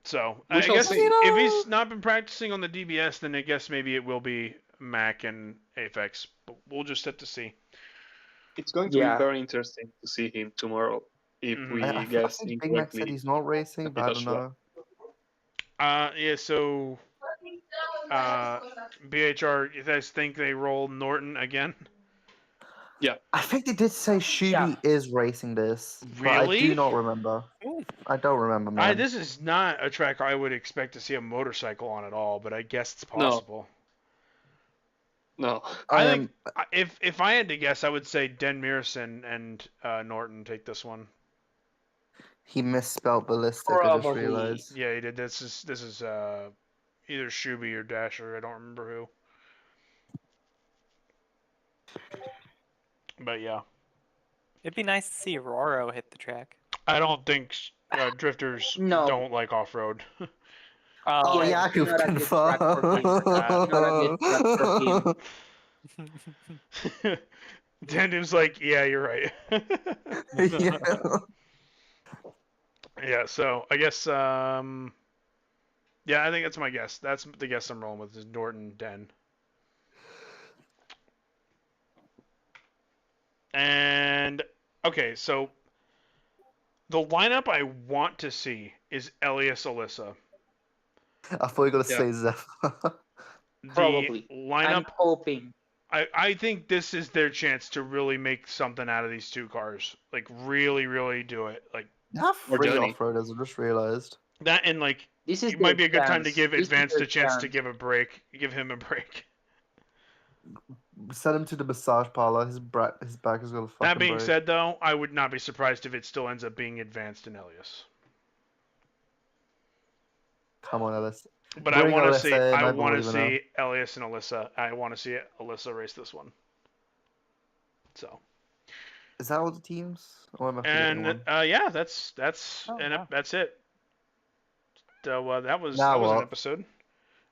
S1: So
S4: We
S1: I
S4: shall
S1: guess
S4: see.
S1: if he's not been practicing on the DBS, then I guess maybe it will be Mac and Aphex. But we'll just have to see.
S4: It's going to
S5: Yeah.
S4: be very interesting to see him tomorrow if
S1: Mhm.
S4: we
S7: I
S4: guess
S7: think Big Mac said
S4: incorrectly.
S7: he's not racing, but I don't
S4: Joshua.
S7: know.
S1: Yeah. So BHR, you guys think they roll Norton again?
S7: I think they did say Shuby
S5: Yeah.
S7: is racing this. But I
S1: Really?
S7: do not remember. I don't remember, man.
S1: This is not a track I would expect to see a motorcycle on at all, but I guess it's
S4: No.
S1: possible.
S4: No.
S1: I think if I had to guess, I would say Den Meerson and Norton take this one.
S7: He misspelled ballistic, I just
S5: Probably.
S7: realized.
S1: Yeah, he did. This is either Shuby or Dasher. I don't remember who. But yeah,
S2: It'd be nice to see Roro hit the track.
S1: I don't think drifters
S5: No.
S1: don't like off road.
S7: Oh,
S5: Yeah,
S7: yeah, I
S5: it's
S7: can
S5: not a good track for him.
S7: confirm.
S5: Not a good track for him.
S1: Dandube's like, yeah, you're right.
S7: Yeah.
S1: Yeah, so I guess, yeah, I think that's my guess. That's the guess I'm rolling with is Norton Den. And, okay, so the lineup I want to see is Elias Alyssa.
S6: I thought you were gonna
S8: Yeah.
S6: say Zephyr.
S5: Probably.
S1: The
S5: I'm
S1: lineup,
S5: hoping.
S1: I think this is their chance to really make something out of these two cars. Like, really, really do it. Like,
S6: Have
S8: Or
S6: 3
S8: Johnny.
S6: off-roaders, I just realized.
S1: that and, like,
S5: This is
S1: it might be
S5: their
S1: a good time to
S5: chance.
S1: give
S5: This is
S1: Advanced
S5: their
S1: a chance to
S5: chance.
S1: give him a break.
S6: Send him to the massage parlor. His back is gonna fucking
S1: That being
S6: break.
S1: said, though, I would not be surprised if it still ends up being Advanced and Elias.
S6: Come on, Ellis.
S1: But I
S6: Bring
S1: want to
S6: Alyssa
S1: see,
S6: in,
S1: I
S6: I
S1: want to
S6: believe in her.
S1: see Elias and Alyssa. I want to see Alyssa race this one. So,
S6: Is that all the teams? Or am I forgetting
S1: and
S6: one?
S1: yeah, that's
S2: Oh,
S1: and
S2: wow.
S1: that's it. So that was
S6: Now
S1: an
S6: what?
S1: episode.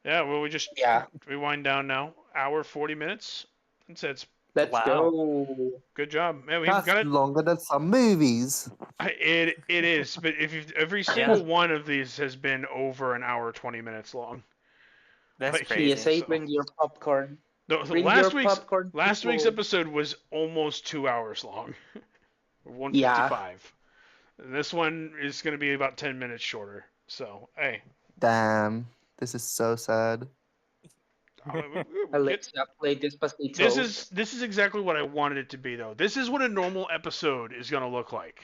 S1: Yeah, well,
S5: Yeah.
S1: we wind down now. Hour 40 minutes. It's
S5: Let's
S2: Wow.
S5: go.
S1: good job. Man, we've
S6: That's
S1: got it.
S6: longer than some movies.
S1: It is, but every single one of these has been over an hour 20 minutes long.
S2: That's
S1: Like,
S2: crazy.
S5: PSA,
S1: so-
S5: bring your popcorn.
S1: The
S5: Bring
S1: last
S5: your
S1: week's
S5: popcorn.
S1: last week's
S5: people.
S1: episode was almost 2 hours long. 155. And this one is going to be about 10 minutes shorter. So, hey.
S6: Damn. This is so sad.
S5: Alexa, play Despacito.
S1: This is exactly what I wanted it to be, though. This is what a normal episode is going to look like.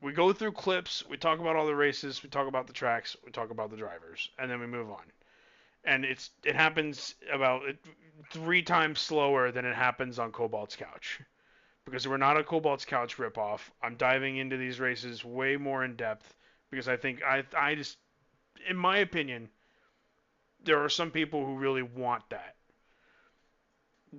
S1: We go through clips, we talk about all the races, we talk about the tracks, we talk about the drivers, and then we move on. And it happens about 3 times slower than it happens on Cobalt's Couch. Because we're not a Cobalt's Couch ripoff. I'm diving into these races way more in depth because I think I just, in my opinion, there are some people who really want that.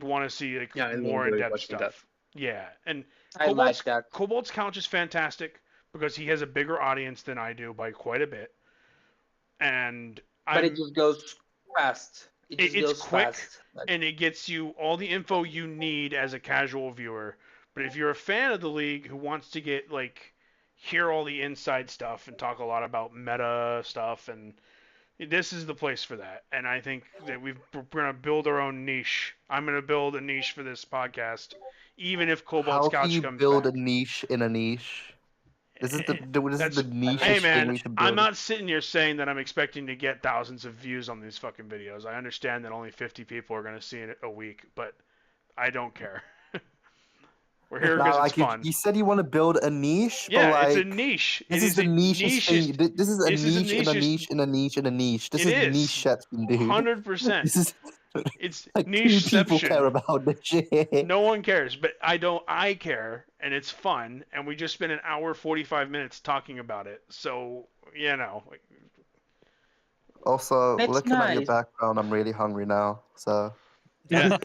S1: Want to see like
S8: I
S1: more
S8: enjoy
S1: in-depth
S8: watching
S1: stuff. Yeah, and
S5: I like that.
S1: Cobalt's Couch is fantastic because he has a bigger audience than I do by quite a bit. And
S5: But it just goes fast. It just
S1: it's
S5: goes
S1: quick,
S5: fast. Like,
S1: and it gets you all the info you need as a casual viewer. But if you're a fan of the league who wants to get like hear all the inside stuff and talk a lot about meta stuff, and this is the place for that. And I think that we're gonna build our own niche. I'm gonna build a niche for this podcast, even if Cobalt's
S6: How
S1: Couch
S6: can you
S1: comes
S6: build
S1: back.
S6: a niche in a niche? This is the niche
S1: Hey
S6: thing
S1: man,
S6: we should build.
S1: I'm not sitting here saying that I'm expecting to get thousands of views on these fucking videos. I understand that only 50 people are gonna see it a week, but I don't care. We're here
S6: Nah,
S1: because
S6: like
S1: it's fun.
S6: you said you want to build a niche,
S1: Yeah,
S6: but
S1: it's a
S6: like
S1: niche.
S6: this
S1: It
S6: is the
S1: a
S6: nichest thing. This is a
S1: this is a
S6: niche in a
S1: nichest-
S6: niche in a niche in a niche. This
S1: It
S6: is
S1: is.
S6: niche shitting, dude.
S1: 100%.
S6: This is
S1: It's
S6: like 2 people care
S1: nicheception.
S6: about this shit.
S1: No one cares, but I care, and it's fun, and we just spent an hour 45 minutes talking about it. So, you know.
S6: Also,
S5: That's
S6: looking at your
S5: nice.
S6: background, I'm really hungry now. So
S1: Yeah.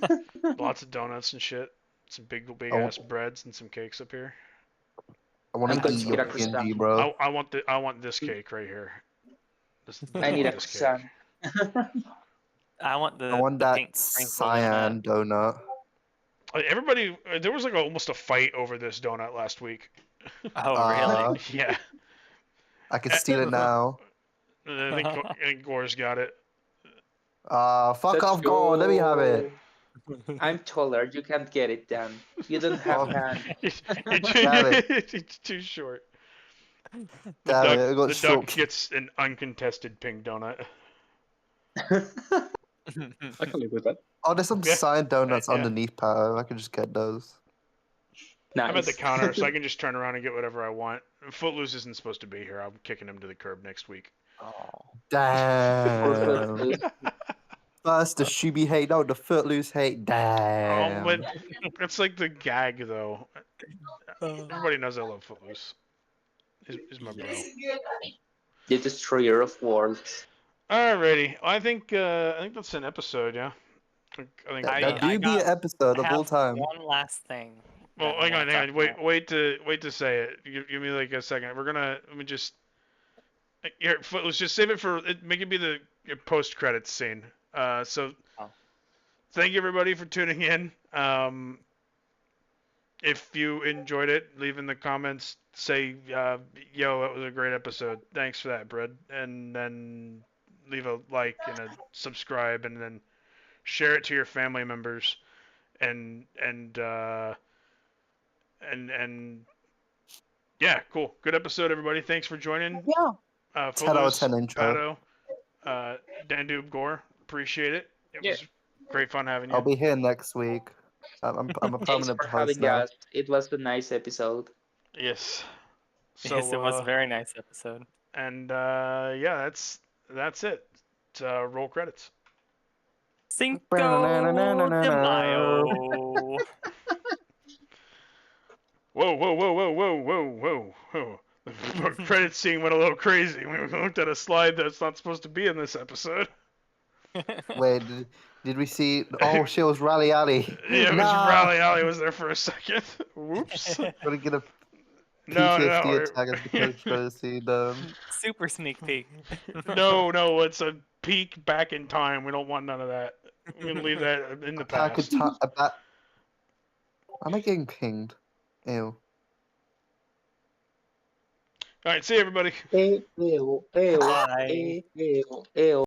S1: Lots of donuts and shit. Some big
S6: I
S1: ass breads and some cakes up here.
S6: I want
S5: I'm
S6: to
S5: going
S6: eat
S5: to
S6: your
S5: get a croissant.
S6: PNG, bro.
S1: I want this cake right here.
S5: I need a
S1: this cake.
S5: croissant.
S2: I want the
S6: I want
S2: the
S6: that
S2: pink sprinkle
S6: cyan donut.
S1: Everybody, there was like almost a fight over this donut last week.
S2: Oh,
S6: Uh,
S2: really?
S1: Yeah.
S6: I can steal it now.
S1: I think Gore's got it.
S6: Fuck
S5: Let's
S6: off, Gore. Let me have it.
S5: go. I'm taller. You can't get it done. You don't have
S6: Oh.
S5: hands.
S1: It's too short.
S6: Damn it, I got
S1: The
S6: short.
S1: duck gets an uncontested pink donut.
S8: I can live with that.
S6: Oh, there's some
S1: Yeah.
S6: cyan donuts
S1: Yeah.
S6: underneath, Pato. I can just get those.
S5: Nice.
S1: I'm at the counter, so I can just turn around and get whatever I want. Footloose isn't supposed to be here. I'm kicking him to the curb next week.
S2: Oh.
S6: Damn. First the Shuby hate, now the Footloose hate.
S1: Oh,
S6: Damn.
S1: but it's like the gag, though. Everybody knows I love Footloose. He's my bro.
S5: The destroyer of worlds.
S1: Alrighty, I think that's an episode. Yeah. I think.
S6: That
S2: I
S6: do be an
S2: got-
S6: episode
S2: I
S6: of
S2: have
S6: all time.
S2: one last thing.
S1: Well,
S2: that I
S1: hang on.
S2: wanna talk about.
S1: Wait to say it. Give me like a second. Let me just. Here, Footloose, just save it for. Make it be the post credits scene. So.
S2: Oh.
S1: Thank you everybody for tuning in. if you enjoyed it, leave in the comments. Say, yo, that was a great episode. Thanks for that, Brad. And then leave a like and a subscribe, and then share it to your family members. And yeah, cool. Good episode, everybody. Thanks for joining.
S7: Yeah. 10 out of
S1: Footloose,
S7: 10 intro.
S1: Pato, Dandube, Gore. Appreciate it. It was great fun having you.
S6: I'll be here next week. I'm a
S5: Thanks
S6: permanent
S5: for
S6: host
S5: having
S6: now.
S5: us. It was a nice episode.
S1: Yes. So,
S2: Yes, it was a very nice episode.
S1: And yeah, that's it. Roll credits.
S2: Cinco de Mayo.
S1: Whoa. The credit scene went a little crazy. We looked at a slide that's not supposed to be in this episode.
S6: Wait, did we see? Oh, shit, it was Rally Alley.
S1: Yeah, it was Rally Alley was there for a second. Whoops.
S6: Gonna get a
S1: No,
S6: PTSD attack as the coach tries to see them.
S2: Super sneak peek.
S1: No, it's a peek back in time. We don't want none of that. We're gonna leave that in the past.
S6: Am I getting pinged? Ew.
S1: All right, see you, everybody.
S2: Bye.
S5: Ew.